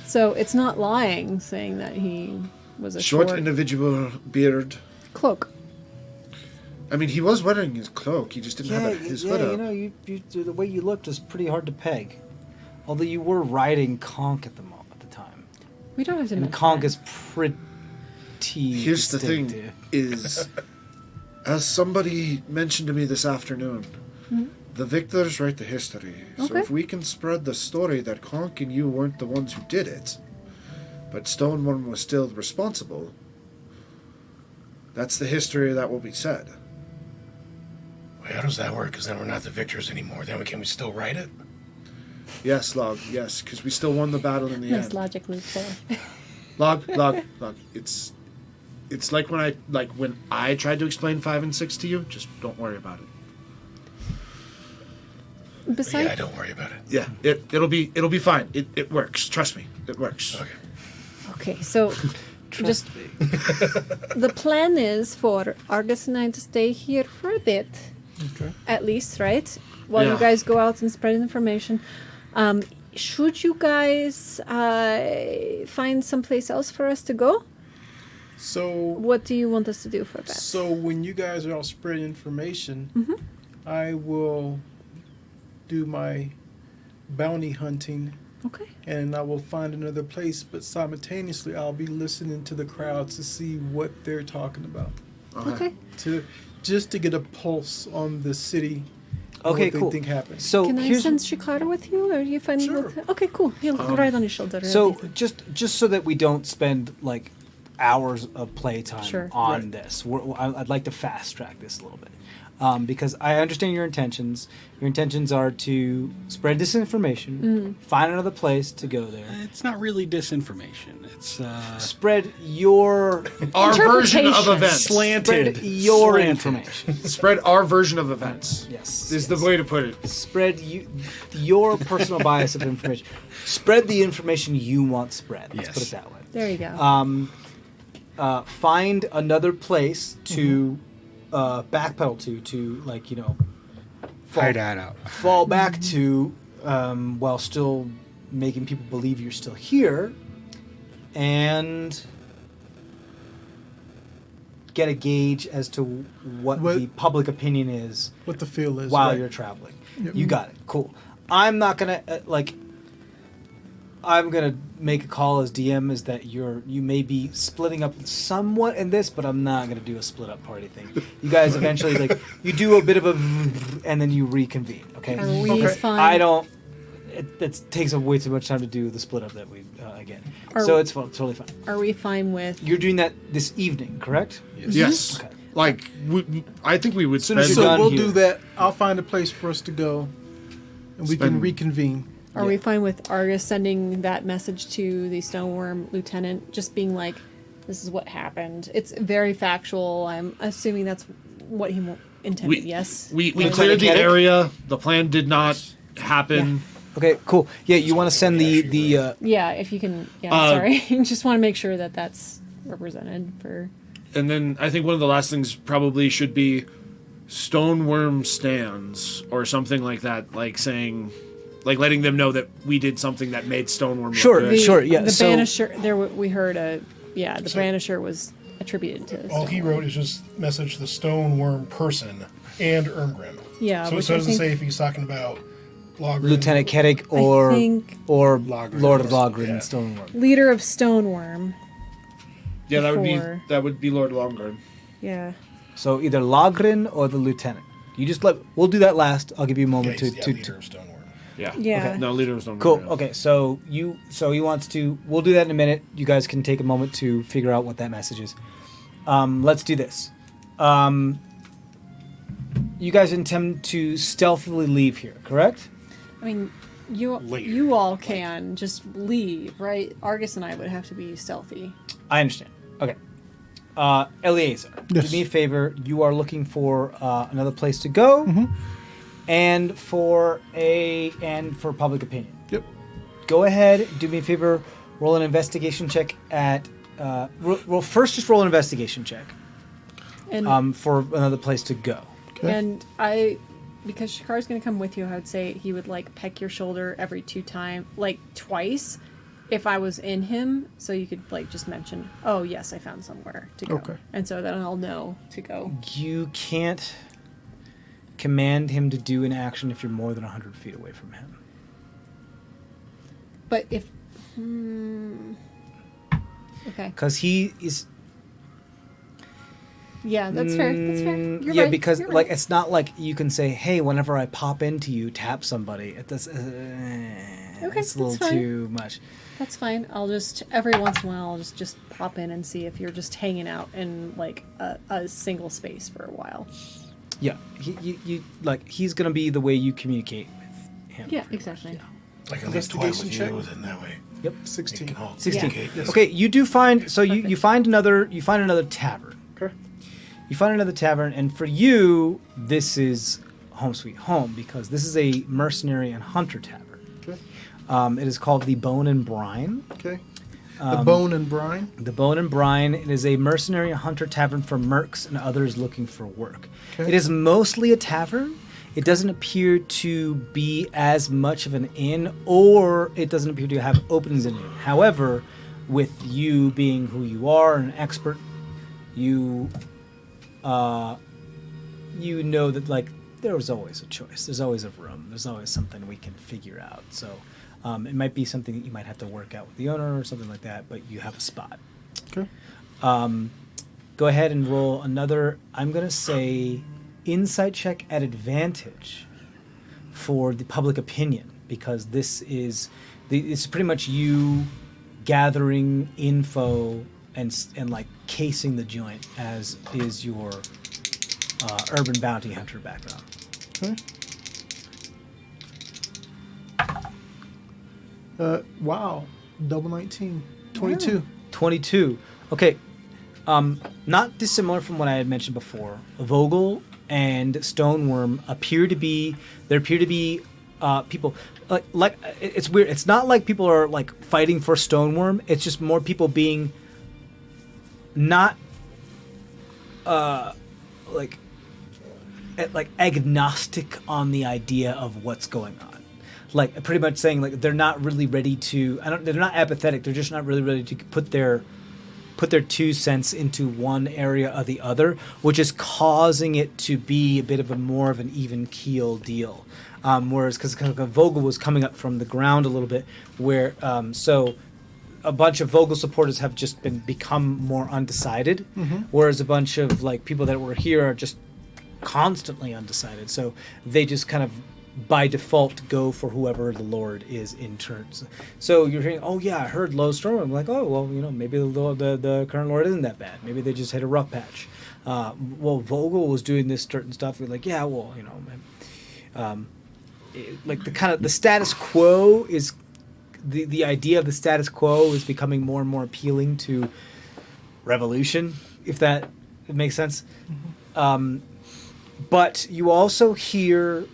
So it's not lying, saying that he was a Short short individual, beard. cloak. I mean, he was wearing his cloak. He just didn't have his hood up. you know, you the way you looked was pretty hard to peg. Although you were riding Conk at the time. We don't have to And mention Conk that. is pretty Here's the thing: distinctive. is as somebody mentioned to me this afternoon, the victors write the history. So Okay. if we can spread the story that Conk and you weren't the ones who did it, but Stoneworm was still responsible, that's the history that will be said. Wait, how does that work? Because then we're not the victors anymore. Then can we still write it? Yes, Log. Yes, because we still won the battle in the Nice end. logic loop there. Log. It's like when I tried to explain 5 and 6 to you. Just don't worry about it. Besides, Yeah, don't worry about it. Yeah, it'll be fine. It works. Trust me, it works. Okay. okay, so just the plan is for Argus and I to stay here for a bit, at least, right? While Yeah. you guys go out and spread information. Should you guys find someplace else for us to go? So, What do you want us to do for that? so when you guys are all spreading information, I will do my bounty hunting, Okay. and I will find another place. But simultaneously, I'll be listening to the crowds to see what they're talking about, Okay. just to get a pulse on the city. and Okay, what cool. they think happened. So Can I here's send Shikara with you? Or are you fine Sure. with okay, cool. He'll ride on your shoulder. or so anything. just so that we don't spend like hours of playtime Sure. on Right. this, I'd like to fast track this a little bit. Because I understand your intentions. Your intentions are to spread disinformation, find another place to go there, It's not really disinformation. It's spread your Our version of Interpretation. events. slanted. spread your Slanted. information. Spread our version of events. Yes, Is the way to put it. spread your personal bias of information. Spread the information you want spread. Let's Yes. put it that way. There you go. Find another place to backpedal to like Hide that out. fall back to while still making people believe you're still here, and get a gauge as to what the public opinion is What the feel is while right. you're traveling. Yep. You got it. Cool. I'm not gonna I'm gonna make a call as DM is that you may be splitting up somewhat in this, but I'm not gonna do a split up party thing. You guys eventually you do a bit of a and then you reconvene. Okay. Are we fine? I don't. It takes up way too much time to do the split up that we again. So it's totally fine. Are we fine with? You're doing that this evening, correct? Yes. Okay. Like, I think we would Soon as spend. you're So done we'll here. do that. I'll find a place for us to go, and we can Spend- reconvene. Are we fine with Argus sending that message to the Stoneworm lieutenant, just being like, "This is what happened." It's very factual. I'm assuming that's what he intended. Yes. We Lieutenant cleared the Keddick? area. The plan did not happen. Okay. Cool. Yeah. You want to send the Yeah. If you can. Yeah. Sorry. Just want to make sure that that's represented for. And then I think one of the last things probably should be Stoneworm stands or something like that, like saying, like letting them know that we did something that made Stoneworm look Sure, good. sure. Yeah, The so- Banisher. We heard a. Yeah. The Banisher was attributed to. All he Stoneworm. wrote is just message the Stoneworm person and Ermgrim. Yeah, So which it I doesn't think- say if he's talking about Logrin. Lieutenant Keddick or think- Logrin. Lord of Logrin Yeah. and Stoneworm. Leader of Stoneworm. Yeah, Before. that would be Lord Longguard. Yeah. So either Logrin or the lieutenant. You just we'll do that last. I'll give you a Yeah, moment he's to leader of Stoneworm. Yeah. Yeah. Okay. No, leader of Stoneworm. Cool. yeah. Okay. So he wants to. We'll do that in a minute. You guys can take a moment to figure out what that message is. Let's do this. You guys intend to stealthily leave here, correct? I mean, you Later. you all can just leave, right? Argus and I would have to be stealthy. I understand. Okay. Eleazar, Yes. do me a favor. You are looking for another place to go, and for public opinion. Yep. Go ahead. Do me a favor. Roll an investigation check at. First, just roll an investigation check And for another place to go. and because Shikara's going to come with you, I would say he would like peck your shoulder every twice, if I was in him, so you could like just mention, oh yes, I found somewhere to go. Okay. And so then I'll know to go. You can't command him to do an action if you're more than 100 feet away from him. But if okay. Because he is... Yeah, that's fair. That's fair. You're yeah, right. because You're like right. it's not like you can say, "Hey, whenever I pop into you, tap somebody." It does. Okay, it's a little that's fine. too much. That's fine. I'll just every once in a while I'll just pop in and see if you're just hanging out in like a single space for a while. Yeah, you like he's gonna be the way you communicate with him. Yeah, pretty exactly. much, I can leave toy Investigation with check? you, and that way. Yep. You 16. can all 16. communicate. Okay, you do find so you Perfect. find another tavern. Okay. You find another tavern, and for you, this is home sweet home because this is a mercenary and hunter tavern. Okay. It is called the Bone and Brine. Okay. The Bone and Brine. The Bone and Brine. It is a mercenary and hunter tavern for mercs and others looking for work. Okay. It is mostly a tavern. It doesn't appear to be as much of an inn, or it doesn't appear to have openings in it. However, with you being who you are, an expert, you know that like there was always a choice. There's always a room. There's always something we can figure out. So it might be something that you might have to work out with the owner or something like that, but you have a spot. Okay. Go ahead and roll another, I'm going to say, insight check at advantage for the public opinion, because this is it's pretty much you gathering info and like casing the joint, as is your urban bounty hunter background. Okay. Wow. Double 19. 22. 22. Okay. Not dissimilar from what I had mentioned before. Vogel and Stoneworm appear to be people like it's weird. It's not like people are like fighting for Stoneworm. It's just more people being not like agnostic on the idea of what's going on. Like pretty much saying like they're not really ready to. They're not apathetic. They're just not really ready to put their 2 cents into one area or the other, which is causing it to be a bit of a more of an even keel deal. Whereas because Vogel was coming up from the ground a little bit, where so a bunch of Vogel supporters have just become more undecided, whereas a bunch of like people that were here are just constantly undecided. So they just kind of by default go for whoever the Lord is in turns. So you're hearing, oh yeah, I heard low storm. I'm like, oh well, maybe the current Lord isn't that bad. Maybe they just hit a rough patch. Well, Vogel was doing this certain stuff. We're like, yeah, well, like the status quo is the idea of the status quo is becoming more and more appealing to revolution, if that makes sense. But you also hear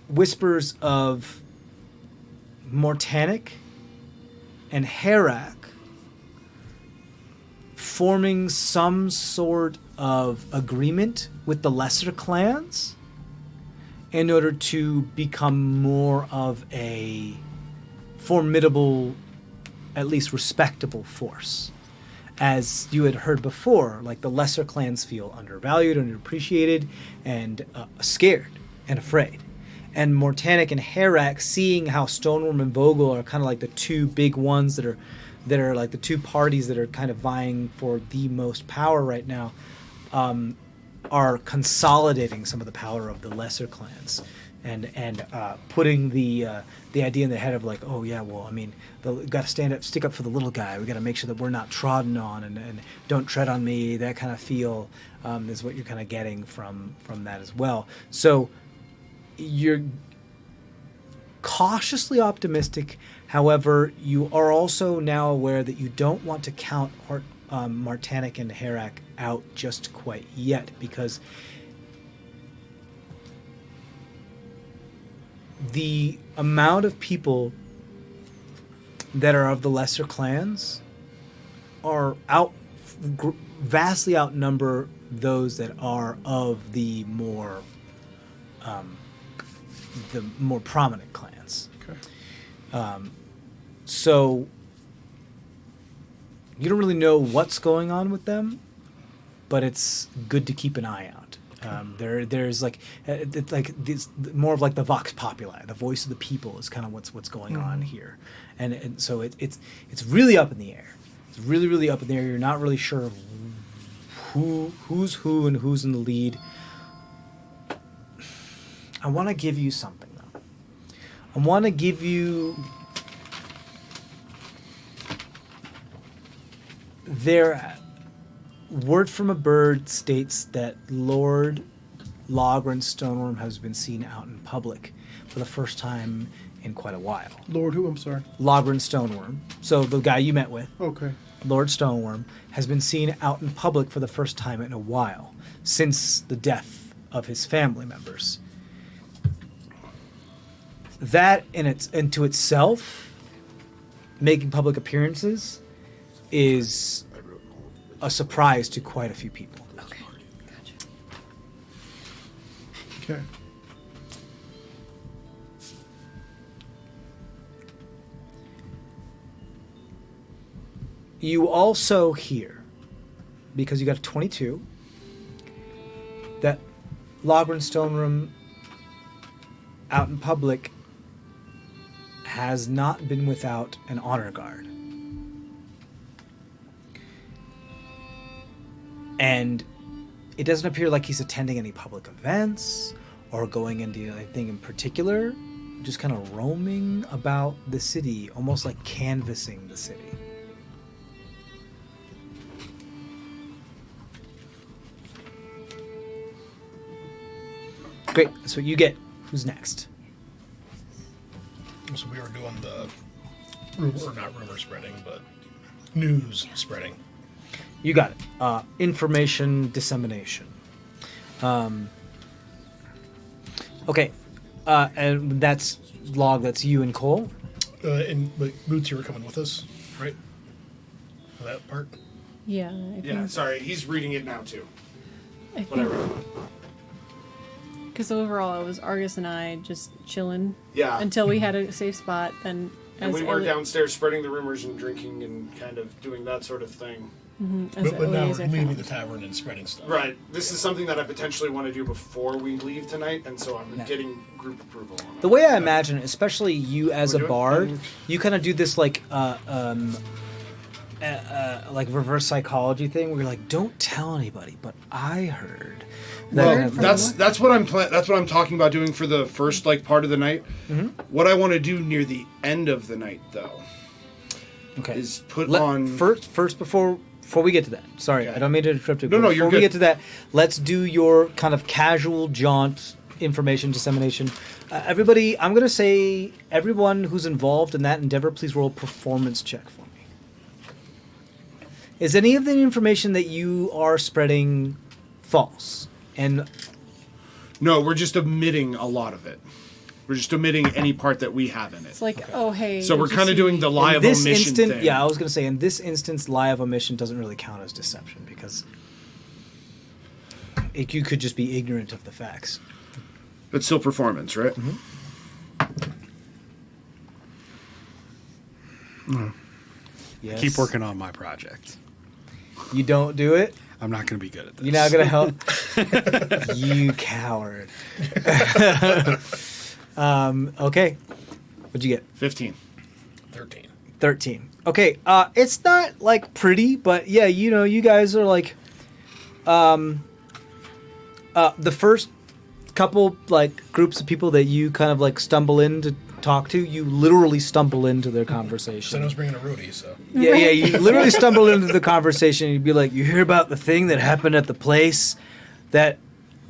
whispers of Mortanic and Herak forming some sort of agreement with the lesser clans in order to become more of a formidable, at least respectable force. As you had heard before, like the lesser clans feel undervalued, underappreciated, and scared and afraid. And Mortanic and Herak, seeing how Stoneworm and Vogel are kind of like the two big ones that are like the two parties that are kind of vying for the most power right now, are consolidating some of the power of the lesser clans, and putting the idea in the head of like, oh yeah, well, I mean, we got to stick up for the little guy. We got to make sure that we're not trodden on, and don't tread on me. That kind of feel is what you're kind of getting from that as well. So you're cautiously optimistic. However, you are also now aware that you don't want to count Mortanic and Herak out just quite yet, because the amount of people that are of the lesser clans are vastly outnumber those that are of the more prominent clans. Okay. So you don't really know what's going on with them, but it's good to keep an eye out. There's like it's like this, more of like the vox populi, the voice of the people is kind of what's going on here, and so it's really up in the air. It's really, really up in the air. You're not really sure who's who and who's in the lead. I want to give you something though. I want to give you their word from a bird states that Lord Logren Stoneworm has been seen out in public for the first time in quite a while. Lord who? I'm sorry. Logren Stoneworm. So the guy you met with, Okay. Lord Stoneworm, has been seen out in public for the first time in a while, since the death of his family members. That into itself, making public appearances, is a surprise to quite a few people. Okay, gotcha. Okay. You also hear, because you got a 22, that Logren Stoneworm out in public has not been without an honor guard. And it doesn't appear like he's attending any public events or going into anything in particular, just kind of roaming about the city, almost like canvassing the city. Great, that's what you get. Who's next? So we were doing the not rumor spreading, but news spreading. You got it. Information dissemination. Okay. And that's Log, that's you and Cole. But Boots, you were coming with us, right? For that part? Yeah. Yeah, sorry, he's reading it now too. I think, Whatever. because overall it was Argus and I just chilling. Yeah. Until we had a safe spot. Then And as we were Elliot- downstairs spreading the rumors and drinking and kind of doing that sort of thing. as But now Eliezer we're leaving found. the tavern and spreading stuff. Right. This is something that I potentially want to do before we leave tonight, and so I'm Yeah. getting group approval on The it. way I imagine it, especially you as We're a doing- bard, you kind of do this like reverse psychology thing where you're like, don't tell anybody, but I heard. Well, That- that's what I'm that's what I'm talking about doing for the first part of the night. Mm-hmm. What I want to do near the end of the night, though, okay. is put Let- on first before we get to that. Sorry, Okay. I don't mean to interrupt you. No, but no, before you're we good. get to that, let's do your kind of casual jaunt information dissemination. Everybody, I'm going to say everyone who's involved in that endeavor, please roll a performance check for me. Is any of the information that you are spreading false? And No, we're just omitting a lot of it. We're just omitting any part that we have in it. It's like, oh hey. So we're did you kind of see- doing the lie in of this omission instant, thing. yeah, I was going to say in this instance, lie of omission doesn't really count as deception because you could just be ignorant of the facts. But still performance, right? Yes. Keep working on my project. You don't do it. I'm not going to be good at this. You're not gonna help. You coward. Okay. What'd you get? 15. 13. 13. Okay. It's not like pretty, but yeah, you know, you guys are like, the first couple like groups of people that you kind of like stumble in to talk to, you literally stumble into their So I conversation. was bringing a roadie, so. Yeah, you literally stumble into the conversation and you'd be like, you hear about the thing that happened at the place that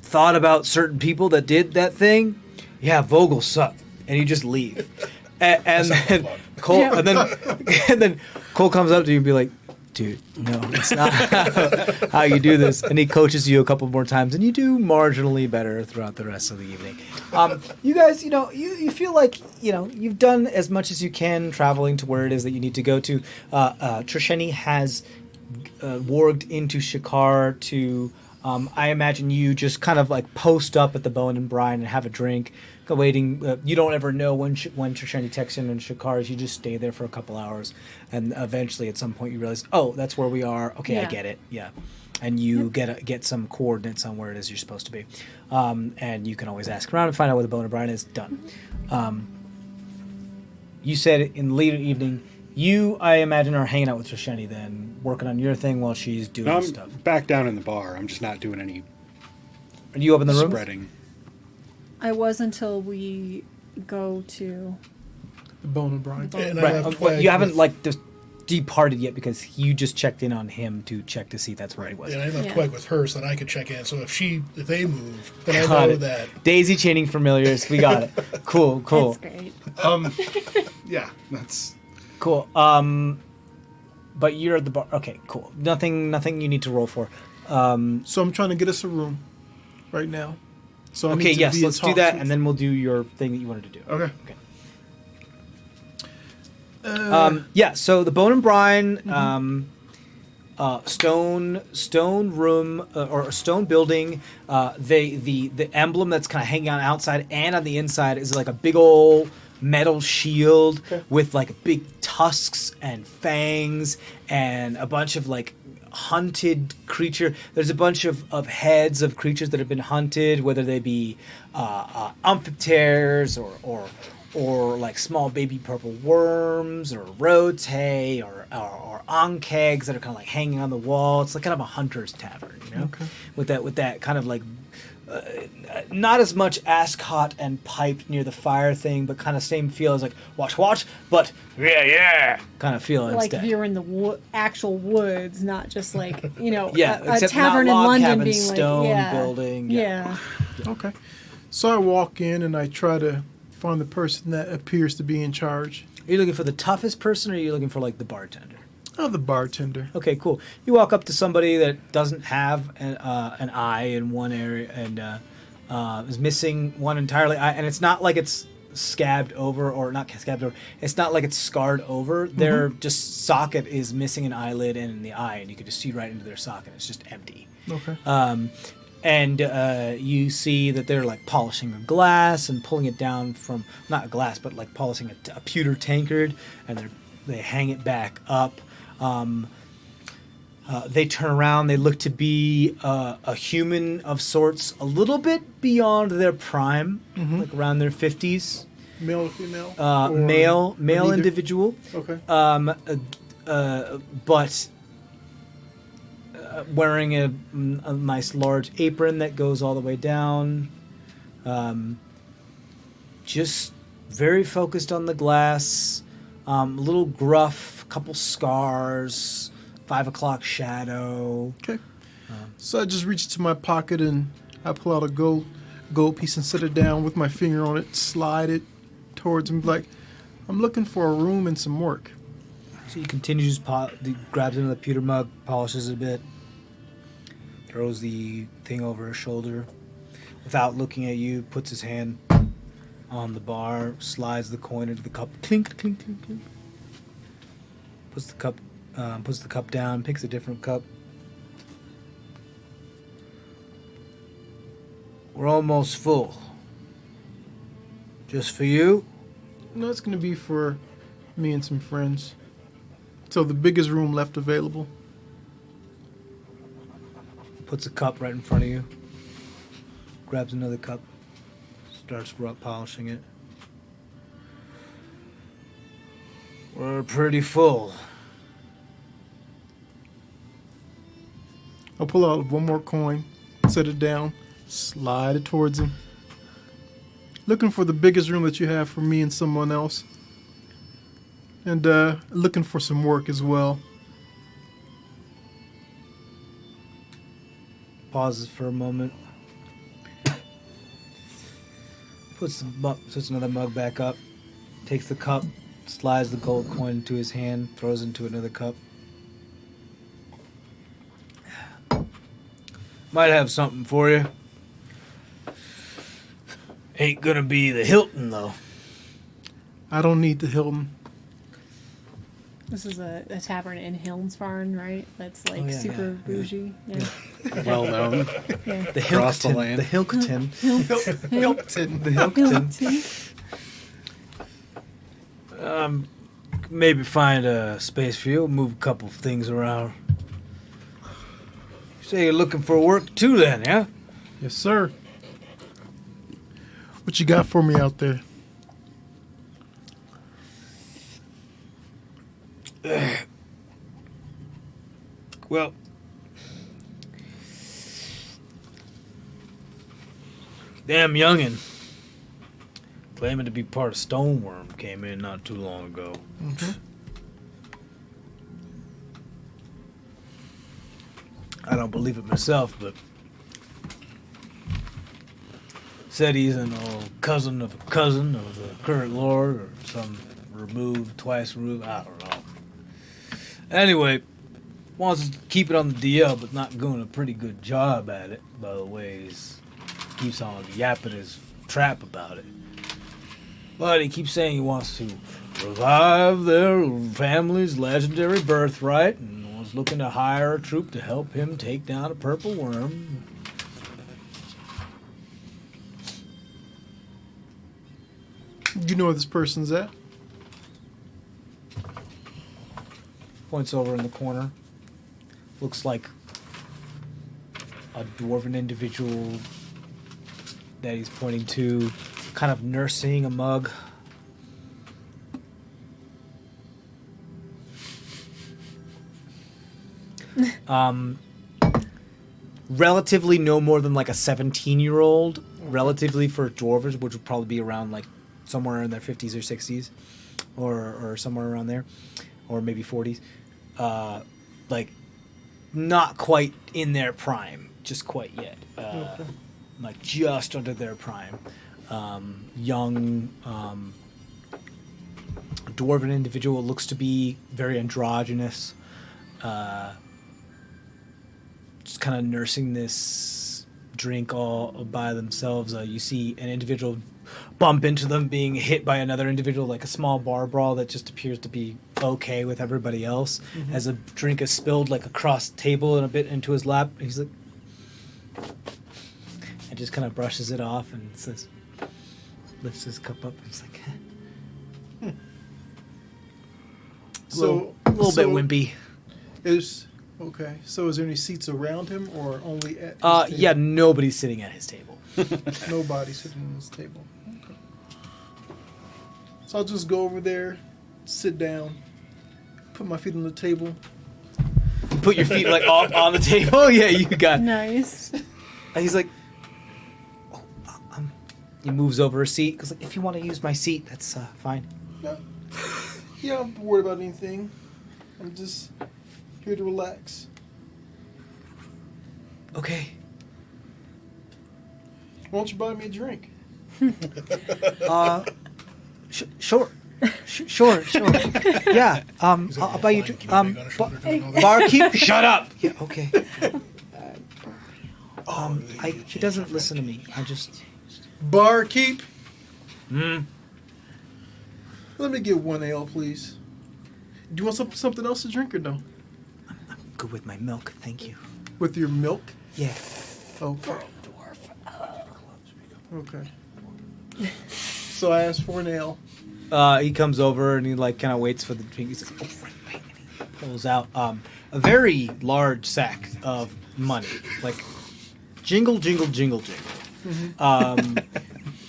thought about certain people that did that thing? Yeah, Vogel sucked. And you just leave. And then Cole and then Cole comes up to you and be like, dude, no, it's not how you do this. And he coaches you a couple more times, and you do marginally better throughout the rest of the evening. You guys, you know, you feel like, you know, you've done as much as you can traveling to where it is that you need to go to. Trisheni has warged into Shikar to I imagine you just kind of like post up at the Bone and Brine and have a drink, waiting. You don't ever know when Shoshani texts in and Shikari's. You just stay there for a couple hours, and eventually at some point you realize, oh, that's where we are. Okay, I Yeah. get it. Yeah. And you get some coordinates on where it is you're supposed to be. And you can always ask around and find out where the Bone and Brine is. Done. You said in the later evening, you, I imagine, are hanging out with Shoshani then, working on your thing while she's doing No, I'm stuff. back down in the bar. I'm just not doing any Are you up in the room? spreading. I was until we go to. The Bone and Brine. And I Right. left Well, Twag you haven't with- like just departed yet because you just checked in on him to check to see that's where he was. And I left Yeah. Twig with her so that I could check in. So if they move, then I Got know it. that. Daisy chaining familiars. We got it. Cool. That's great. Yeah, that's Cool. But you're at the bar. Okay, cool. Nothing you need to roll for. So I'm trying to get us a room right now. So I Okay, need to yes, be in let's do talks that, with- and then we'll do your thing that you wanted to do. okay. Yeah, so the Bone and Brine stone room or stone building. The emblem that's kind of hanging on outside and on the inside is like a big old metal shield with like big tusks and fangs and a bunch of like hunted creature. There's a bunch of heads of creatures that have been hunted, whether they be amphiteres or like small baby purple worms or rote or ankegs that are kind of like hanging on the wall. It's like kind of a hunter's tavern, you know, with that kind of like not as much ascot and piped near the fire thing, but kind of same feel as like watch, but yeah kind of feel Like instead. if you're in the actual woods, not just like Yeah, a except tavern not in log London cabin, being stone like yeah, building. Yeah. Okay. So I walk in and I try to find the person that appears to be in charge. Are you looking for the toughest person, or are you looking for like the bartender? Oh, the bartender. Okay, cool. You walk up to somebody that doesn't have an eye in one area and is missing one entirely eye, and it's not like it's scabbed over or not scabbed over. It's not like it's scarred over. Their just socket is missing an eyelid and the eye, and you could just see right into their socket. It's just empty. Okay. And you see that they're like polishing a glass and pulling it down from not a glass, but like polishing a pewter tankard, and they hang it back up. They turn around. They look to be a human of sorts, a little bit beyond their prime, like around their 50s. Male or female? Or Male neither? individual. Okay. But wearing a nice large apron that goes all the way down. Just very focused on the glass. A little gruff, couple scars, 5 o'clock shadow. Okay. So I just reach into my pocket and I pull out a gold piece and set it down with my finger on it, slide it towards him, like, I'm looking for a room and some work. So he continues, grabs another pewter mug, polishes it a bit, throws the thing over his shoulder. Without looking at you, puts his hand on the bar, slides the coin into the cup, clink, clink, clink, clink. Puts the cup down, picks a different cup. We're almost full. Just for you? No, it's going to be for me and some friends. So the biggest room left available. Puts a cup right in front of you. Grabs another cup. Starts polishing it. We're pretty full. I'll pull out one more coin, set it down, slide it towards him. Looking for the biggest room that you have for me and someone else. And looking for some work as well. Pauses for a moment. Puts another mug back up. Takes the cup. Slides the gold coin into his hand. Throws into another cup. Might have something for you. Ain't gonna be the Hilton, though. I don't need the Hilton. This is a tavern in Hilmsfarn, right? That's like yeah, super yeah. bougie. Yeah. Well known. Yeah. The Across the Hilkton. land. The Hilkton. Hilton. The Hilkton. Maybe find a space for you. Move a couple of things around. Say you're looking for work too, then, yeah? Yes, sir. What you got for me out there? Well, damn youngin', claiming to be part of Stoneworm, came in not too long ago. I don't believe it myself, but said he's an old cousin of a cousin of the current lord, or some twice removed, I don't know. Anyway, wants to keep it on the DL, but not doing a pretty good job at it, by the way. He keeps on yapping his trap about it. But he keeps saying he wants to revive their family's legendary birthright, and was looking to hire a troop to help him take down a purple worm. You know where this person's at? Points over in the corner. Looks like a dwarven individual that he's pointing to, kind of nursing a mug. Relatively no more than like a 17-year-old, relatively for dwarves, which would probably be around like somewhere in their 50s or 60s, or somewhere around there, or maybe 40s. Like, not quite in their prime, just quite yet. Like, just under their prime. Young, dwarven individual, looks to be very androgynous. Just kind of nursing this drink all by themselves. You see an individual bump into them, being hit by another individual, like a small bar brawl that just appears to be okay with everybody else. As a drink is spilled like across the table and a bit into his lap, he's like, and just kind of brushes it off and says, lifts his cup up and he's like, So a little bit wimpy. Is okay. So is there any seats around him or only at? His Yeah, table? nobody's sitting at his table. Nobody sitting at his table. Okay. So I'll just go over there, sit down, put my feet on the table. Put your feet like on the table. Yeah, you got. Nice. And he's like, oh, he moves over a seat. Goes like, if you want to use my seat, that's fine. No. Yeah, I'm not worried about anything. I'm just here to relax. Okay. Why don't you buy me a drink? Sure. Sure. Yeah. I'll buy you. Barkeep, shut up. Yeah. Okay. He doesn't listen to me. I just. Barkeep. Let me get one ale, please. Do you want something else to drink or no? I'm good with my milk, thank you. With your milk? Yeah. Okay. Okay. So I asked for an ale. He comes over and he like kind of waits for the drink. He's like, oh, right. Pulls out a very large sack of money, like jingle.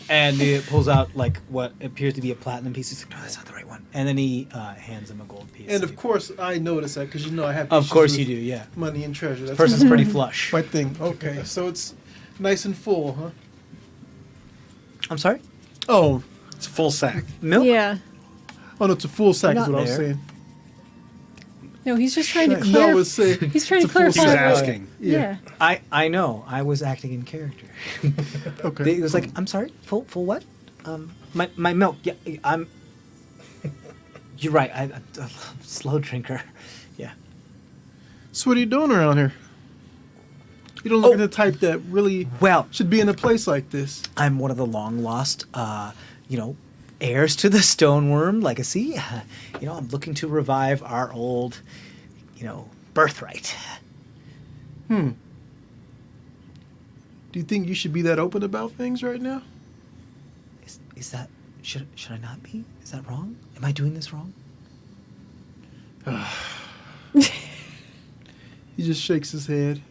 And he pulls out like what appears to be a platinum piece. He's like, no, that's not the right one. And then he hands him a gold piece. And of course, I noticed that because I have. Of issues course with you do, yeah. Money and treasure. That's Person's pretty flush. my thing. Okay, so it's nice and full, huh? I'm sorry? Oh, It's a full sack. Milk? Yeah. oh no, it's a full sack. Is Not what I was there. saying. No, he's just trying to No, I clarify. was saying. He's trying to it's a full He clarify. was sack. asking. Yeah. I know. I was acting in character. Okay. He was like, I'm sorry? Full what? My milk. Yeah, I'm... You're right. I'm a slow drinker. Yeah. So what are you doing around here? You don't look Oh. like the type that really Well, should be in a place like this. I'm one of the long lost, heirs to the Stoneworm legacy. I'm looking to revive our old, birthright. Do you think you should be that open about things right now? Is that should I not be? Is that wrong? Am I doing this wrong? He just shakes his head.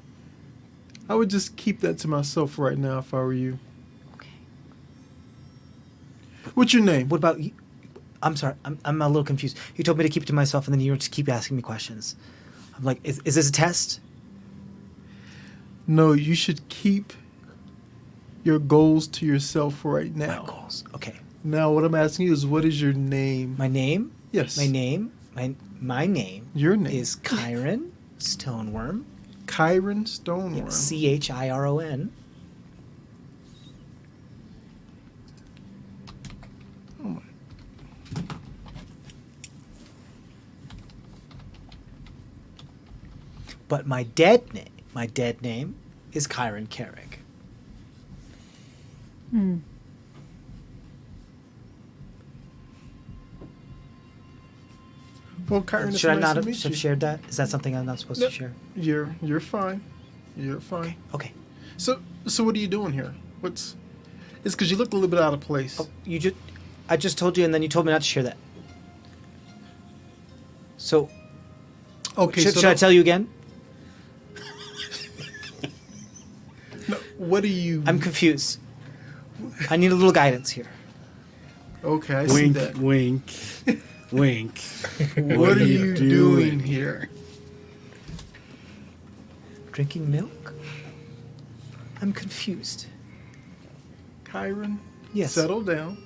I would just keep that to myself right now if I were you. Okay. What's your name? What about you? I'm sorry. I'm a little confused. You told me to keep it to myself, and then you just keep asking me questions. I'm like, is this a test? No, you should keep your goals to yourself right now. My goals. Okay. Now, what I'm asking you is, what is your name? My name? Yes. My name? My name. Your name. Is Chiron Stoneworm. Chiron Stoneworm. Chiron. Oh my. But my dead name is Chiron Carrick. Well, Chiron, it's Should I nice not to have meet you. shared that? Is that something I'm not supposed to share? You're fine. You're fine. Okay. So what are you doing here? It's because you look a little bit out of place. Oh, I just told you, and then you told me not to share that. So, Okay, should I tell you again? No, what are you? I'm confused. I need a little guidance here. Okay, I see Wink, that. wink, wink. What are you doing here? Drinking milk? I'm confused. Chiron, Yes. settle down.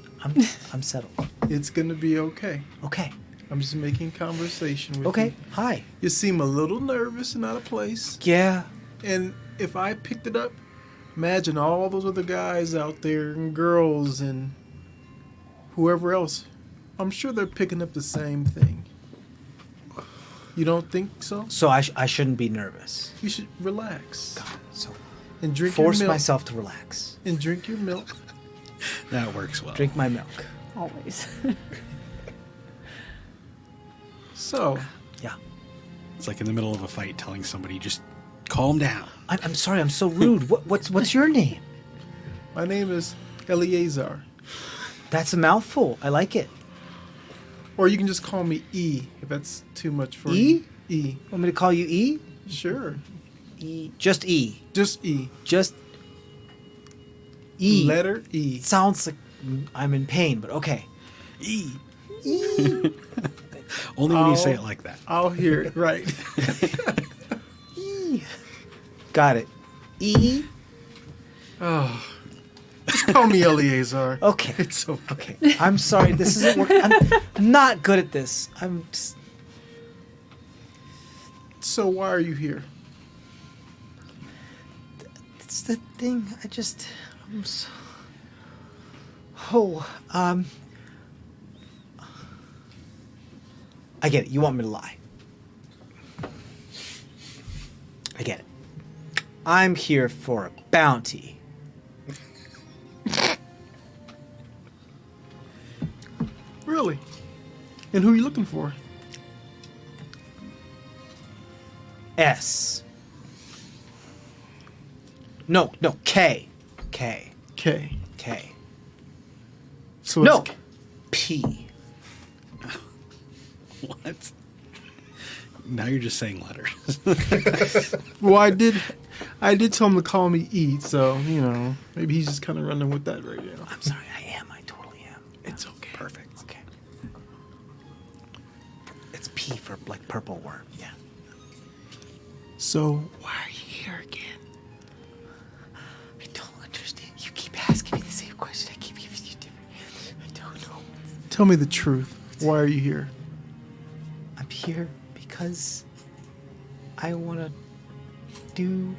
I'm settled. It's gonna be okay. Okay. I'm just making conversation with Okay. you. Hi. You seem a little nervous and out of place. Yeah. And if I picked it up, imagine all those other guys out there and girls and whoever else. I'm sure they're picking up the same thing. You don't think so? So I shouldn't be nervous. You should relax So and drink force your milk. myself to relax. And drink your milk. That works well. Drink my milk. Always. So, Yeah. It's like in the middle of a fight telling somebody, just calm down. I'm sorry. I'm so rude. What's your name? my name is Eleazar. That's a mouthful. I like it. Or you can just call me E if that's too much for E? you. E. Want me to call you E? Sure. E. Just E. Just E. Just E. Letter E. It sounds like I'm in pain, but okay. E. Only when you say it like that. I'll hear it, right. E. Got it. E. Oh. Just call me Eleazar. Okay. It's okay. Okay. I'm sorry. This isn't working. I'm not good at this. I'm just. So why are you here? It's the thing. I'm so. Oh. I get it. You want me to lie. I get it. I'm here for a bounty. Really? And who are you looking for? S. No, K. K. K. K. So No. it's P. What? Now you're just saying letters. Well, I did tell him to call me E, so, maybe he's just kind of running with that right now. I'm sorry. I totally am. It's okay. Perfect. Okay. It's P for like purple worm. Yeah. So, why are you here again? I don't understand. You keep asking me the same question. I keep giving you different answers. I don't know. Tell me the truth. Why are you here? I'm here because I want to do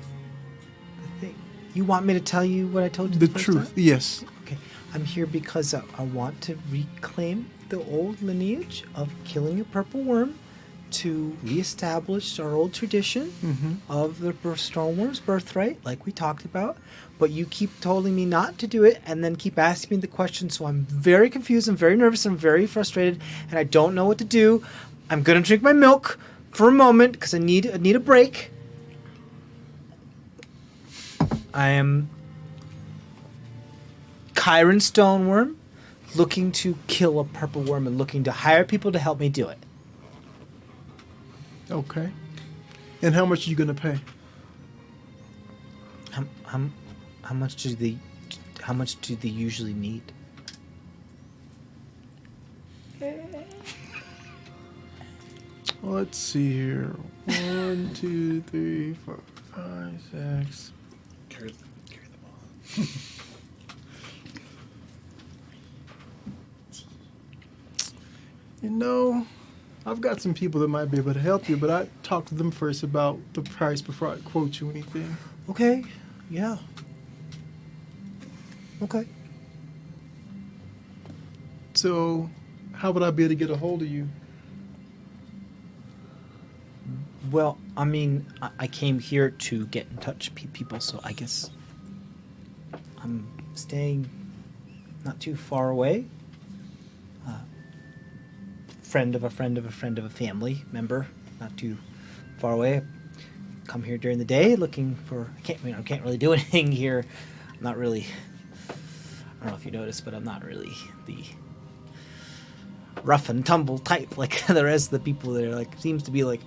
the thing. You want me to tell you what I told you The first truth. time? Yes. Okay. I'm here because I want to reclaim the old lineage of killing a purple worm to reestablish our old tradition of the Stoneworm's birthright, like we talked about. But you keep telling me not to do it, and then keep asking me the question. So I'm very confused. I'm very nervous. I'm very frustrated, and I don't know what to do. I'm gonna drink my milk for a moment because I need a break. I am Kyron Stoneworm, looking to kill a purple worm and looking to hire people to help me do it. Okay. And how much are you going to pay? How much do they usually need? Let's see here. 1, 2, 3, 4, 5, 6. Carry them on. You know, I've got some people that might be able to help you, but I talk to them first about the price before I quote you anything. Okay. Yeah. Okay. So, how would I be able to get a hold of you? Well, I mean, I came here to get in touch with people, so I guess I'm staying not too far away. Friend of a friend of a friend of a family member, not too far away. Come here during the day, looking for. I can't really do anything here. I'm not really. I don't know if you noticed, but I'm not really the rough and tumble type like the rest of the people there. Like, seems to be like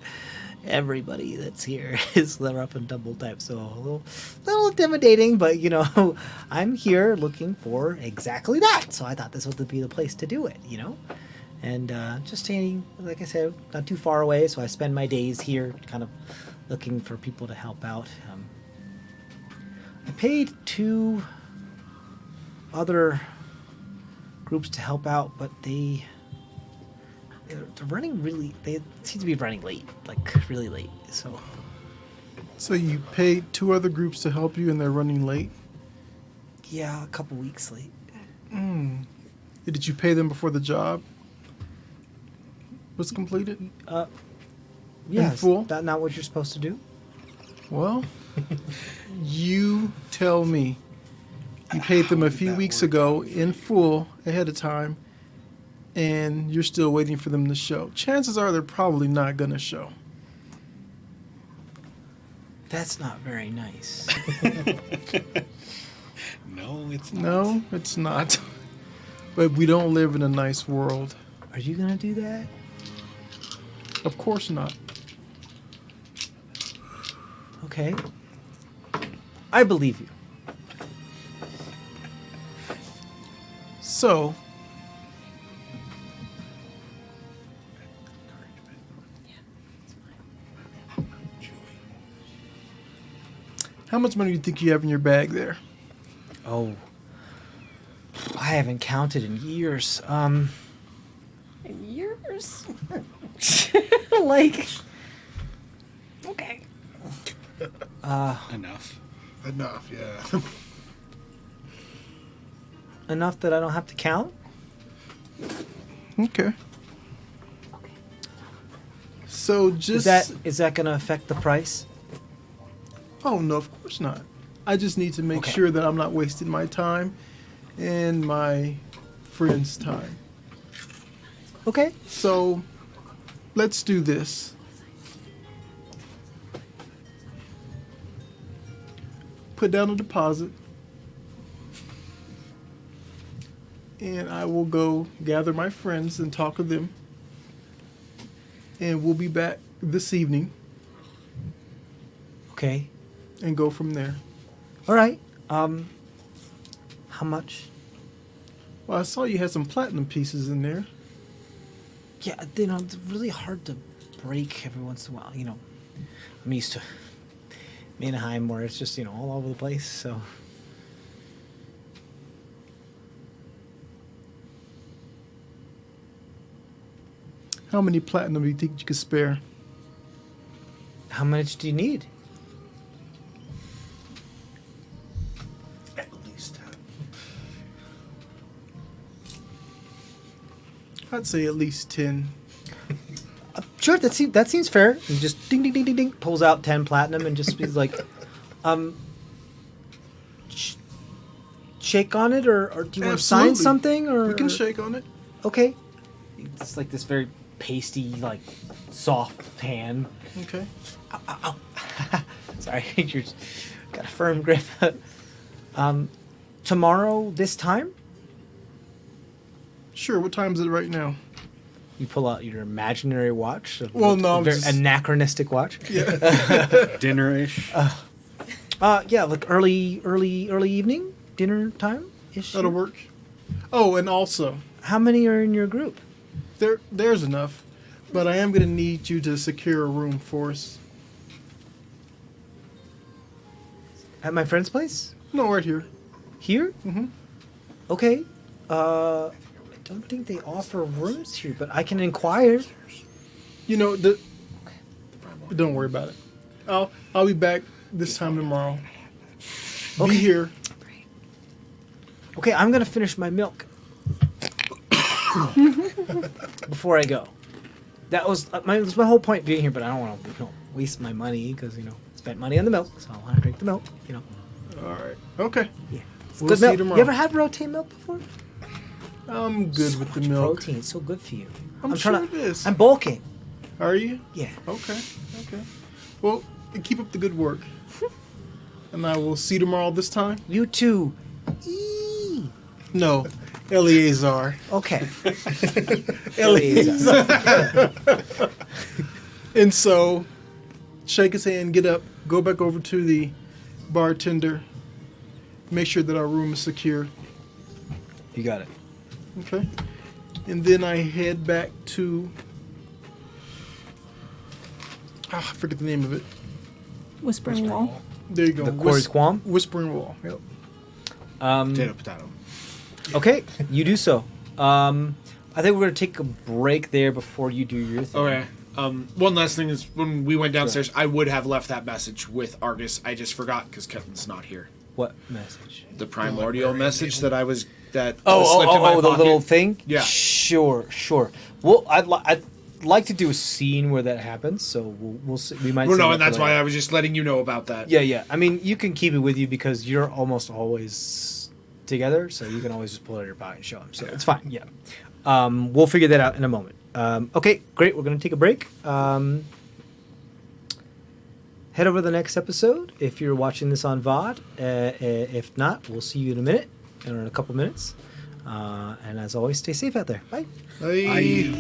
everybody that's here is the rough and tumble type. So a little intimidating, but you know, I'm here looking for exactly that. So I thought this would be the place to do it. You know. And just staying, like I said, not too far away, so I spend my days here kind of looking for people to help out. I paid 2 other groups to help out, but they're running they seem to be running late, like really late. So you paid 2 other groups to help you and they're running late? yeah, a couple weeks late. Did you pay them before the job was completed? Yeah, full? is that not what you're supposed to do? Well, you tell me. You paid them a few weeks ago in full ahead of time, and you're still waiting for them to show. Chances are they're probably not going to show. That's not very nice. No, it's not. No, it's not. But we don't live in a nice world. Are you gonna do that? Of course not. Okay. I believe you. So, how much money do you think you have in your bag there? Oh, I haven't counted in years. In years? Like, okay. Enough. Enough, yeah. Enough that I don't have to count? Okay. So just Is that gonna affect the price? Oh no, of course not. I just need to make Okay. sure that I'm not wasting my time and my friends' time. Okay. So let's do this. Put down a deposit. And I will go gather my friends and talk to them. And we'll be back this evening Okay. and go from there. All right. How much? Well, I saw you had some platinum pieces in there. Yeah, you know, it's really hard to break every once in a while. You know, I'm used to Mannheim where it's just, you know, all over the place. So, How many platinum do you think you could spare? how much do you need? At least 10. I'd say at least 10. Sure, that seems fair. He just ding ding ding ding ding pulls out 10 platinum and just is like, shake on it, or do you want to sign Absolutely. something? Or We can shake on it. Okay. It's like this very pasty, like soft hand. Okay. Sorry, you got a firm grip. Tomorrow, this time, Sure. What time is it right now? you pull out your imaginary watch. Well, no, a I'm very just- anachronistic watch. Dinner-ish. Yeah, like early evening, dinner time ish. That'll work. Oh, and also, How many are in your group? there's enough, but I am going to need you to secure a room for us. At my friend's place? No, right here. Here? Mm-hmm. Okay. I don't think they offer rooms here, but I can inquire. You know, don't worry about it. I'll be back this time tomorrow. Okay. Be here. Okay, I'm gonna finish my milk before I go. That was my whole point being here, but I don't want to waste my money because spent money on the milk, so I want to drink the milk. All right. Okay. Yeah. It's We'll good see you milk. tomorrow. You ever had Rotate milk before? I'm good with the milk. Protein, it's so good for you. I'm trying sure it is. I'm bulking. Are you? Yeah. Okay. Okay. Well, keep up the good work. And I will see you tomorrow this time. You too. Eee. No, Eleazar. Okay. Eleazar. And so, shake his hand, get up, go back over to the bartender, make sure that our room is secure. You got it. Okay. And then I head back to. I forget the name of it. Whispering Wall. There you go. The Quarry's Qualm? Whispering Wall. Yep. Potato. Okay, you do so. I think we're gonna take a break there before you do your thing. Okay. One last thing is when we went downstairs, I would have left that message with Argus. I just forgot because Kevin's not here. What message? The primordial message that was slipped in my Oh, the pocket. little thing. Yeah. Sure. Well, I'd like to do a scene where that happens, so we'll see. We might. Well, see no, that and that's for why later. I was just letting you know about that. Yeah. I mean, you can keep it with you because you're almost always together, so you can always just pull it out of your pocket and show them. So it's fine. Yeah. We'll figure that out in a moment. Okay, great. We're gonna take a break. Head over to the next episode if you're watching this on VOD. If not, we'll see you in a minute or in a couple minutes. And as always, stay safe out there. Bye. Bye.